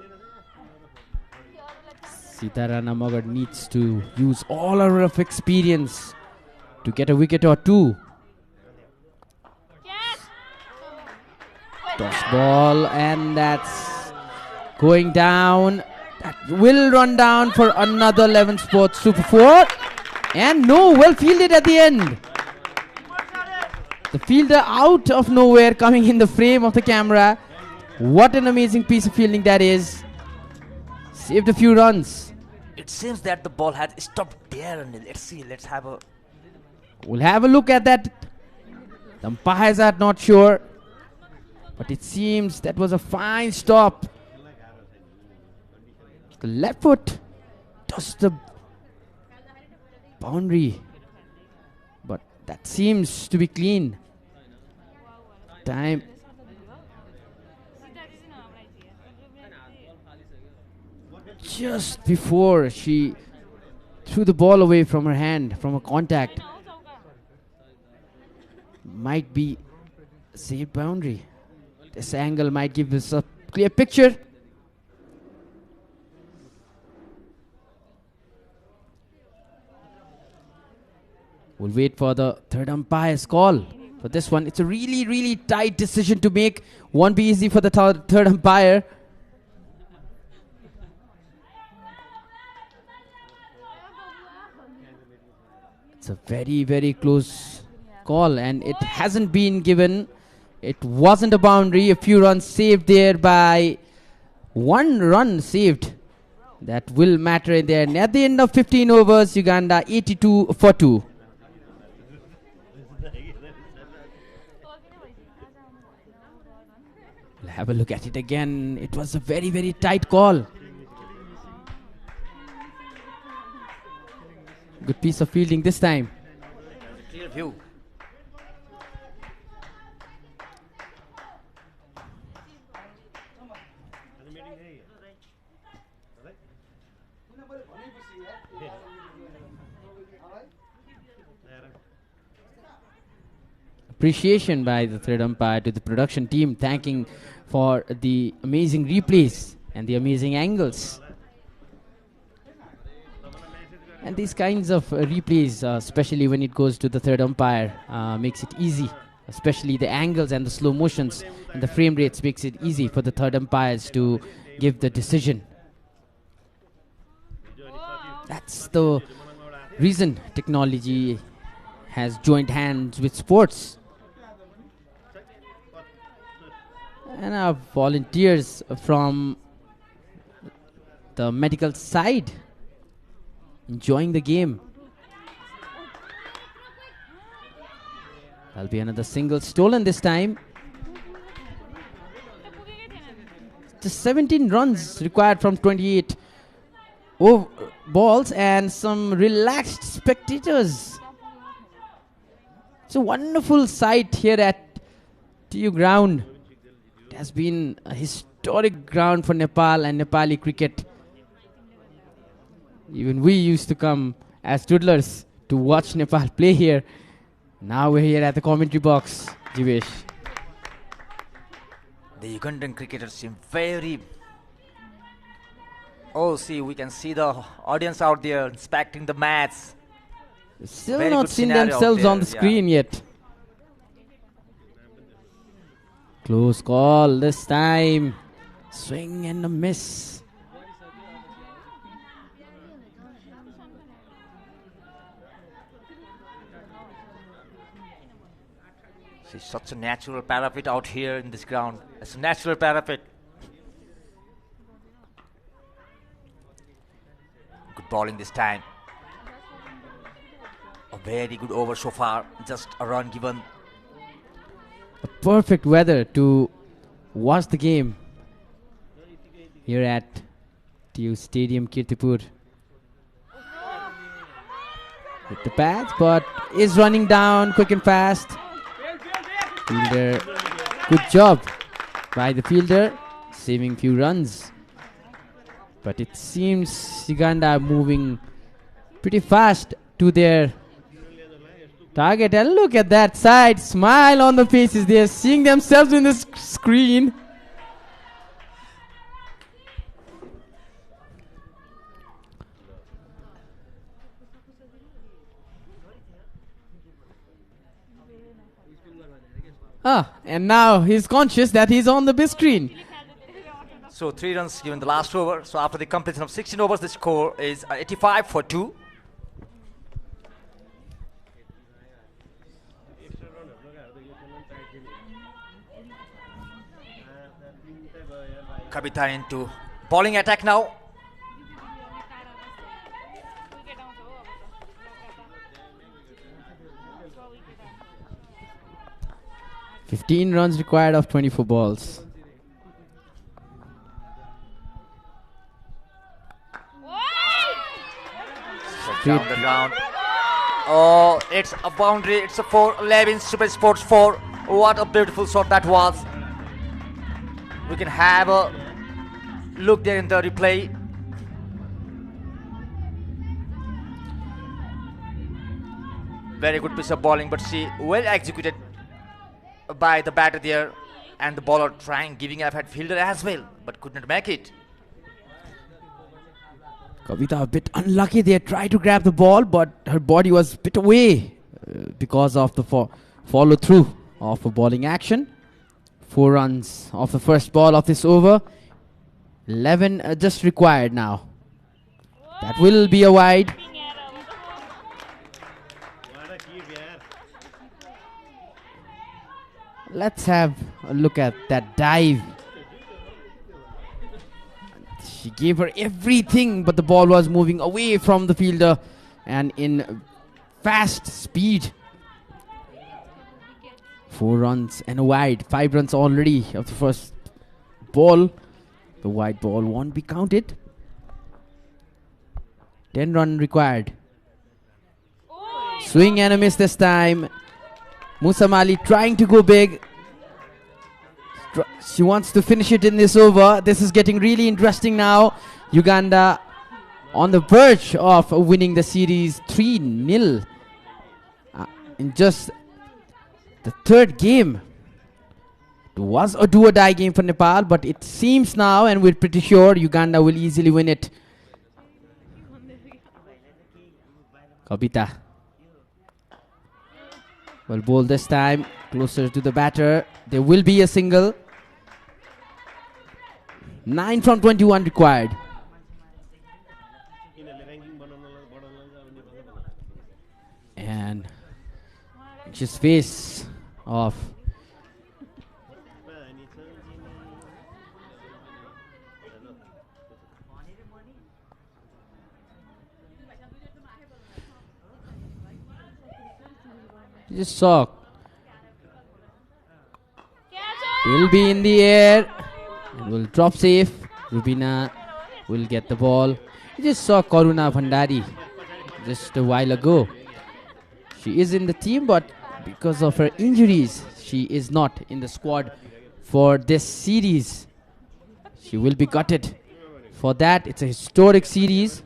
Sitarana Magad needs to use all her of experience to get a wicket or two. Toss ball, and that's going down. That will run down for another 11 Sports Super 4. And no, well fielded at the end. The fielder out of nowhere coming in the frame of the camera. What an amazing piece of fielding that is. Saved a few runs. It seems that the ball has stopped there. And let's have a... We'll have a look at that. The umpires are not sure. But it seems that was a fine stop. The left foot touched the boundary. But that seems to be clean. Time. Just before she threw the ball away from her hand, from a contact. Might be a safe boundary. This angle might give us a clear picture. We'll wait for the third umpire's call for this one. It's a really, really tight decision to make. Won't be easy for the third umpire. It's a very, very close call, and it hasn't been given. It wasn't a boundary. A few runs saved there by 1 run saved that will matter in there. And at the end of 15 overs, Uganda 82 for 2. We'll have a look at it again. It was a very, very tight call. Good piece of fielding this time. Clear view. Appreciation by the third umpire to the production team, thanking for the amazing replays and the amazing angles. And these kinds of replays, especially when it goes to the third umpire, makes it easy. Especially the angles and the slow motions and the frame rates makes it easy for the third umpires to give the decision. That's the reason technology has joined hands with sports. And our volunteers from the medical side enjoying the game. That'll be another single stolen this time. Just 17 runs required from 28 balls and some relaxed spectators. It's a wonderful sight here at TU ground. It has been a historic ground for Nepal and Nepali cricket. Even we used to come as toddlers to watch Nepal play here. Now we're here at the commentary box, Jivesh. The Ugandan cricketers seem very... Oh, see, we can see the audience out there inspecting the mats. Still Very not good seen scenario out themselves on the there, yeah. screen yet. Close call this time. Swing and a miss. See, such a natural parapet out here in this ground. It's a natural parapet. Good bowling this time. A very good over so far. Just a run given. A perfect weather to watch the game here at TU Stadium, Kirtipur. Hit the pads, but is running down quick and fast. Fielder, good job by the fielder, saving few runs. But it seems Uganda are moving pretty fast to their target. And look at that side, smile on the faces. They are seeing themselves in the screen. And now he's conscious that he's on the big screen. So 3 runs given the last over. So after the completion of 16 overs, the score is 85 for 2. Kavita into bowling attack now. $15 runs required of 24 balls. Down the ground. Oh, it's a boundary. It's a 4-11 Super Sports 4. What a beautiful shot that was. We can have a look there in the replay. Very good piece of bowling, but see, well executed by the batter there, and the bowler trying, giving up at fielder as well, but could not make it. Kavita a bit unlucky there, tried to grab the ball, but her body was a bit away because of the follow through of a bowling action. 4 runs off the first ball of this over. 11 just required now. That will be a wide. Let's have a look at that dive. She gave her everything, but the ball was moving away from the fielder and in fast speed. 4 runs and a wide. 5 runs already of the first ball. The wide ball won't be counted. 10 run required. Swing and a miss this time. Musamali trying to go big. She wants to finish it in this over. This is getting really interesting now. Uganda on the verge of winning the series 3-0 in just the third game. It was a do-or-die game for Nepal, but it seems now, and we're pretty sure, Uganda will easily win it. Kavita. Well bowled this time, closer to the batter. There will be a single. 9 from 21 required. And anxious face of just saw. Will be in the air. It will drop safe. Rubina will get the ball. You just saw Karuna Bhandari just a while ago. She is in the team, but because of her injuries, she is not in the squad for this series. She will be gutted for that. It's a historic series.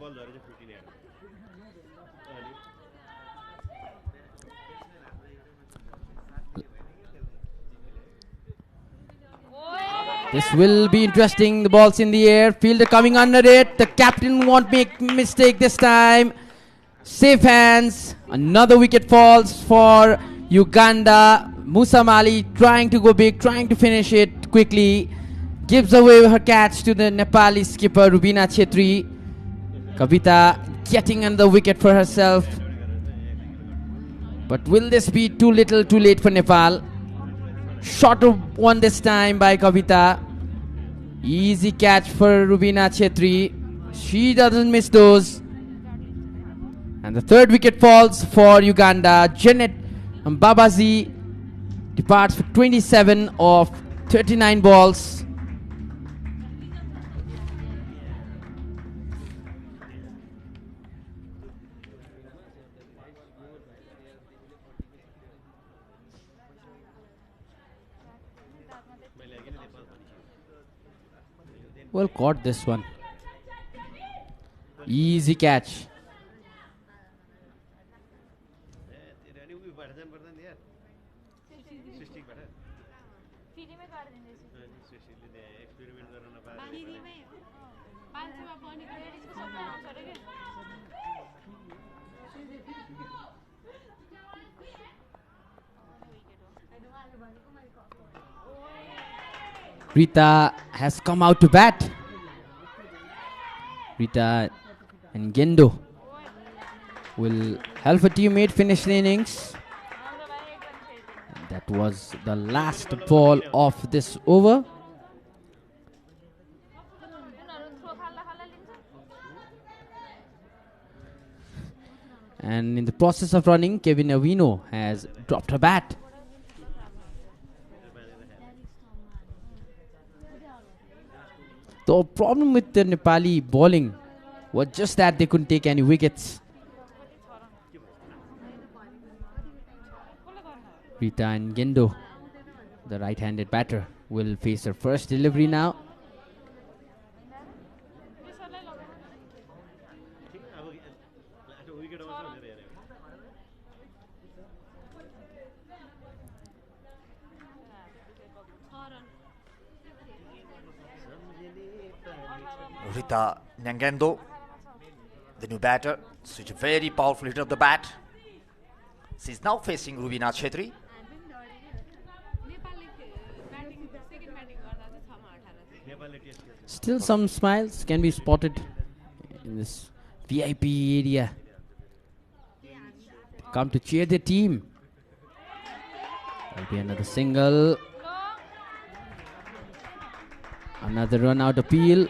This will be interesting. The ball's in the air. Fielder coming under it. The captain won't make mistake this time. Safe hands. Another wicket falls for Uganda. Musamali trying to go big, trying to finish it quickly. Gives away her catch to the Nepali skipper Rubina Chetri. Kavita getting another wicket for herself. But will this be too little, too late for Nepal? Short of one this time by Kavita. Easy catch for Rubina Chetri. She doesn't miss those. And the third wicket falls for Uganda. Janet Mbabazi departs for 27 of 39 balls. Well caught this one. Easy catch. Rita has come out to bat. Rita and Gendo will help a teammate finish the innings. And that was the last ball of this over. And in the process of running, Kevin Avino has dropped her bat. The problem with the Nepali bowling was just that they couldn't take any wickets. Rita and Gendo, the right-handed batter, will face her first delivery now. Rita Nyangendo, the new batter. She's a very powerful hitter of the bat. She's now facing Rubina Chetri. Still some smiles can be spotted in this VIP area. Come to cheer the team. There'll be another single. Another run out appeal.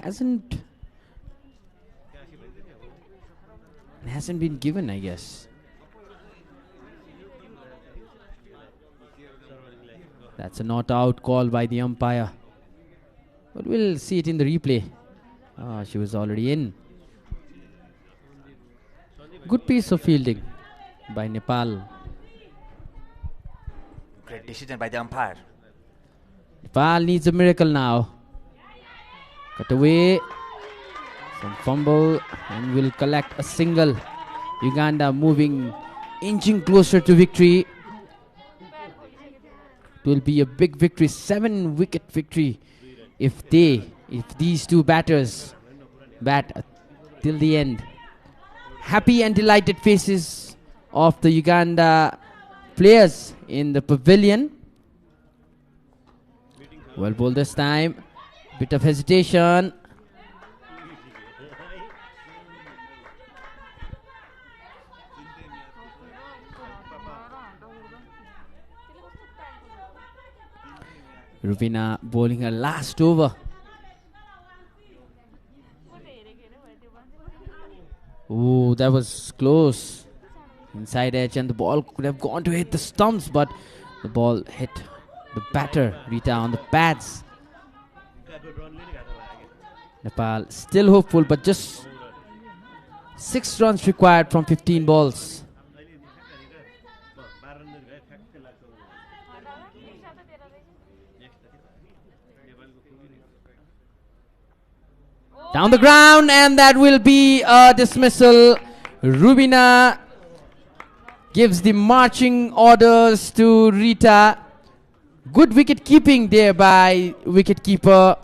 hasn't been given, I guess. That's a not out call by the umpire. But we'll see it in the replay. She was already in. Good piece of fielding by Nepal. Great decision by the umpire. Nepal needs a miracle now. Cut away. Some fumble and will collect a single. Uganda moving, inching closer to victory. It will be a big victory, 7-wicket victory if these two batters bat till the end. Happy and delighted faces of the Uganda players in the pavilion. Well bowled this time. Bit of hesitation. Rubina bowling her last over. Oh, that was close. Inside edge, and the ball could have gone to hit the stumps, but the ball hit the batter, Rita, on the pads. Nepal still hopeful, but just 6 runs required from 15 balls. Down the ground, and that will be a dismissal. Rubina gives the marching orders to Rita. Good wicket keeping there by wicket keeper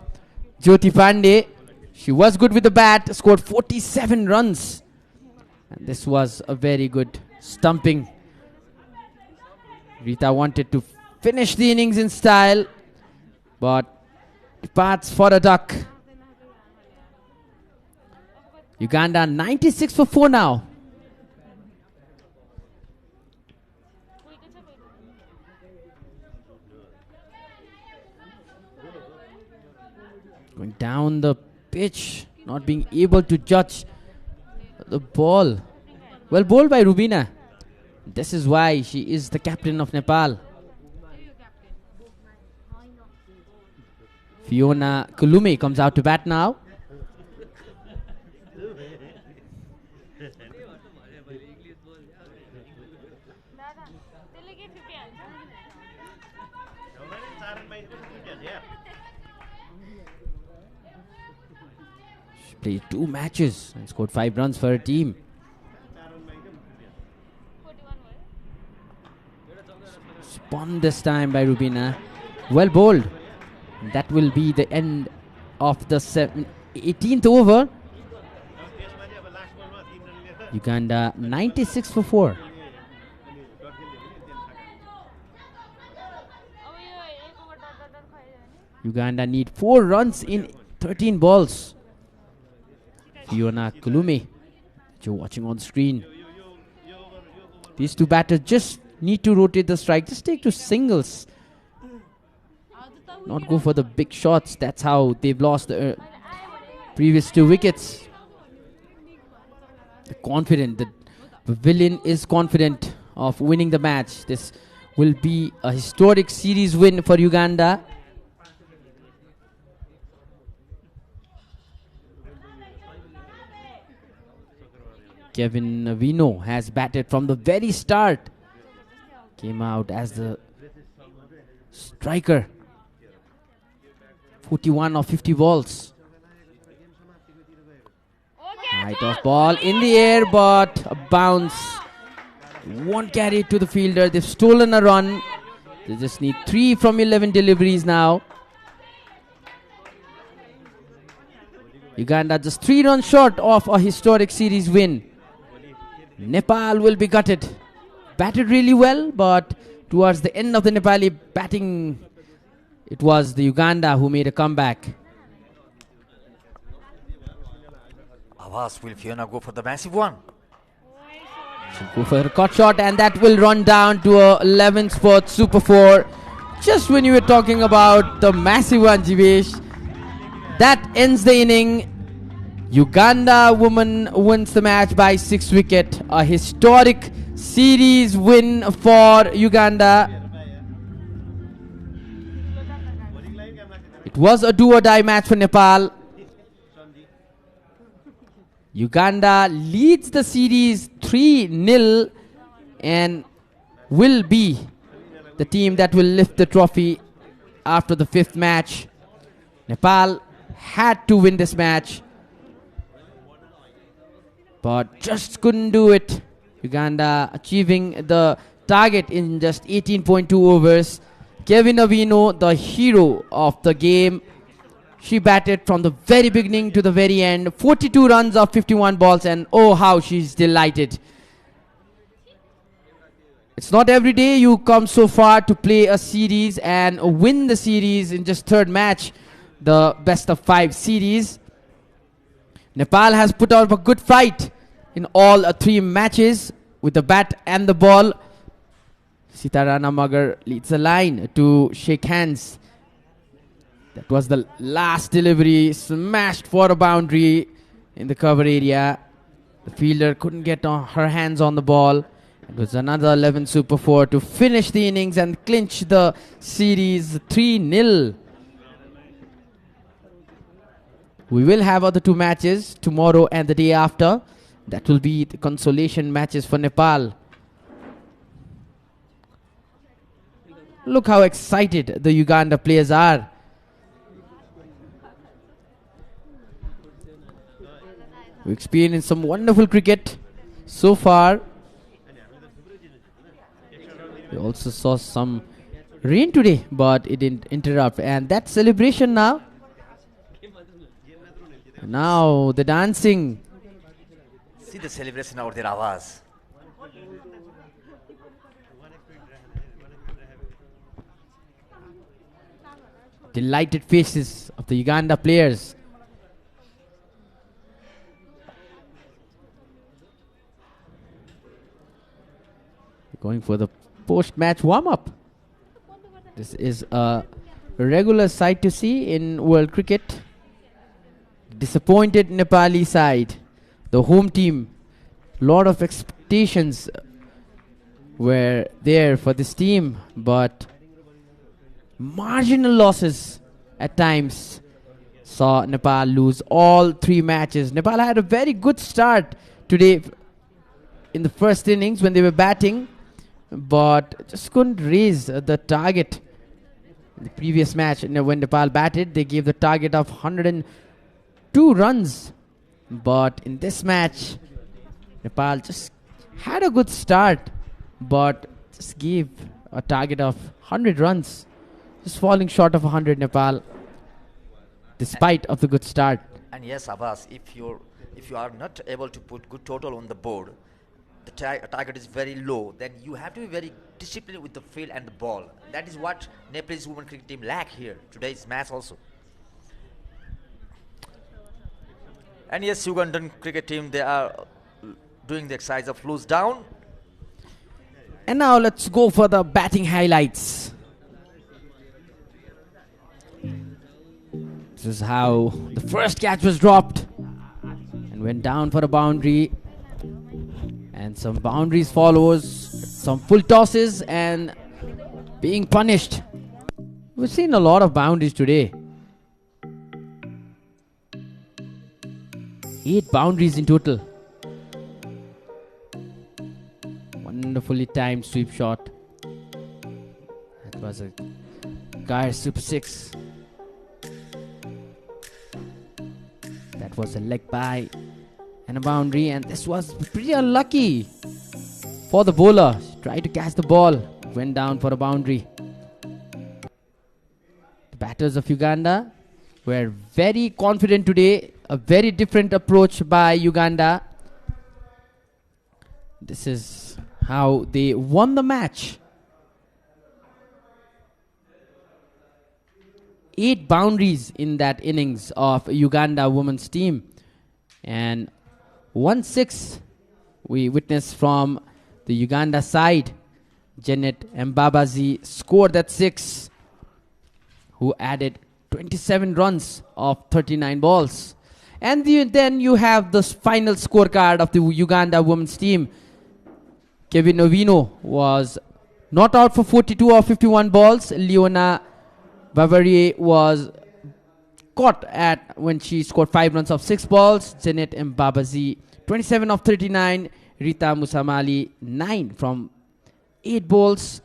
Jyoti Pandey. She was good with the bat, scored 47 runs. And this was a very good stumping. Rita wanted to finish the innings in style, but departs for a duck. Uganda 96 for 4 now. Going down the pitch, not being able to judge the ball. Well bowled by Rubina. This is why she is the captain of Nepal. Fiona Kulume comes out to bat now. She played 2 matches and scored 5 runs for her team. Spun this time by Rubina. Well bowled. That will be the end of the 18th over. Uganda 96 for 4. Uganda need 4 runs in 13 balls. Fiona Kulume, you're watching on screen. These two batters just need to rotate the strike. Just take to singles. Not go for the big shots. That's how they've lost the previous 2 wickets. They're confident. The pavilion is confident of winning the match. This will be a historic series win for Uganda. Kevin Navino has batted from the very start. Came out as the striker. 41 of 50 balls. Height of ball in the air, but a bounce. Won't carry it to the fielder. They've stolen a run. They just need 3 from 11 deliveries now. Uganda just 3 runs short of a historic series win. Nepal will be gutted. Batted really well, but towards the end of the Nepali batting, it was the Uganda who made a comeback. Avas, will Fiona go for the massive one? She'll go for a cut shot, and that will run down to a 11 spot Super 4. Just when you were talking about the massive one, Jivesh, that ends the inning. Uganda woman wins the match by 6 wicket. A historic series win for Uganda. It was a do or die match for Nepal. Uganda leads the series 3-0 and will be the team that will lift the trophy after the 5th match. Nepal had to win this match, but just couldn't do it. Uganda achieving the target in just 18.2 overs. Kevin Avino, the hero of the game. She batted from the very beginning to the very end. 42 runs of 51 balls, and oh how she's delighted. It's not every day you come so far to play a series and win the series in just 3rd match, the best of 5 series. Nepal has put up a good fight in all 3 matches with the bat and the ball. Sitarana Magar leads the line to shake hands. That was the last delivery, smashed for a boundary in the cover area. The fielder couldn't get her hands on the ball. It was another 11 super 4 to finish the innings and clinch the series 3-0. We will have other 2 matches tomorrow and the day after. That will be the consolation matches for Nepal. Look how excited the Uganda players are. We experienced some wonderful cricket so far. We also saw some rain today, but it didn't interrupt. And that celebration now. Now the dancing. See the celebration out there, Avaz. Delighted faces of the Uganda players. Going for the post-match warm-up. This is a regular sight to see in world cricket. Disappointed Nepali side. The home team. Lot of expectations were there for this team, but marginal losses at times saw Nepal lose all 3 matches. Nepal had a very good start today in the first innings when they were batting, but just couldn't raise the target. In the previous match, when Nepal batted, they gave the target of 102 runs. But in this match, Nepal just had a good start, but just gave a target of 100 runs. Just falling short of 100, Nepal, despite of the good start. And yes, Abbas, if you are not able to put good total on the board, the target is very low, then you have to be very disciplined with the field and the ball. That is what Nepalese women cricket team lack here, today's match also. And yes, Ugandan cricket team, they are doing the exercise of loose down. And now let's go for the batting highlights. This is how the first catch was dropped and went down for a boundary. And some boundaries follows, some full tosses and being punished. We've seen a lot of boundaries today. 8 boundaries in total. Wonderfully timed sweep shot. That was a Gair Super 6. That was a leg by and a boundary, and this was pretty unlucky for the bowler. She tried to catch the ball, went down for a boundary. The batters of Uganda were very confident today. A very different approach by Uganda. This is how they won the match. 8 boundaries in that innings of Uganda women's team, and 1-6 we witnessed from the Uganda side. Janet Mbabazi scored that 6, who added 27 runs of 39 balls. And then you have the final scorecard of the Uganda women's team. Kevin Ovino was not out for 42 of 51 balls. Leona Bavarie was caught at when she scored 5 runs of 6 balls. Janet Mbabazi 27 of 39. Rita Musamali 9 from 8 balls.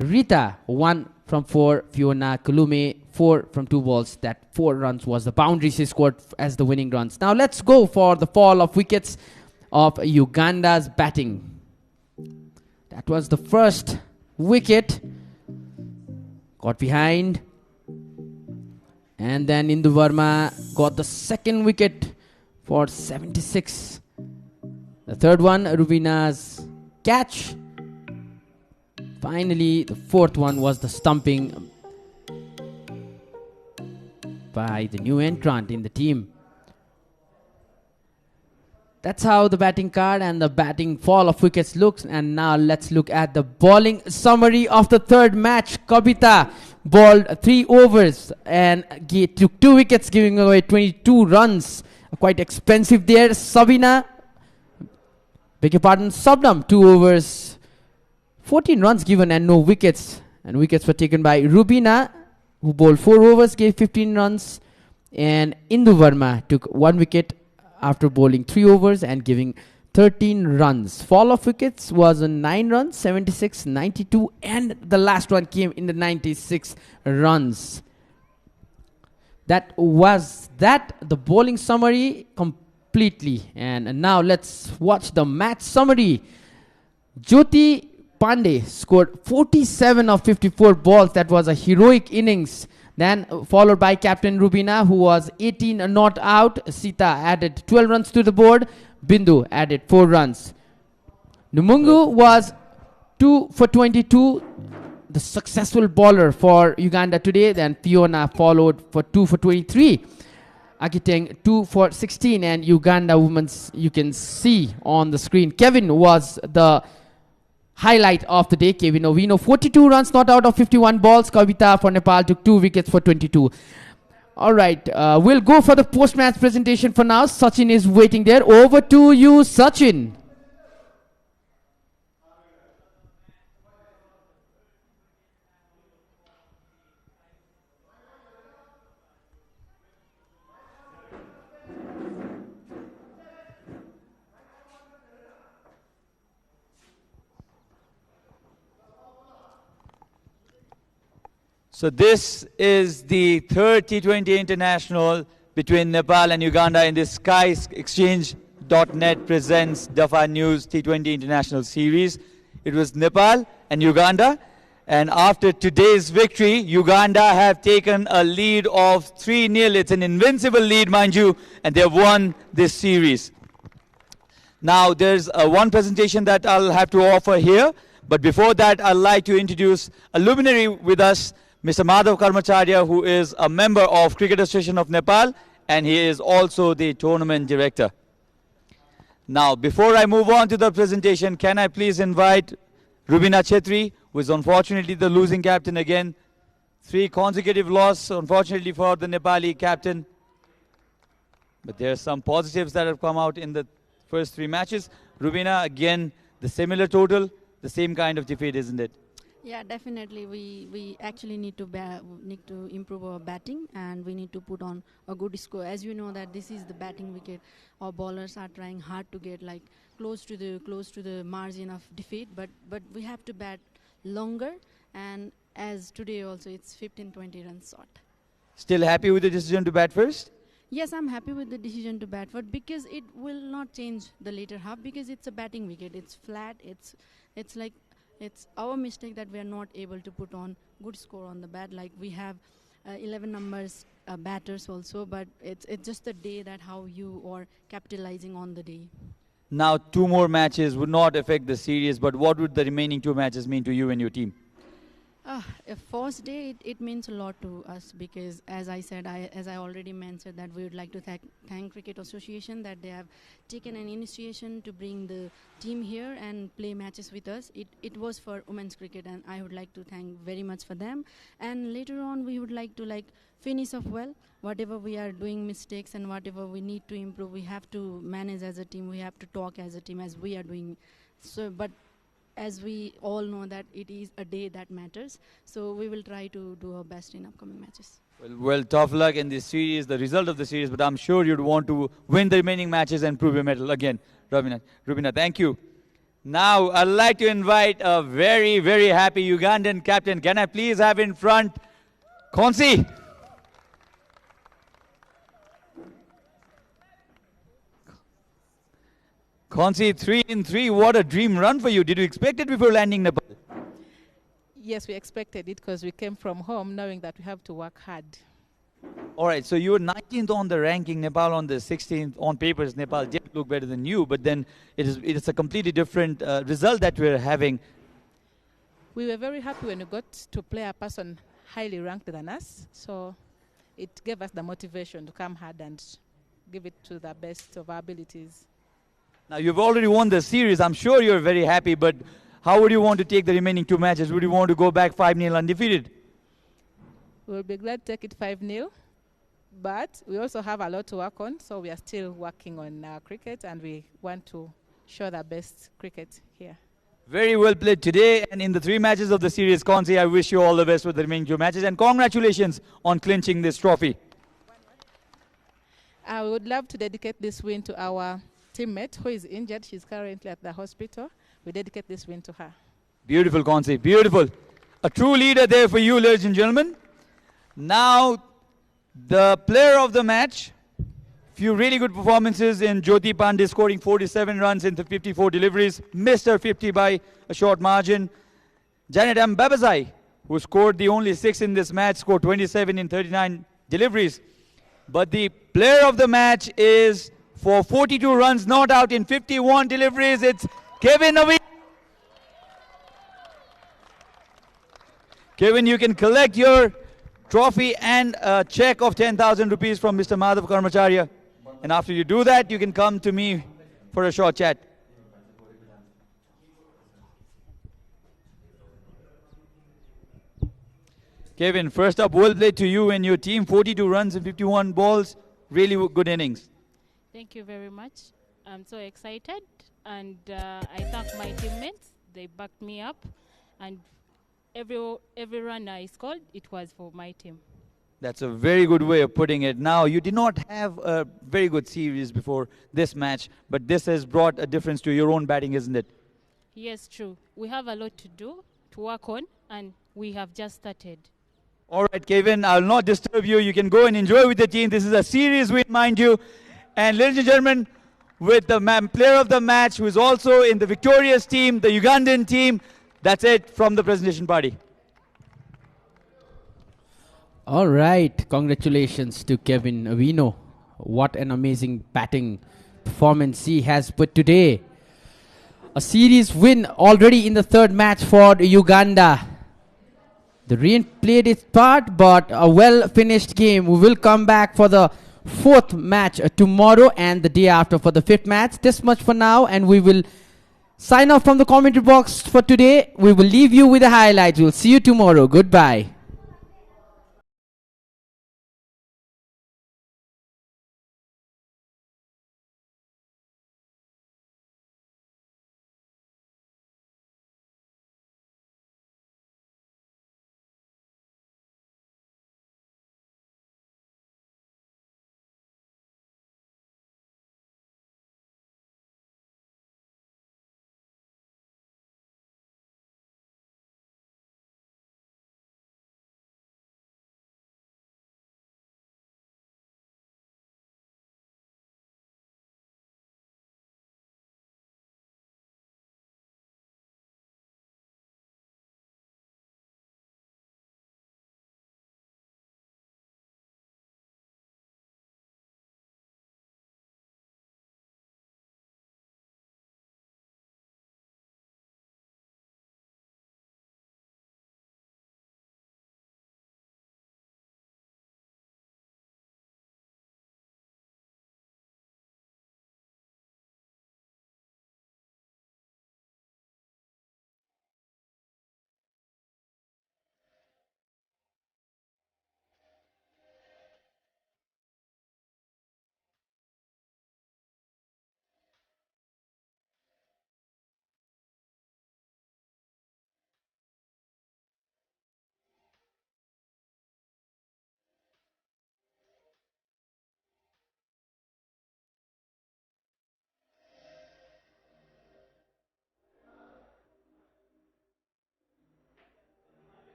Rita 1 from 4. Fiona Kulume 4 from 2 balls. That 4 runs was the boundary she scored as the winning runs. Now let's go for the fall of wickets of Uganda's batting. That was the first wicket. Got behind. And then Indu Verma got the second wicket for 76. The third one, Rubina's catch. Finally, the fourth one was the stumping by the new entrant in the team. That's how the batting card and the batting fall of wickets looks. And now let's look at the bowling summary of the third match. Kabita bowled 3 overs and took 2 wickets, giving away 22 runs. Quite expensive there. Sabina, beg your pardon, Sabnam, 2 overs, 14 runs given and no wickets. And wickets were taken by Rubina, who bowled 4 overs, gave 15 runs. And Indu Verma took 1 wicket after bowling 3 overs and giving 13 runs. Fall of wickets was 9 runs, 76, 92, and the last one came in the 96 runs. That was the bowling summary completely. And now let's watch the match summary. Jyoti Pandey scored 47 of 54 balls. That was a heroic innings. Then followed by Captain Rubina, who was 18 not out. Sita added 12 runs to the board. Bindu added 4 runs. Numungu was 2 for 22, the successful bowler for Uganda today. Then Fiona followed for 2 for 23. Akiteng 2 for 16, and Uganda women's, you can see on the screen. Kevin was the highlight of the day. Kevin Ovino 42 runs not out of 51 balls. Kavita for Nepal took 2 wickets for 22. Alright, we'll go for the post-match presentation for now. Sachin is waiting there. Over to you, Sachin. So this is the third T20 international between Nepal and Uganda in this SkyExchange.net presents Dafa News T20 International Series. It was Nepal and Uganda, and after today's victory, Uganda have taken a lead of 3-0. It's an invincible lead, mind you, and they have won this series. Now there's one presentation that I'll have to offer here, but before that I'd like to introduce a luminary with us, Mr. Madhav Karmacharya, who is a member of Cricket Association of Nepal, and he is also the tournament director. Now, before I move on to the presentation, can I please invite Rubina Chetri, who is unfortunately the losing captain again. 3 consecutive losses, unfortunately, for the Nepali captain. But there are some positives that have come out in the first 3 matches. Rubina, again, the similar total, the same kind of defeat, isn't it? Yeah, definitely. We actually need to improve our batting, and we need to put on a good score. As you know that this is the batting wicket. Our bowlers are trying hard to get like close to the margin of defeat, but we have to bat longer. And as today also, it's 15-20 runs short. Still happy with the decision to bat first? Yes, I'm happy with the decision to bat first because it will not change the later half because it's a batting wicket. It's flat. It's like. It's our mistake that we are not able to put on good score on the bat. Like we have 11 numbers batters also, but it's just the day that how you are capitalizing on the day. Now 2 more matches would not affect the series, but what would the remaining 2 matches mean to you and your team? First day, it means a lot to us because, as I said, as I already mentioned, that we would like to thank Cricket Association that they have taken an initiation to bring the team here and play matches with us. It was for women's cricket, and I would like to thank very much for them. And later on, we would like to finish off well. Whatever we are doing mistakes and whatever we need to improve, we have to manage as a team. We have to talk as a team as we are doing. So, but as we all know that it is a day that matters, so we will try to do our best in upcoming matches. Well, tough luck in this series, the result of the series, but I'm sure you'd want to win the remaining matches and prove your medal again. Rubina, thank you. Now, I'd like to invite a very, very happy Ugandan captain. Can I please have in front Konsi? Konsi, 3-in-3, what a dream run for you. Did you expect it before landing Nepal? Yes, we expected it because we came from home knowing that we have to work hard. All right, so you were 19th on the ranking, Nepal on the 16th. On papers, Nepal did look better than you, but then it's a completely different result that we're having. We were very happy when we got to play a person highly ranked than us, so it gave us the motivation to come hard and give it to the best of our abilities. Now, you've already won the series. I'm sure you're very happy, but how would you want to take the remaining two matches? Would you want to go back 5-0 undefeated? We'll be glad to take it 5-0, but we also have a lot to work on, so we are still working on cricket, and we want to show the best cricket here. Very well played today, and in the 3 matches of the series, Konsi, I wish you all the best with the remaining 2 matches, and congratulations on clinching this trophy. I would love to dedicate this win to our teammate who is injured. She's currently at the hospital. We dedicate this win to her. Beautiful, Konsi, beautiful. A true leader there for you, ladies and gentlemen. Now, the player of the match. Few really good performances in Jyoti Pandey scoring 47 runs in the 54 deliveries. Missed her 50 by a short margin. Janet Mbabazai, who scored the only 6 in this match, scored 27 in 39 deliveries. But the player of the match is, for 42 runs, not out in 51 deliveries, it's Kevin Avi. Kevin, you can collect your trophy and a check of 10,000 rupees from Mr. Madhav Karmacharya. And after you do that, you can come to me for a short chat. Kevin, first up, well played to you and your team. 42 runs and 51 balls. Really good innings. Thank you very much. I'm so excited, and I thank my teammates. They backed me up, and every run I scored, it was for my team. That's a very good way of putting it. Now, you did not have a very good series before this match, but this has brought a difference to your own batting, isn't it? Yes, true. We have a lot to do, to work on, and we have just started. All right, Kevin, I'll not disturb you. You can go and enjoy with the team. This is a series win, mind you. And ladies and gentlemen, with the player of the match, who is also in the victorious team, the Ugandan team, that's it from the presentation party. All right, congratulations to Kevin Avino. What an amazing batting performance he has put today. A series win already in the 3rd match for Uganda. The rain played its part, but a well-finished game. We will come back for the 4th match tomorrow and the day after for the 5th match. This much for now, and we will sign off from the commentary box for today. We will leave you with the highlights. We'll see you tomorrow. Goodbye.